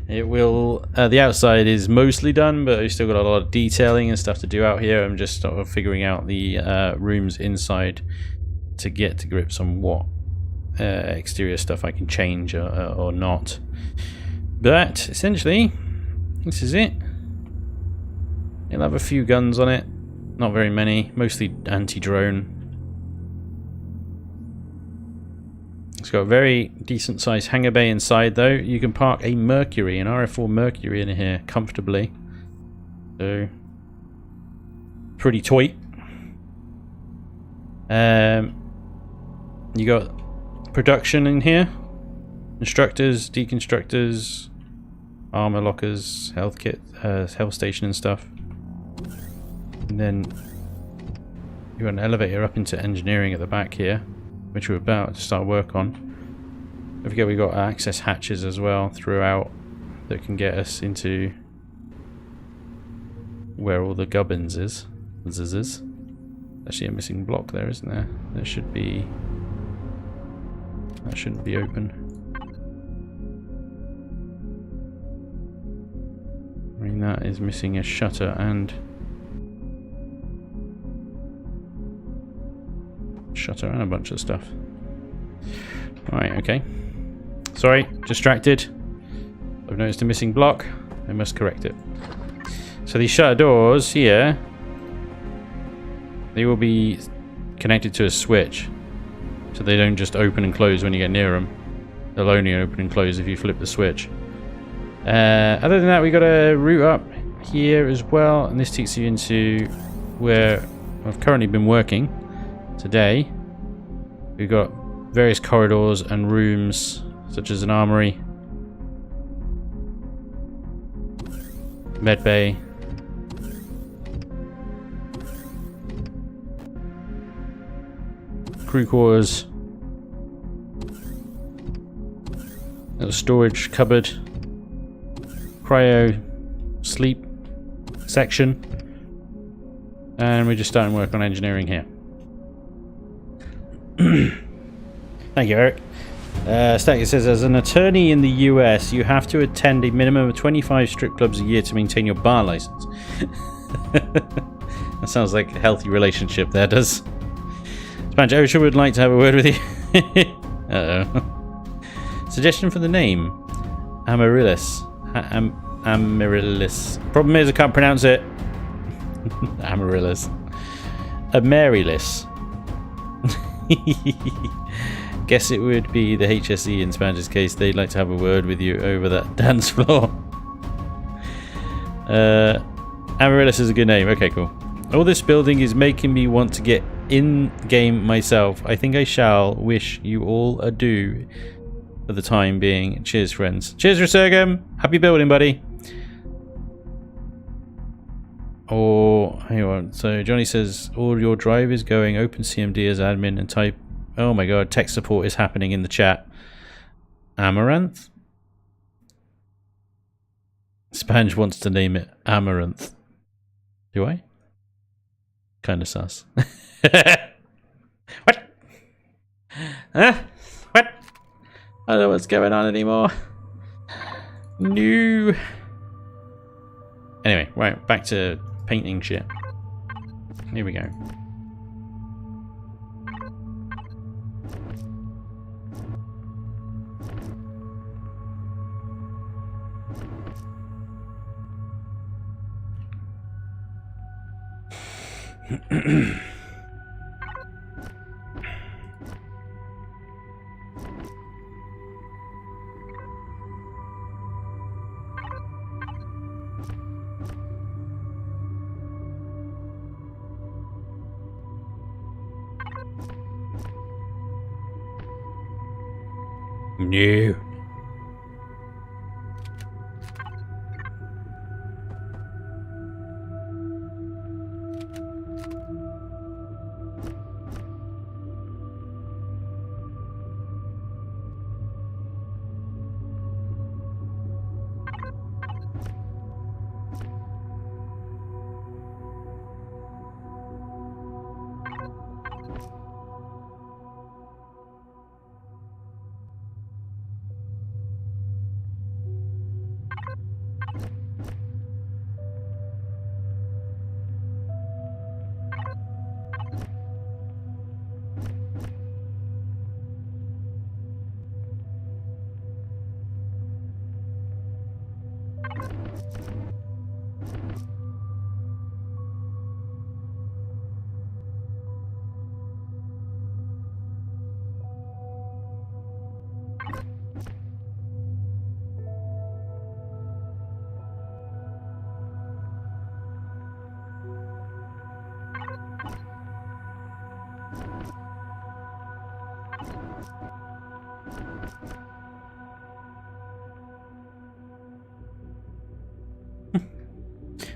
It will. The outside is mostly done, but we've still got a lot of detailing and stuff to do out here. I'm just sort of figuring out the rooms inside to get to grips on what exterior stuff I can change or not. But essentially, this is it. It'll have a few guns on it. Not very many, mostly anti-drone. It's got a very decent sized hangar bay inside though. You can park a Mercury, an RF4 Mercury in here comfortably. So, pretty toy. You got production in here. Instructors, deconstructors, armor lockers, health kit, health station and stuff. And then you've got an elevator up into engineering at the back here, which we're about to start work on. Don't forget we've got access hatches as well throughout that can get us into where all the gubbins is. Actually a missing block there, isn't there? There should be... That shouldn't be open. I mean, that is missing a shutter and... a bunch of stuff. Right, okay. Sorry, distracted. I've noticed a missing block. I must correct it. So these shutter doors here, they will be connected to a switch. So they don't just open and close when you get near them. They'll only open and close if you flip the switch. Other than that, we got a route up here as well, and this takes you into where I've currently been working today. We've got various corridors and rooms, such as an armory, med bay, crew quarters, a storage cupboard, cryo sleep section, and we're just starting work on engineering here. Thank you, Eric. Stack says, as an attorney in the US, you have to attend a minimum of 25 strip clubs a year to maintain your bar license. That sounds like a healthy relationship there, does. Spanj, OSHA would like to have a word with you. Uh-oh. Suggestion for the name. Amaryllis. Amaryllis. Problem is I can't pronounce it. Amaryllis. Amaryllis. Guess it would be the HSE in Spanj's case. They'd like to have a word with you over that dance floor. Amaryllis is a good name. Okay, cool. All this building is making me want to get in game myself. I think I shall wish you all adieu for the time being. Cheers, friends. Cheers, Resurgam. Happy building, buddy. Or, hang on. So, Johnny says, all your drive is going. Open CMD as admin and type. Oh my god, tech support is happening in the chat. Amaranth? Spanj wants to name it Amaranth. Do I? Kinda sus. What? Huh? What? I don't know what's going on anymore. No. Anyway, right, back to painting shit. Here we go. No.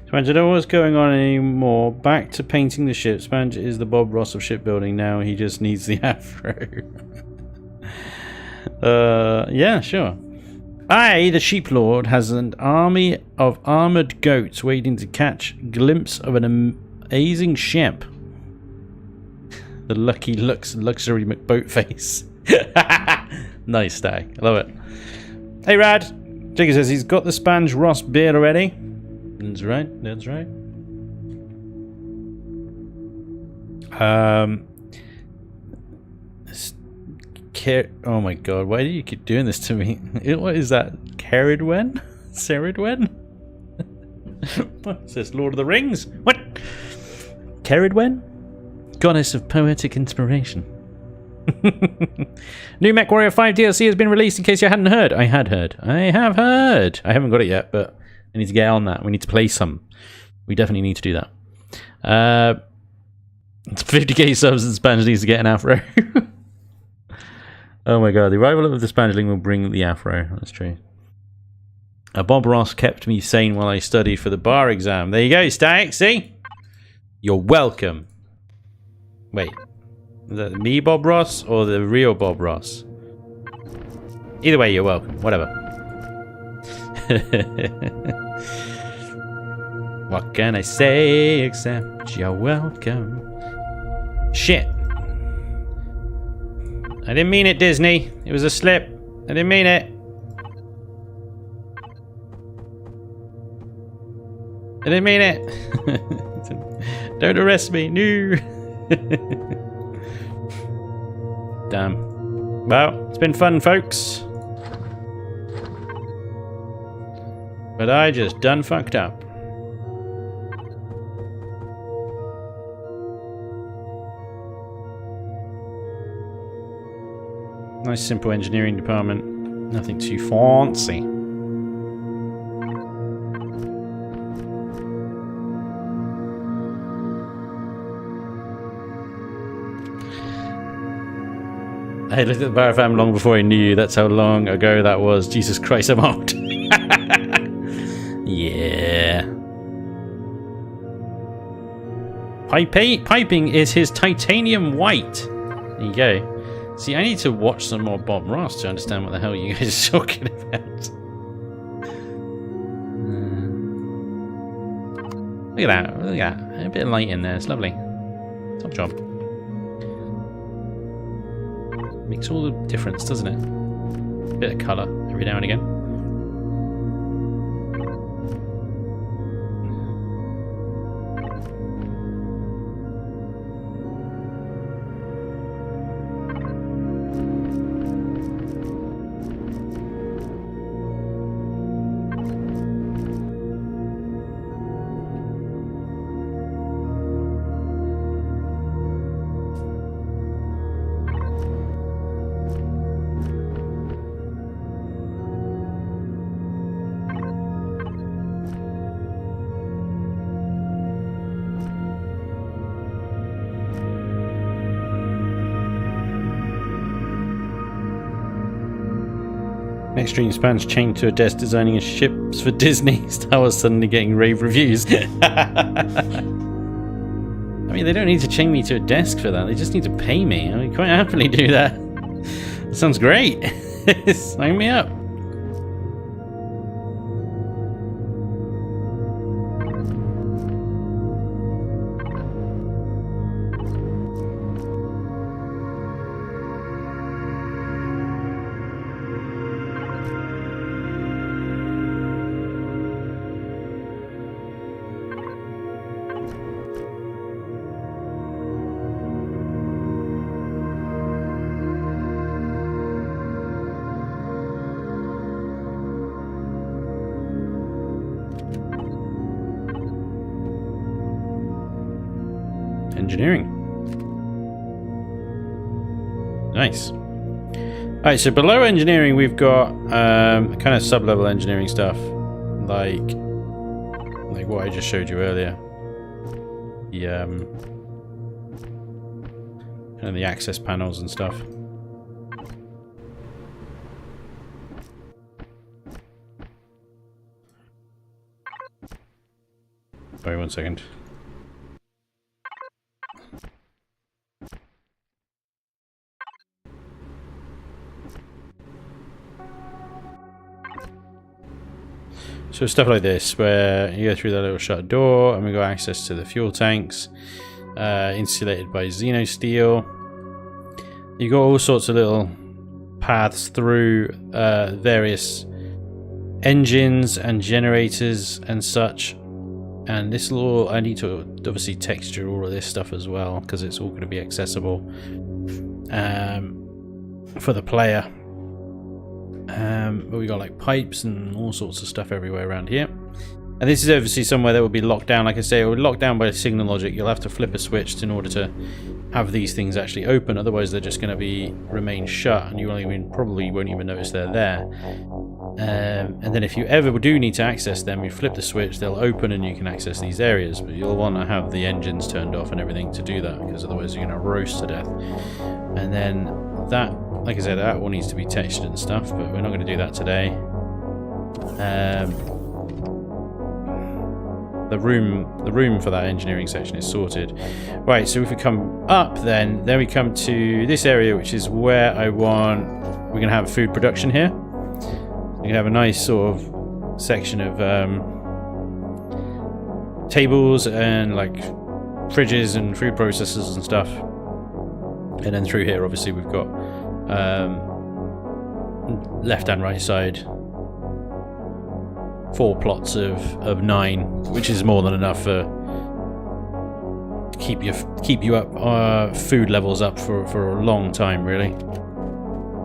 Spanj, I don't know what's going on anymore. Back to painting the ship. Spanj is the Bob Ross of shipbuilding now. He just needs the afro. Yeah, sure. I, the Sheep Lord, has an army of armoured goats waiting to catch a glimpse of an amazing ship. The lucky luxury McBoat face. Nice stag. I love it. Hey, Rad. Jiggy says he's got the Spanj Ross beard already. That's right. That's right. Oh my god, why do you keep doing this to me? What is that? Caridwen? Ceridwen? What's this? Lord of the Rings? What? Caridwen? Goddess of poetic inspiration. New Mech Warrior 5 DLC has been released, in case you hadn't heard. I had heard. I have heard. I haven't got it yet, but I need to get on that. We need to play some. We definitely need to do that. It's 50k subs and Spanj needs to get an afro. Oh my god, the arrival of the Spanjling will bring the afro. That's true. Bob Ross kept me sane while I studied for the bar exam. There you go, Static, see? You're welcome. Wait. Is that me, Bob Ross, or the real Bob Ross? Either way, you're welcome. Whatever. What can I say except you're welcome? Shit. I didn't mean it, Disney. It was a slip. I didn't mean it. I didn't mean it. Don't arrest me. No. Damn. Well, it's been fun, folks. But I just done fucked up. Nice simple engineering department. Nothing too fancy. I looked at the Barafam long before I knew you. That's how long ago that was. Jesus Christ, I'm old. Yeah. Piping is his titanium white. There you go. See, I need to watch some more Bob Ross to understand what the hell you guys are talking about. Look at that. Look at that. A bit of light in there. It's lovely. Top job. Makes all the difference, doesn't it? A bit of colour every now and again. Next stream, Spanj chained to a desk designing ships for Disney. Star Wars suddenly getting rave reviews. I mean, they don't need to chain me to a desk for that. They just need to pay me. I mean, quite happily do that. That sounds great. Sign me up. Engineering. Nice. Alright, so below engineering we've got kind of sub-level engineering stuff. Like what I just showed you earlier. The kind of the access panels and stuff. Sorry, 1 second. So stuff like this, where you go through that little shut door, and we got access to the fuel tanks, insulated by Xeno steel. You got all sorts of little paths through various engines and generators and such. And this will, I need to obviously texture all of this stuff as well, because it's all going to be accessible for the player. But we got like pipes and all sorts of stuff everywhere around here. And this is obviously somewhere that will be locked down. Like I say, it will be locked down by signal logic. You'll have to flip a switch in order to have these things actually open. Otherwise, they're just going to remain shut, and you probably won't even notice they're there. And then if you ever do need to access them, you flip the switch, they'll open and you can access these areas. But you'll want to have the engines turned off and everything to do that, because otherwise you're going to roast to death. And then that, like I said, that all needs to be textured and stuff, but we're not going to do that today. The room for that engineering section is sorted. Right, so if we come up, then we come to this area, which is where we're going to have food production here. We can have a nice sort of section of tables and like fridges and food processors and stuff. And then through here, obviously, we've got left and right side 4 plots of 9, which is more than enough to keep you up food levels up for a long time, really.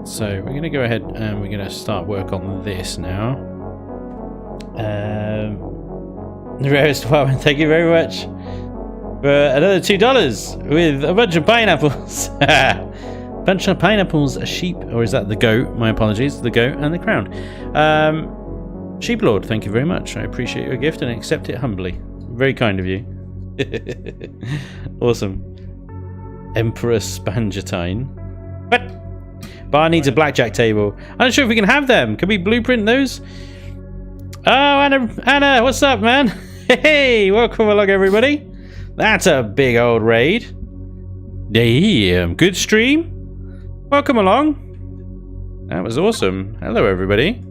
So we're going to go ahead and we're going to start work on this now. The rarest department, thank you very much for another $2 with a bunch of pineapples. Bunch of pineapples, a sheep, or is that the goat? My apologies, the goat and the crown. Sheep Lord, thank you very much. I appreciate your gift and accept it humbly. Very kind of you. Awesome. Emperor Spanjatine. What? Bar needs a blackjack table. I'm not sure if we can have them. Can we blueprint those? Oh, Anna, what's up, man? Hey, welcome along, everybody. That's a big old raid. Damn, good stream. Welcome along. That was awesome. Hello, everybody.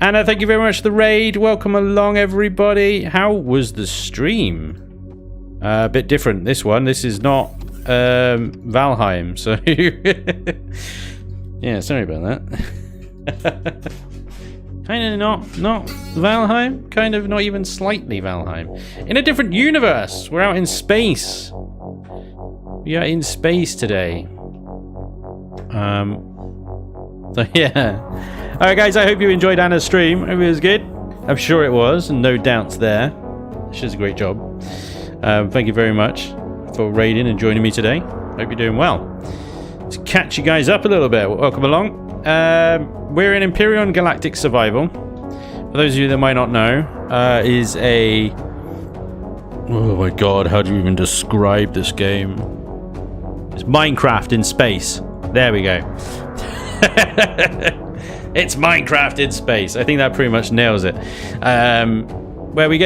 Anna, thank you very much for the raid. Welcome along, everybody. How was the stream? A bit different, this one. This is not Valheim, so... yeah, sorry about that. Kind of not Valheim. Kind of not even slightly Valheim. In a different universe. We're out in space. We are in space today. So yeah. Alright guys, I hope you enjoyed Anna's stream. I hope it was good. I'm sure it was, and no doubts there. She does a great job. Thank you very much for raiding and joining me today. Hope you're doing well. To catch you guys up a little bit, welcome along. We're in Imperion Galactic Survival. For those of you that might not know, is a... oh my god, how do you even describe this game? It's Minecraft in space. There we go. It's Minecraft in space. I think that pretty much nails it. Where we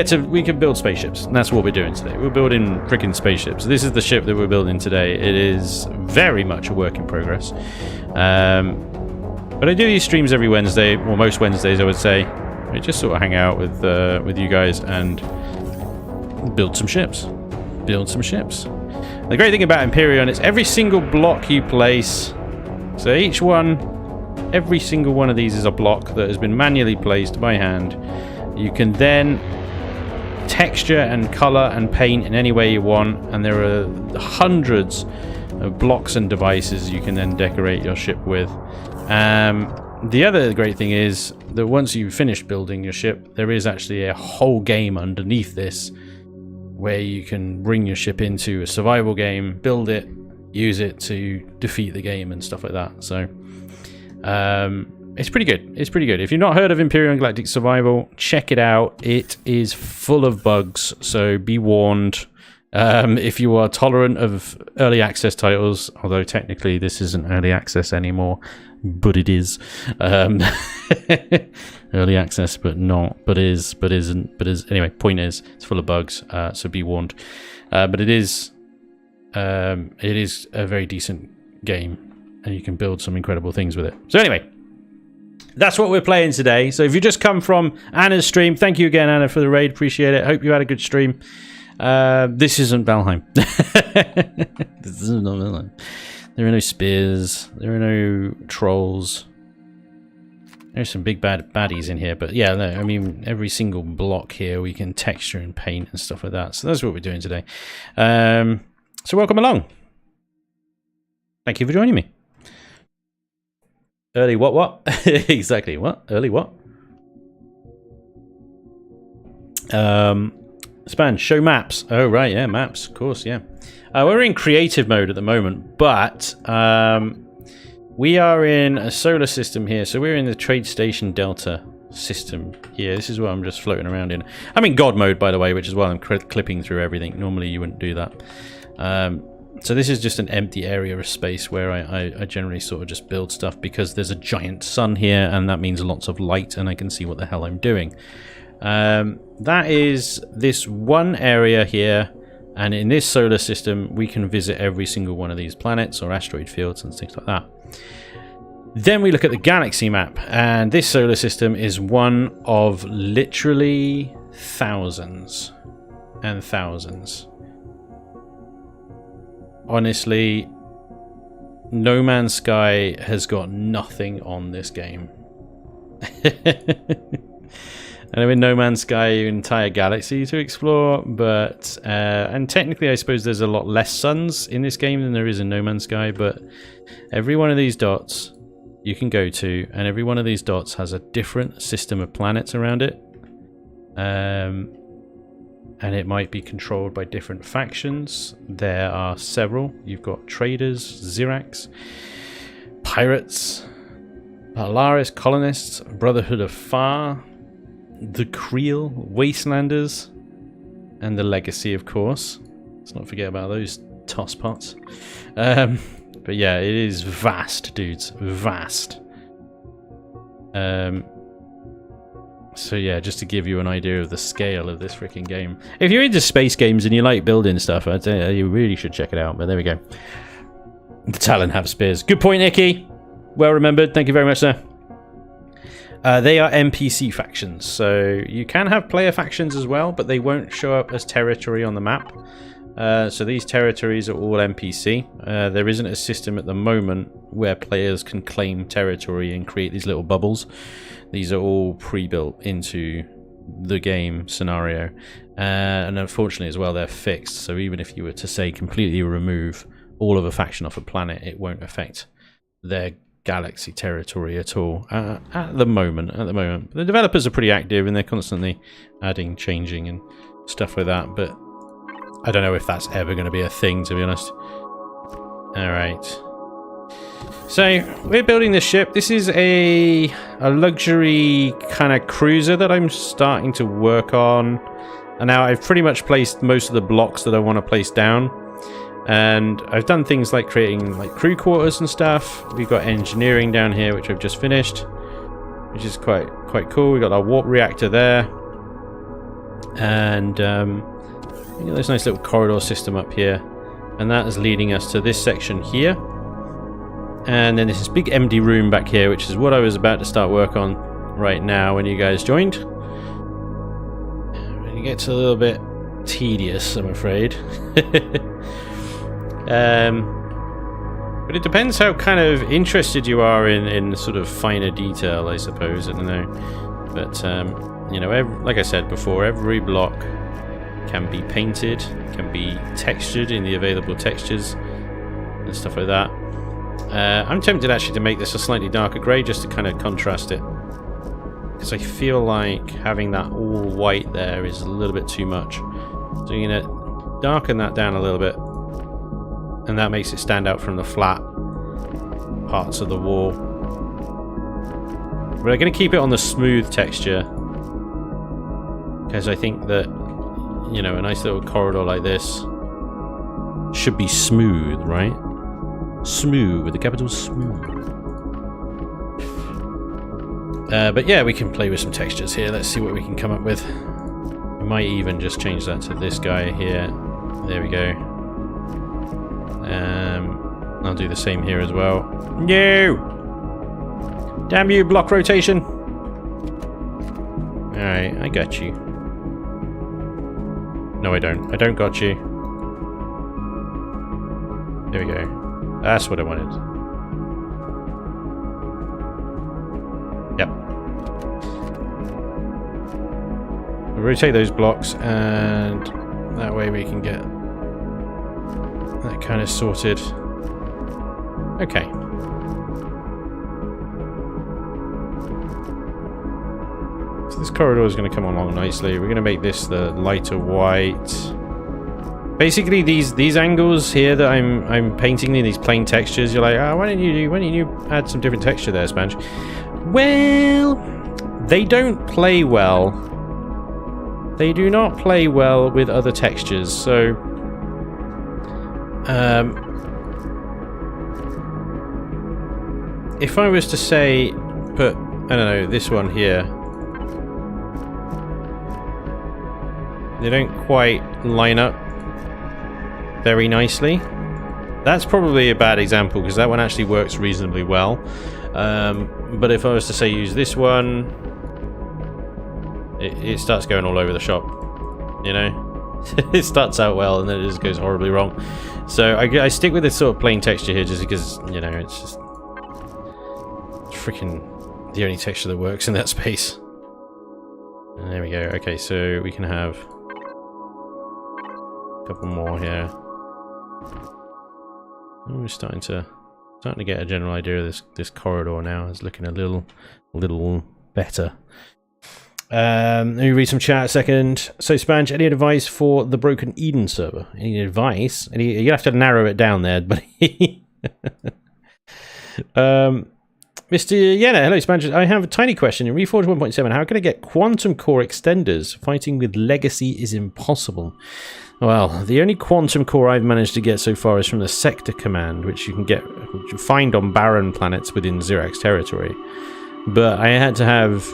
can build spaceships. And that's what we're doing today. We're building freaking spaceships. This is the ship that we're building today. It is very much a work in progress. But I do these streams every Wednesday, or most Wednesdays, I would say. I just sort of hang out with you guys and build some ships. Build some ships. The great thing about Imperion is every single block you place. So every single one of these is a block that has been manually placed by hand. You can then texture and color and paint in any way you want, and there are hundreds of blocks and devices you can then decorate your ship with. The other great thing is that once you've finished building your ship, there is actually a whole game underneath this where you can bring your ship into a survival game, build it, use it to defeat the game and stuff like that. So it's pretty good. It's pretty good. If you've not heard of Imperion Galactic Survival, check it out. It is full of bugs, so be warned. If you are tolerant of early access titles, although technically this isn't early access anymore, but it is. Early access, but not, but is, but isn't, but is. Anyway, point is, it's full of bugs, so be warned. But it is a very decent game, and you can build some incredible things with it. So anyway, that's what we're playing today. So if you just come from Anna's stream, thank you again, Anna, for the raid. Appreciate it. Hope you had a good stream. This isn't Valheim. This is not Valheim. There are no spears. There are no trolls. There's some big baddies in here, but yeah, no, I mean, every single block here we can texture and paint and stuff like that. So that's what we're doing today. So welcome along. Thank you for joining me. Early what? Exactly, what? Early what? Spanj, show maps. Oh, right, yeah, maps, of course, yeah. We're in creative mode at the moment, but we are in a solar system here. So we're in the Trade Station Delta system here. This is what I'm just floating around in. I'm in God mode, by the way, which is why I'm clipping through everything. Normally you wouldn't do that. So this is just an empty area of space where I generally sort of just build stuff because there's a giant sun here, and that means lots of light, and I can see what the hell I'm doing. That is this one area here, and in this solar system we can visit every single one of these planets or asteroid fields and things like that. Then we look at the galaxy map, and this solar system is one of literally thousands and thousands. Honestly, No Man's Sky has got nothing on this game. I know in No Man's Sky you have an entire galaxy to explore, but and technically I suppose there's a lot less suns in this game than there is in No Man's Sky, but every one of these dots you can go to, and every one of these dots has a different system of planets around it. and it might be controlled by different factions. There are several. You've got traders, Zirax, pirates, Polaris colonists, Brotherhood of Far, the Creel, Wastelanders, and the Legacy, of course. Let's not forget about those tosspots. But yeah, it is vast, dudes. Vast. So yeah, just to give you an idea of the scale of this freaking game. If you're into space games and you like building stuff, I'd say you really should check it out. But there we go. The Talon have spears. Good point, Icky. Well remembered. Thank you very much, sir. They are NPC factions, so you can have player factions as well, but they won't show up as territory on the map. So these territories are all NPC. There isn't a system at the moment where players can claim territory and create these little bubbles. These are all pre-built into the game scenario. And unfortunately as well, they're fixed. So even if you were to, say, completely remove all of a faction off a planet, it won't affect their galaxy territory at all. At the moment. The developers are pretty active and they're constantly adding, changing and stuff like that. But I don't know if that's ever going to be a thing, to be honest. Alright. So, we're building this ship. This is a luxury kind of cruiser that I'm starting to work on. And now I've pretty much placed most of the blocks that I want to place down. And I've done things like creating like crew quarters and stuff. We've got engineering down here, which I've just finished, which is quite cool. We've got our warp reactor there. And you know, there's a nice little corridor system up here. And that is leading us to this section here. And then there's this big empty room back here, which is what I was about to start work on right now when you guys joined. It gets a little bit tedious, I'm afraid. But it depends how kind of interested you are in sort of finer detail, I suppose. I don't know. But, you know, like I said before, every block can be painted, can be textured in the available textures and stuff like that. I'm tempted actually to make this a slightly darker grey just to kind of contrast it, because I feel like having that all white there is a little bit too much. So you're going to darken that down a little bit, and that makes it stand out from the flat parts of the wall. We're going to keep it on the smooth texture, because I think that, you know, a nice little corridor like this should be smooth, right? Smooth, with the capital smooth. But yeah, we can play with some textures here. Let's see what we can come up with. We might even just change that to this guy here. There we go. I'll do the same here as well. No! Damn you, block rotation! Alright, I got you. No, I don't. I don't got you. There we go. That's what I wanted. Yep. We'll rotate those blocks, and that way we can get that kind of sorted. Okay. So this corridor is going to come along nicely. We're going to make this the lighter white. Basically, these angles here that I'm painting in these plain textures, you're like, why don't you add some different texture there, Spanj? Well, they don't play well. They do not play well with other textures. So, if I was to say, put, I don't know, this one here, they don't quite line up very nicely. That's probably a bad example, because that one actually works reasonably well. But if I was to say use this one, it starts going all over the shop, you know? It starts out well and then it just goes horribly wrong. So I stick with this sort of plain texture here just because, you know, it's just freaking the only texture that works in that space. And there we go. Okay, so we can have a couple more here. We're starting to get a general idea of this corridor now. It's looking a little better. Let me read some chat a second. So, Spanj, any advice for the Broken Eden server? Any advice? You have to narrow it down there, buddy. Mr. Yenna, hello, Spanj. I have a tiny question. In Reforged 1.7, how can I get quantum core extenders? Fighting with Legacy is impossible. Well, the only quantum core I've managed to get so far is from the Sector Command, which you can find on barren planets within Xerax territory. But I had to have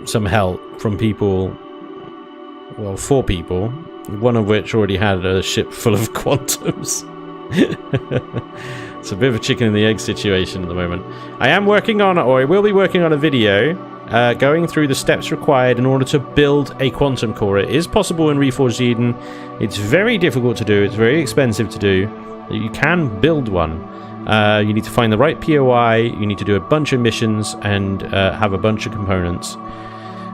some help from people, well, 4 people, one of which already had a ship full of quantums. It's a bit of a chicken and the egg situation at the moment. I am working on, or I will be working on a video going through the steps required in order to build a quantum core. It is possible in Reforged Eden. It's very difficult to do. It's very expensive to do. You can build one. You need to find the right POI. You need to do a bunch of missions and have a bunch of components,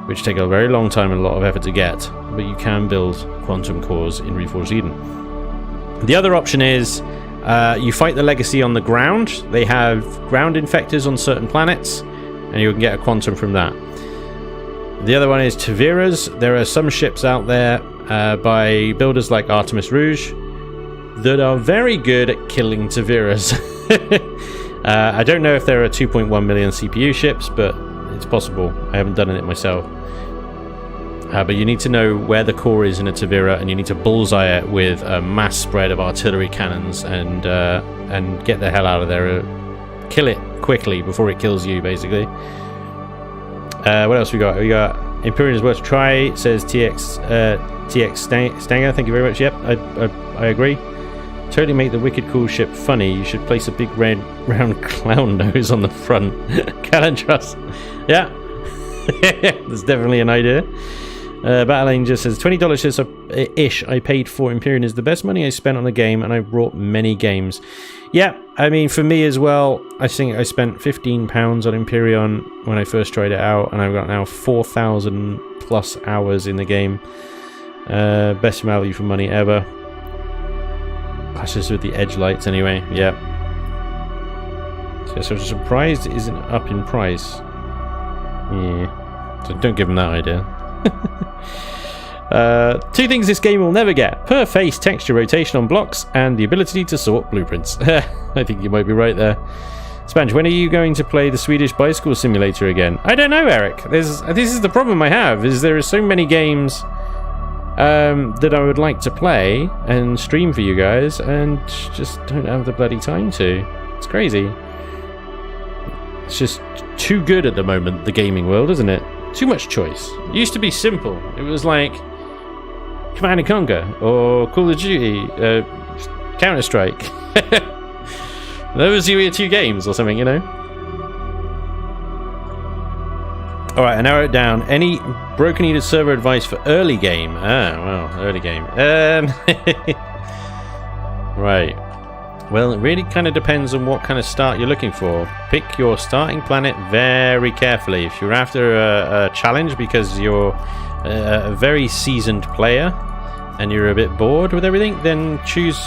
which take a very long time and a lot of effort to get. But you can build quantum cores in Reforged Eden. The other option is you fight the Legacy on the ground. They have ground infectors on certain planets, and you can get a quantum from that. The other one is Taviras. There are some ships out there by builders like Artemis Rouge that are very good at killing Taviras. I don't know if there are 2.1 million CPU ships, but it's possible. I haven't done it myself. But you need to know where the core is in a Tavira, and you need to bullseye it with a mass spread of artillery cannons and get the hell out of there. Kill it quickly before it kills you, basically. What else we got? We got Imperium is worth a try, says TX Stanger. Thank you very much. Yep, I agree. Totally make the wicked cool ship funny. You should place a big red round clown nose on the front. Calentros. Yeah. That's definitely an idea. Battle Angel says $20 ish I paid for Imperium is the best money I spent on a game, and I brought many games. Yeah, I mean, for me as well, I think I spent £15 on Imperium when I first tried it out, and I've got now 4,000 plus hours in the game. Best value for money ever. That's just with the edge lights anyway. Yeah. So I'm surprised it isn't up in price. Yeah. So don't give them that idea. 2 things this game will never get: per face texture rotation on blocks and the ability to sort blueprints. I think you might be right there. Spanj, when are you going to play the Swedish bicycle simulator again? I don't know, Eric. This is the problem I have, is there are so many games that I would like to play and stream for you guys, and just don't have the bloody time to. It's crazy. It's just too good at the moment, the gaming world, isn't it? Too much choice. It used to be simple. It was like Command & Conquer or Call of Duty, Counter-Strike. Those were your 2 games or something, you know? Alright, I narrow it down. Any Broken Eden server advice for early game? Ah, well, early game. Right. Well, it really kind of depends on what kind of start you're looking for. Pick your starting planet very carefully. If you're after a challenge because you're a very seasoned player and you're a bit bored with everything, then choose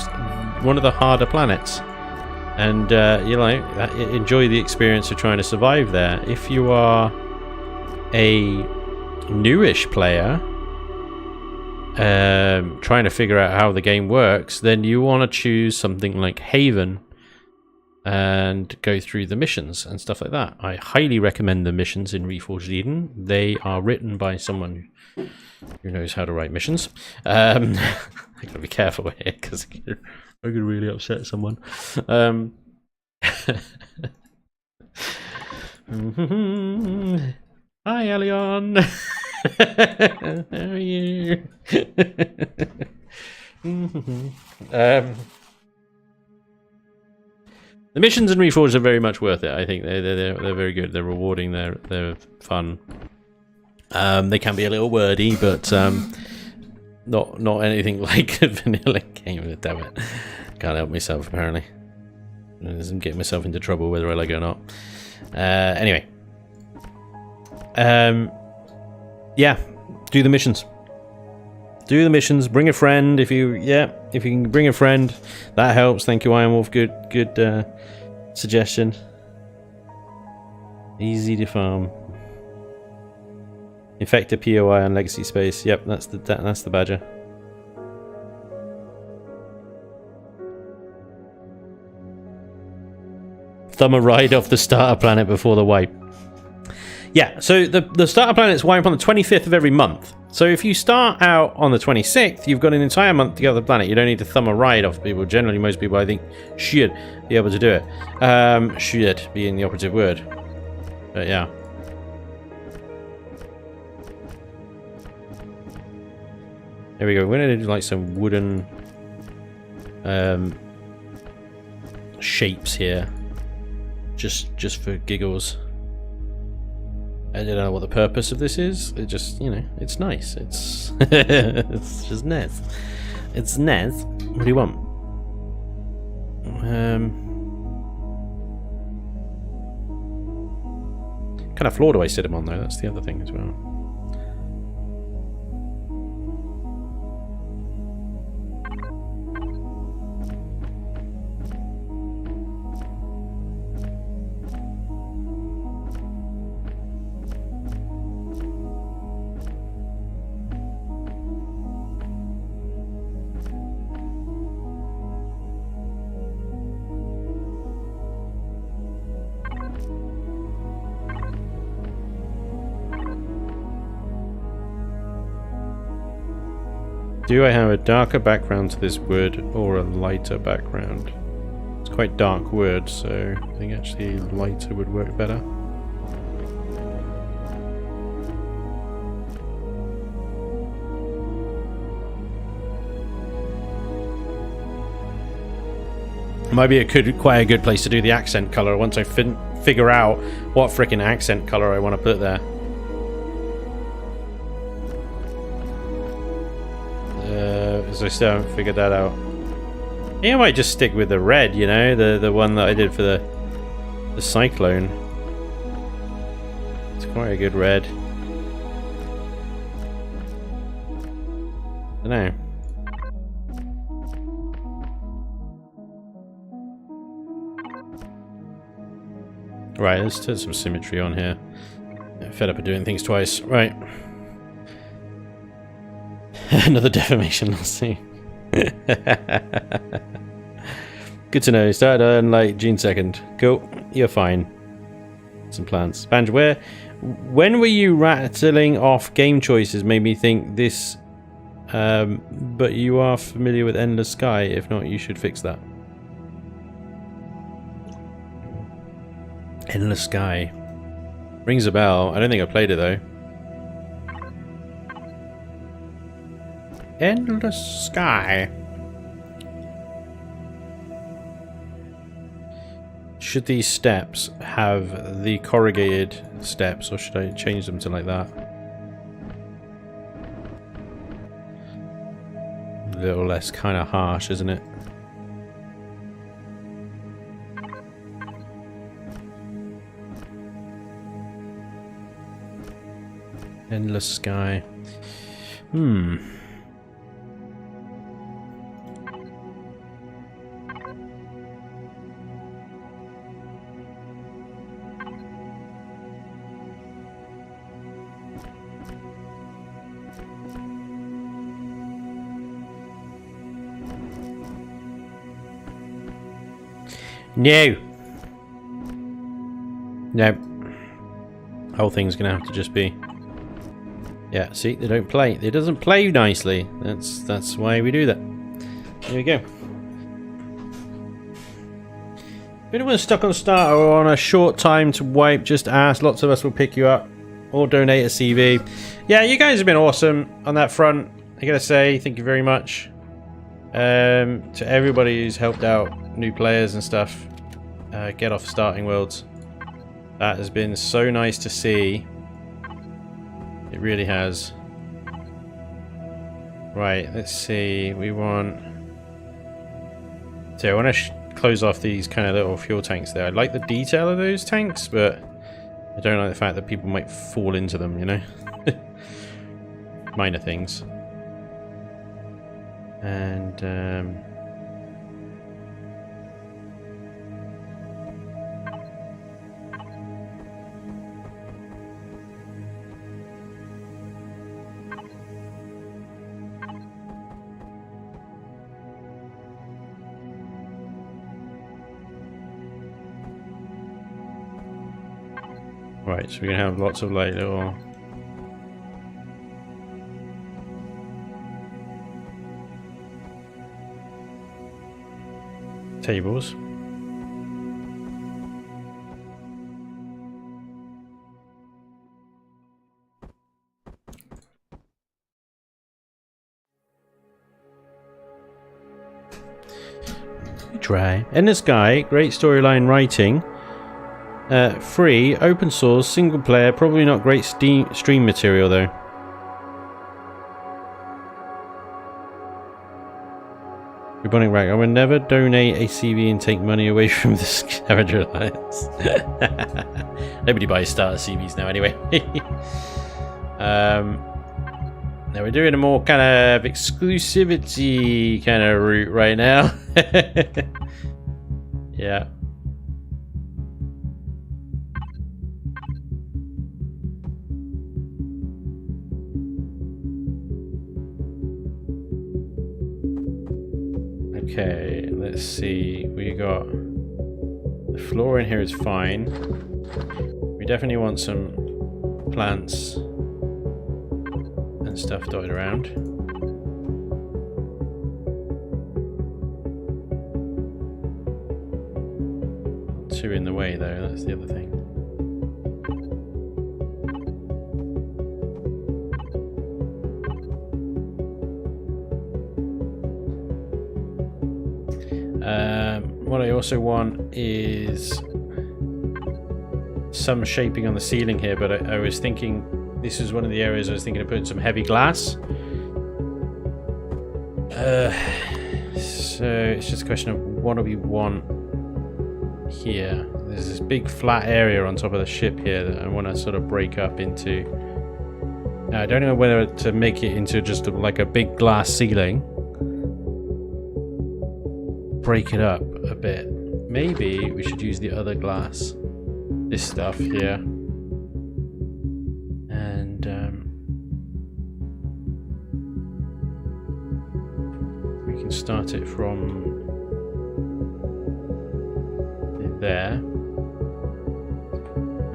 one of the harder planets. And, enjoy the experience of trying to survive there. If you are a newish player trying to figure out how the game works, then you want to choose something like Haven and go through the missions and stuff like that. I highly recommend the missions in Reforged Eden. They are written by someone who knows how to write missions. I gotta be careful here because I could really upset someone. Hi, Elion. How are you? The missions in Reforged are very much worth it. I think they're very good. They're rewarding. They're fun. They can be a little wordy, but not anything like a vanilla game. Damn it! Can't help myself apparently. I'm getting myself into trouble whether I like it or not. Anyway. Yeah, do the missions. Do the missions. Bring a friend if you can bring a friend, that helps. Thank you, Iron Wolf. Good suggestion. Easy to farm. Infector POI on legacy space. Yep, that's the badger. Thumb a ride off the starter planet before the wipe. Yeah, so the starter planets wipe on the 25th of every month. So if you start out on the 26th, you've got an entire month to get off the planet. You don't need to thumb a ride off people. Generally, most people, I think, should be able to do it. Should being the operative word. But yeah. There we go. We're going to do like some wooden shapes here. Just for giggles. I don't know what the purpose of this is. It just, you know, it's nice. It's it's just nice. It's nice. What do you want? What kind of floor do I sit him on though? That's the other thing as well. Do I have a darker background to this wood or a lighter background? It's quite dark wood, so I think actually lighter would work better. Might be quite a good place to do the accent color once I figure out what frickin' accent color I want to put there. Because I still haven't figured that out. Yeah, I might just stick with the red, you know, the one that I did for the cyclone. It's quite a good red. I don't know. Right, let's turn some symmetry on here. I'm fed up of doing things twice. Right. Another defamation lawsuit. Good to know. Started on like June 2nd. Cool. You're fine. Some plans. Spanj, when were you rattling off game choices made me think this, but you are familiar with Endless Sky. If not, you should fix that. Endless Sky. Rings a bell. I don't think I played it though. Endless Sky. Should these steps have the corrugated steps, or should I change them to like that? A little less kind of harsh, isn't it? Endless Sky. No. No. Whole thing's gonna have to just be. Yeah, see, they don't play. It doesn't play nicely. That's why we do that. There we go. If anyone's stuck on starter or on a short time to wipe, just ask. Lots of us will pick you up or donate a CV. Yeah, you guys have been awesome on that front. I gotta say, thank you very much to everybody who's helped out new players and stuff get off starting worlds. That has been so nice to see. It really has. Right, let's see. We want... So I want to close off these kind of little fuel tanks there. I like the detail of those tanks, but I don't like the fact that people might fall into them, you know? Minor things. And... Right, so we're gonna have lots of like little tables. Try. And this guy, great storyline writing. Free, open source, single player, probably not great stream material though. Rebonding Rag, I would never donate a CV and take money away from the Scavenger Alliance. Nobody buys starter CVs now anyway. Now we're doing a more kind of exclusivity kind of route right now. Yeah. Okay, let's see. We got the floor in here is fine. We definitely want some plants and stuff dotted around. Two in the way though, that's the other thing. What I also want is some shaping on the ceiling here, but I was thinking this is one of the areas I was thinking of putting some heavy glass. So it's just a question of what do we want here. There's this big flat area on top of the ship here that I want to sort of break up into. Now, I don't know whether to make it into just like a big glass ceiling. Break it up a bit. Maybe we should use the other glass. This stuff here. And we can start it from there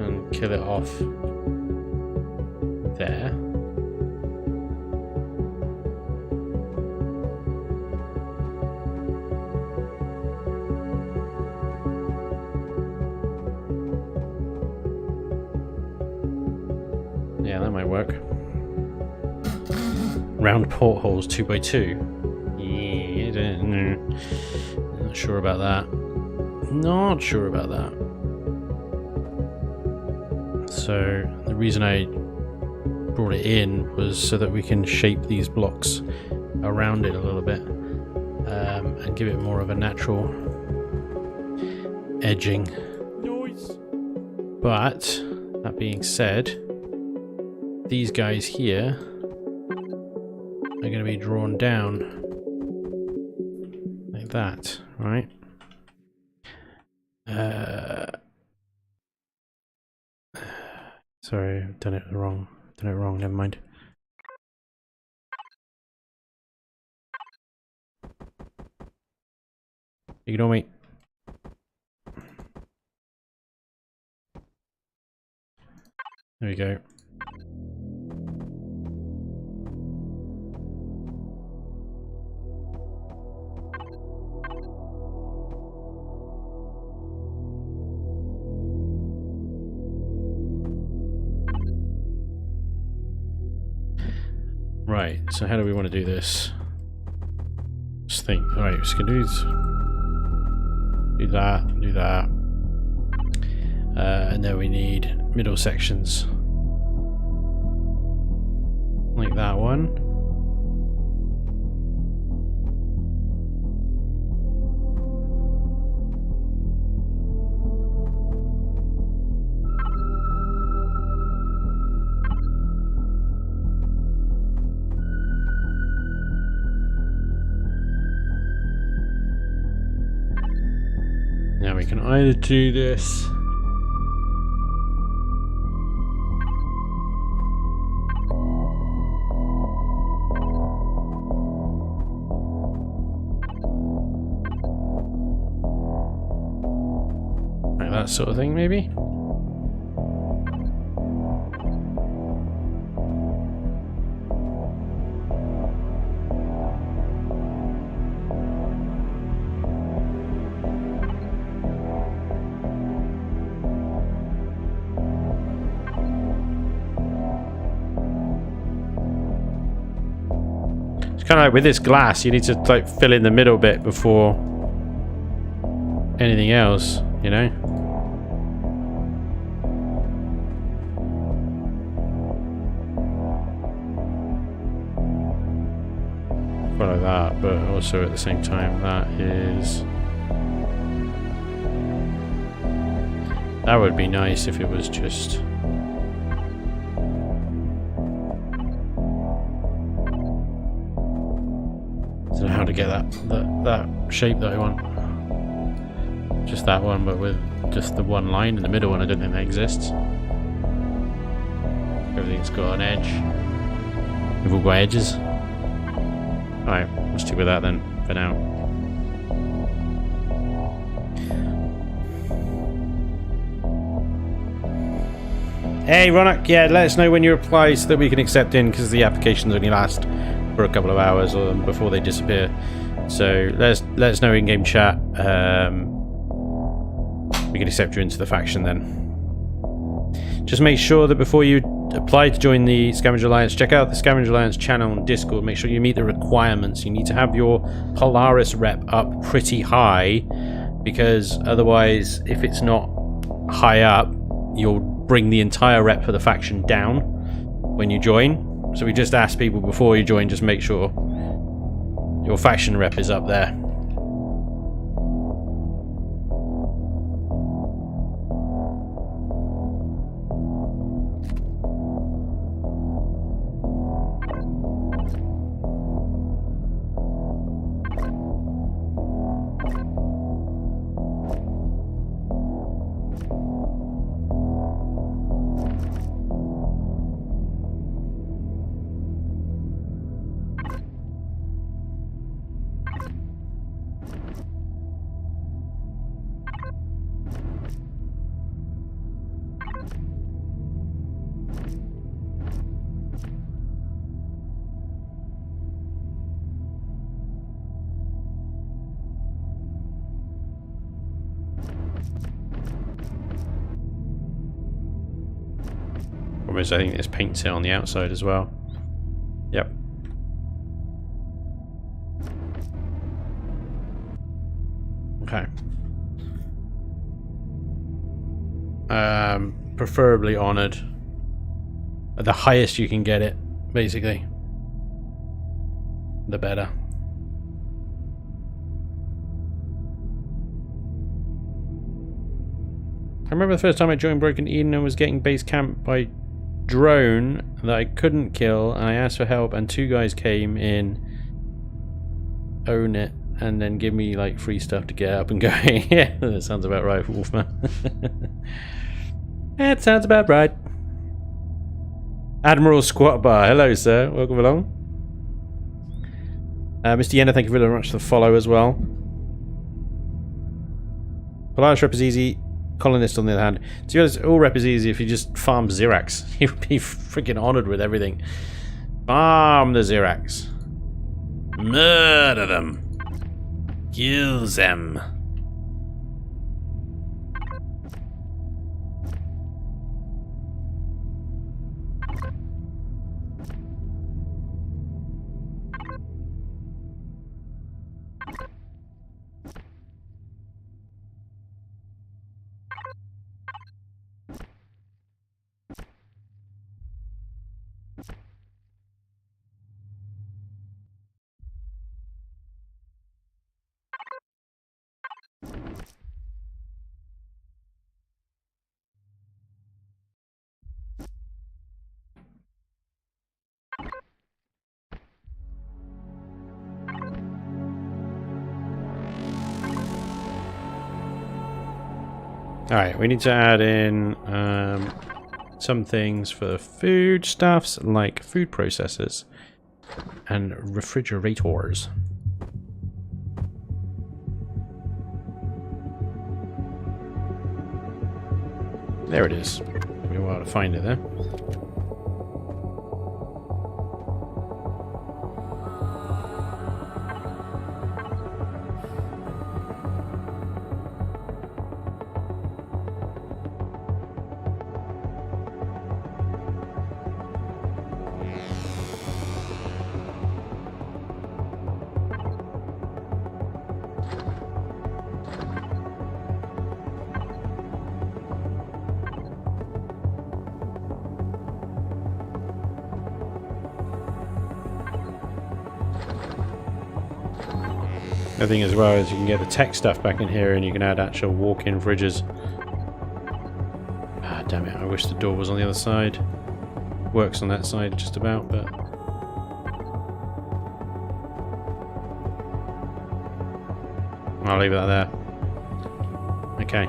and kill it off there. Yeah, that might work. Round portholes 2x2. Yeah, not sure about that. Not sure about that. So the reason I brought it in was so that we can shape these blocks around it a little bit and give it more of a natural edging. Noise. But that being said, these guys here are going to be drawn down like that, right? Sorry, I've done it wrong. Never mind. Ignore me. There we go. Right, so how do we want to do this? Just think. Alright, we're just going to do this. Do that. And then we need middle sections. Like that one. Now we can either do this like that sort of thing, maybe. kind of like with this glass, you need to like fill in the middle bit before anything else, you know? Follow that, but also at the same time, that would be nice if it was just. I don't know how to get that shape that I want. Just that one, but with just the one line in the middle one. I don't think that exists. Everything's got an edge. We've all got edges. Alright, we'll stick with that then, for now. Hey, Ronak, yeah, let us know when you apply so that we can accept in, because the applications only last for a couple of hours or before they disappear. So let us know in game chat. We can accept you into the faction then. Just make sure that before you apply to join the Scavenger Alliance, check out the Scavenger Alliance channel on Discord. Make sure you meet the requirements. You need to have your Polaris rep up pretty high, because otherwise, if it's not high up, you'll bring the entire rep for the faction down when you join. So we just ask people before you join, just make sure your faction rep is up there. I think this paints it on the outside as well. Yep. Okay. Preferably honored. At the highest you can get it, basically, the better. I remember the first time I joined Broken Eden and was getting base camped by drone that I couldn't kill, and I asked for help, and two guys came in, own it, and then give me like free stuff to get up and going. Yeah, that sounds about right, Wolfman. That sounds about right. Admiral Squat Bar, hello sir, welcome along. Mr. Yenna, thank you very much for the follow as well. Polaris rep is easy. Colonist, on the other hand, to be honest, all rep is easy if you just farm Zirax. You'd be freaking honored with everything. Farm the Zirax. Murder them. Kill them. Alright, we need to add in some things for the food stuffs, like food processors and refrigerators. There it is. Took me a while to find it there. The thing as well is you can get the tech stuff back in here and you can add actual walk-in fridges. Ah, damn it, I wish the door was on the other side. Works on that side just about, but... I'll leave it there. Okay.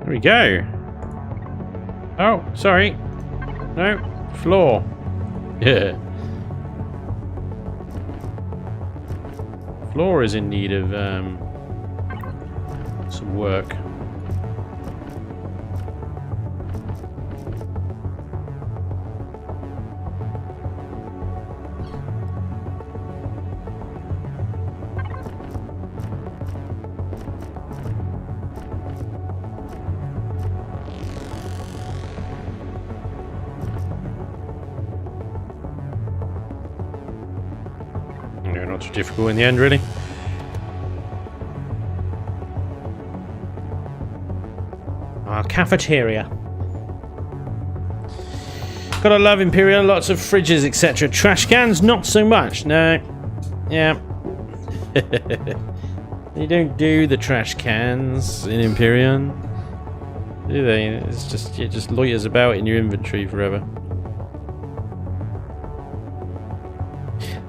There we go. Oh, sorry. No, floor. Yeah. Floor is in need of some work. Not too difficult in the end, really. Our cafeteria. Gotta love Imperial, lots of fridges, etc. Trash cans, not so much. No. Yeah. They don't do the trash cans in Imperium, do they? It's just, it just loiters about in your inventory forever.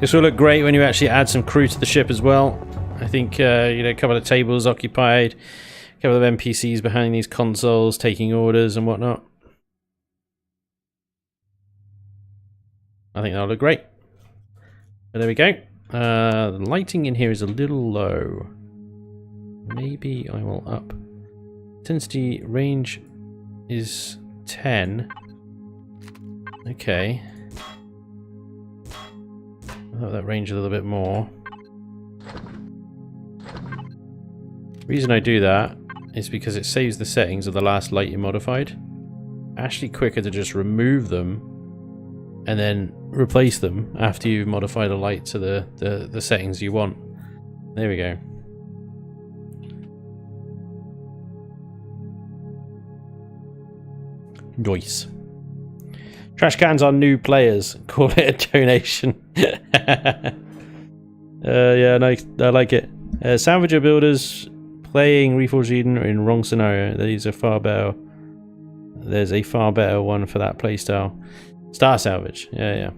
This will look great when you actually add some crew to the ship as well. I think, you know, a couple of tables occupied, a couple of NPCs behind these consoles taking orders and whatnot. I think that'll look great. But there we go. The lighting in here is a little low. Maybe I will up. Intensity range is 10. Okay. I'll have that range a little bit more. The reason I do that is because it saves the settings of the last light you modified. Actually quicker to just remove them and then replace them after you've modified a light to the settings you want. There we go. Nice. Trash cans are new players. Call it a donation. Yeah, nice. I like it. Salvager builders playing Reforged Eden are in wrong scenario. These are far better. There's a far better one for that playstyle. Star Salvage. Yeah, yeah.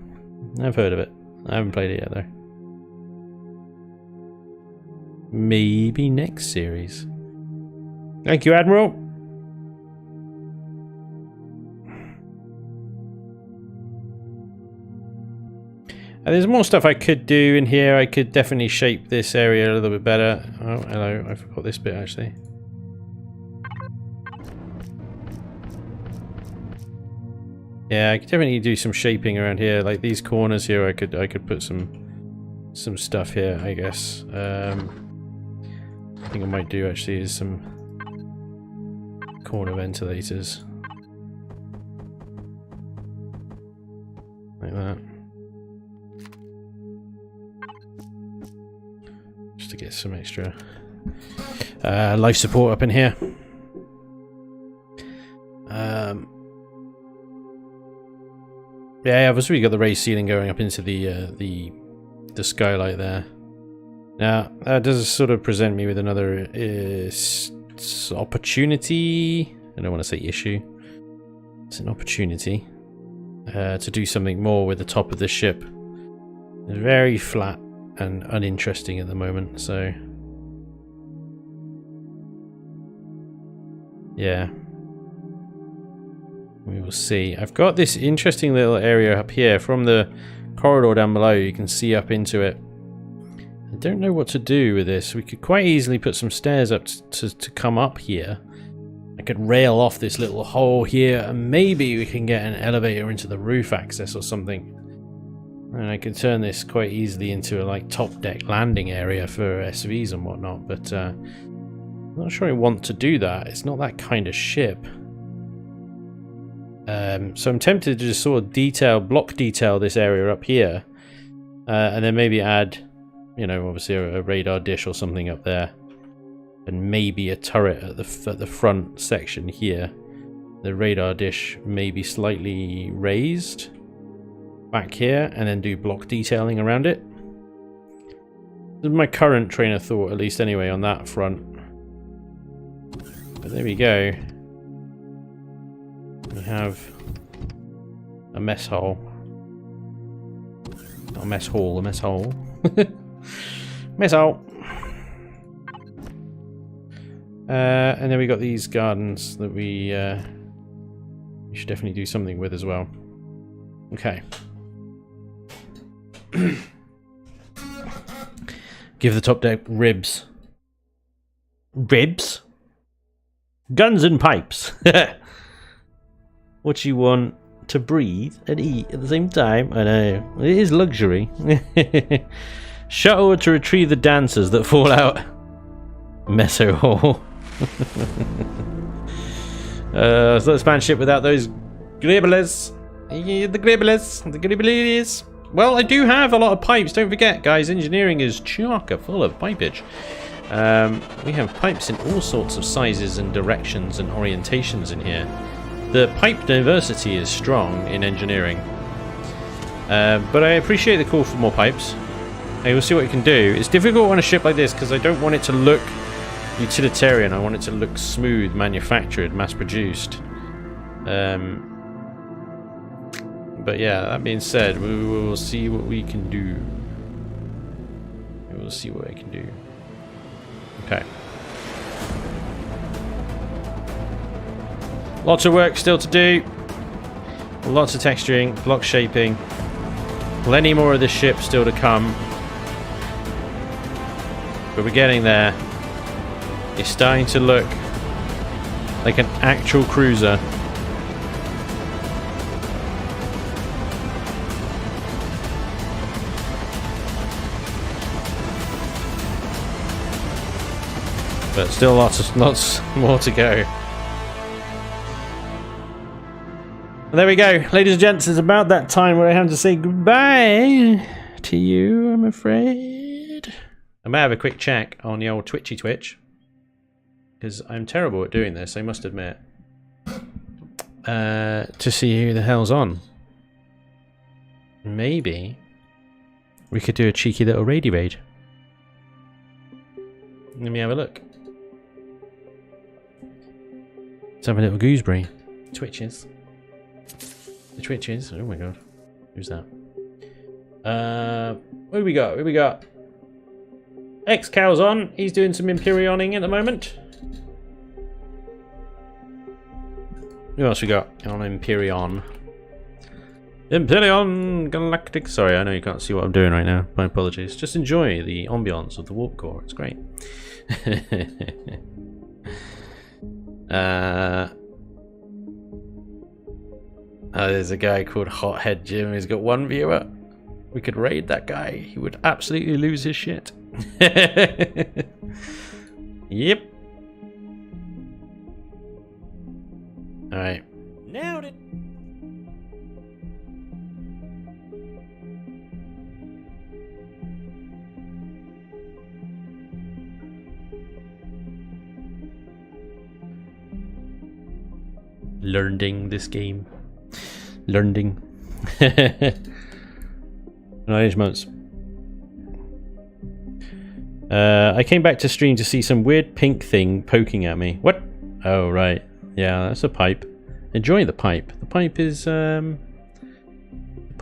I've heard of it. I haven't played it yet though. Maybe next series. Thank you, Admiral. There's more stuff I could do in here. I could definitely shape this area a little bit better. Oh, hello. I forgot this bit, actually. Yeah, I could definitely do some shaping around here. Like these corners here, I could put some stuff here, I guess. I think I might do, actually, is some corner ventilators. Like that. To get some extra life support up in here. Yeah, obviously we got the raised ceiling going up into the skylight there. Now that does sort of present me with another opportunity. I don't want to say issue. It's an opportunity. to do something more with the top of the ship. It's very flat and uninteresting at the moment, so yeah, we will see. I've got this interesting little area up here from the corridor down below. You can see up into it. I don't know what to do with this. We could quite easily put some stairs up to come up here. I could rail off this little hole here, and maybe we can get an elevator into the roof access or something. And I could turn this quite easily into a like top deck landing area for SVs and whatnot, but I'm not sure I want to do that. It's not that kind of ship. So I'm tempted to just sort of block detail this area up here, and then maybe add, you know, obviously a radar dish or something up there, and maybe a turret at the front section here. The radar dish may be slightly raised back here, and then do block detailing around it. This is my current train of thought, at least anyway, on that front. But there we go. We have a mess hole. Not a mess hall, a mess hole. Mess hole. And then we got these gardens that we should definitely do something with as well. Okay. Give the top deck ribs. Ribs? Guns and pipes. What you want to breathe and eat at the same time? I know. It is luxury. Shuttle to retrieve the dancers that fall out. Meso hole. It's not a Spanj ship without those gribblers. The gribblers. The gribblers. Well, I do have a lot of pipes. Don't forget, guys, engineering is chocker full of pipage. We have pipes in all sorts of sizes and directions and orientations in here. The pipe diversity is strong in engineering. But I appreciate the call for more pipes. I will see what we can do. It's difficult on a ship like this because I don't want it to look utilitarian. I want it to look smooth, manufactured, mass-produced. But yeah, that being said, we will see what we can do. We will see what I can do. Okay. Lots of work still to do. Lots of texturing, block shaping. Plenty more of this ship still to come. But we're getting there. It's starting to look like an actual cruiser. But still lots more to go. And there we go, ladies and gents. It's about that time where I have to say goodbye to you, I'm afraid. I may have a quick check on the old Twitchy Twitch, because I'm terrible at doing this, I must admit. To see who the hell's on. Maybe we could do a cheeky little raid raid. Let me have a look. Let's have a little gooseberry. Twitches. The Twitches. Oh my god. Who's that? What do we got? Who we got? X-Cow's on. He's doing some Imperioning at the moment. Who else we got on Imperion? Imperion Galactic. Sorry, I know you can't see what I'm doing right now. My apologies. Just enjoy the ambiance of the warp core. It's great. There's a guy called Hothead Jim. He's got one viewer. We could raid that guy. He would absolutely lose his shit. Yep. Alright. Nailed it. Learning this game. Learning. Management. I came back to stream to see some weird pink thing poking at me. What? Oh, right. Yeah, that's a pipe. Enjoy the pipe. The pipe is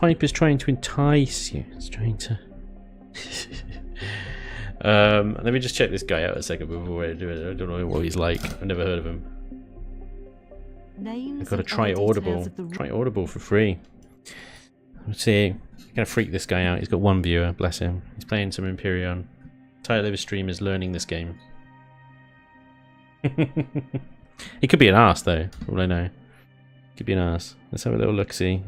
pipe is trying to entice you. It's trying to... let me just check this guy out a second before I do it. I don't know what he's like. I've never heard of him. I've got to try Audible. Try Audible for free. Let's see. I'm gonna freak this guy out. He's got one viewer. Bless him. He's playing some Empyrean. Title of his stream is learning this game. He could be an arse though. For all I know. Could be an arse. Let's have a little look. See.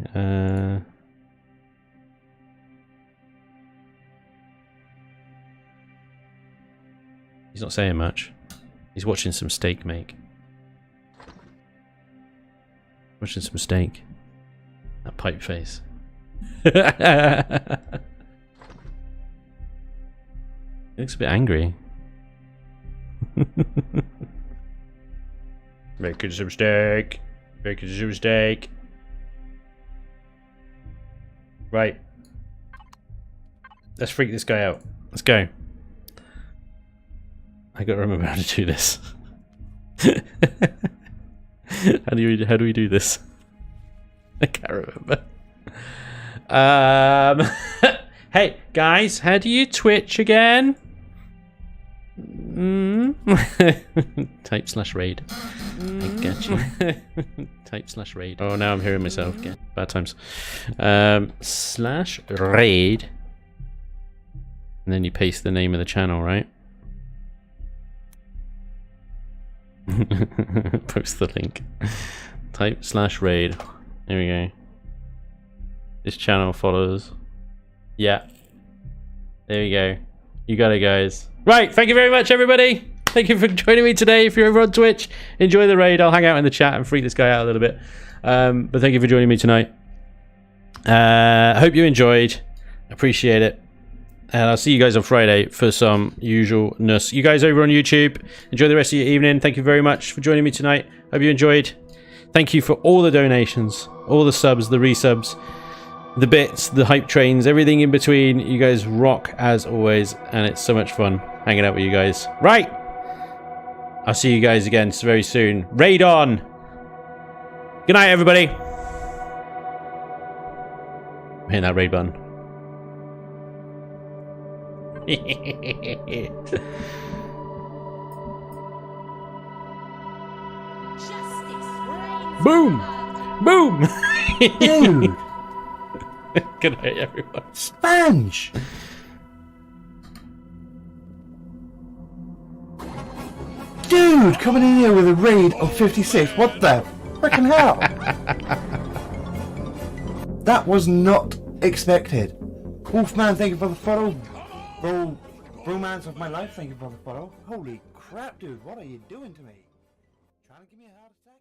He's not saying much. He's watching some steak make. Watching some steak. That pipe face. He looks a bit angry. Making some steak. Making some steak. Right. Let's freak this guy out. Let's go. I gotta remember how to do this. How do we do this? I can't remember. Hey guys, how do you Twitch again? Type /raid. I got you. Type /raid. Oh, now I'm hearing myself again. Bad times. /raid. And then you paste the name of the channel, right? Post the link. Type /raid. There we go. This channel follows. Yeah. There we go. You got it, guys. Right. Thank you very much, everybody. Thank you for joining me today. If you're over on Twitch, enjoy the raid. I'll hang out in the chat and freak this guy out a little bit. But thank you for joining me tonight. I hope you enjoyed. Appreciate it. And I'll see you guys on Friday for some usualness. You guys over on YouTube, enjoy the rest of your evening. Thank you very much for joining me tonight. Hope you enjoyed. Thank you for all the donations, all the subs, the resubs, the bits, the hype trains, everything in between. You guys rock as always, and it's so much fun hanging out with you guys. Right. I'll see you guys again very soon. Raid on. Good night, everybody. Hit that raid button. Boom! Boom! Dude! Good night, everyone. Spanj! Dude, coming in here with a raid of 56. What the frickin' hell? That was not expected. Wolfman, thank you for the follow. Bromance of my life, thank you for the follow. Holy crap, dude, what are you doing to me? Trying to give me a heart attack?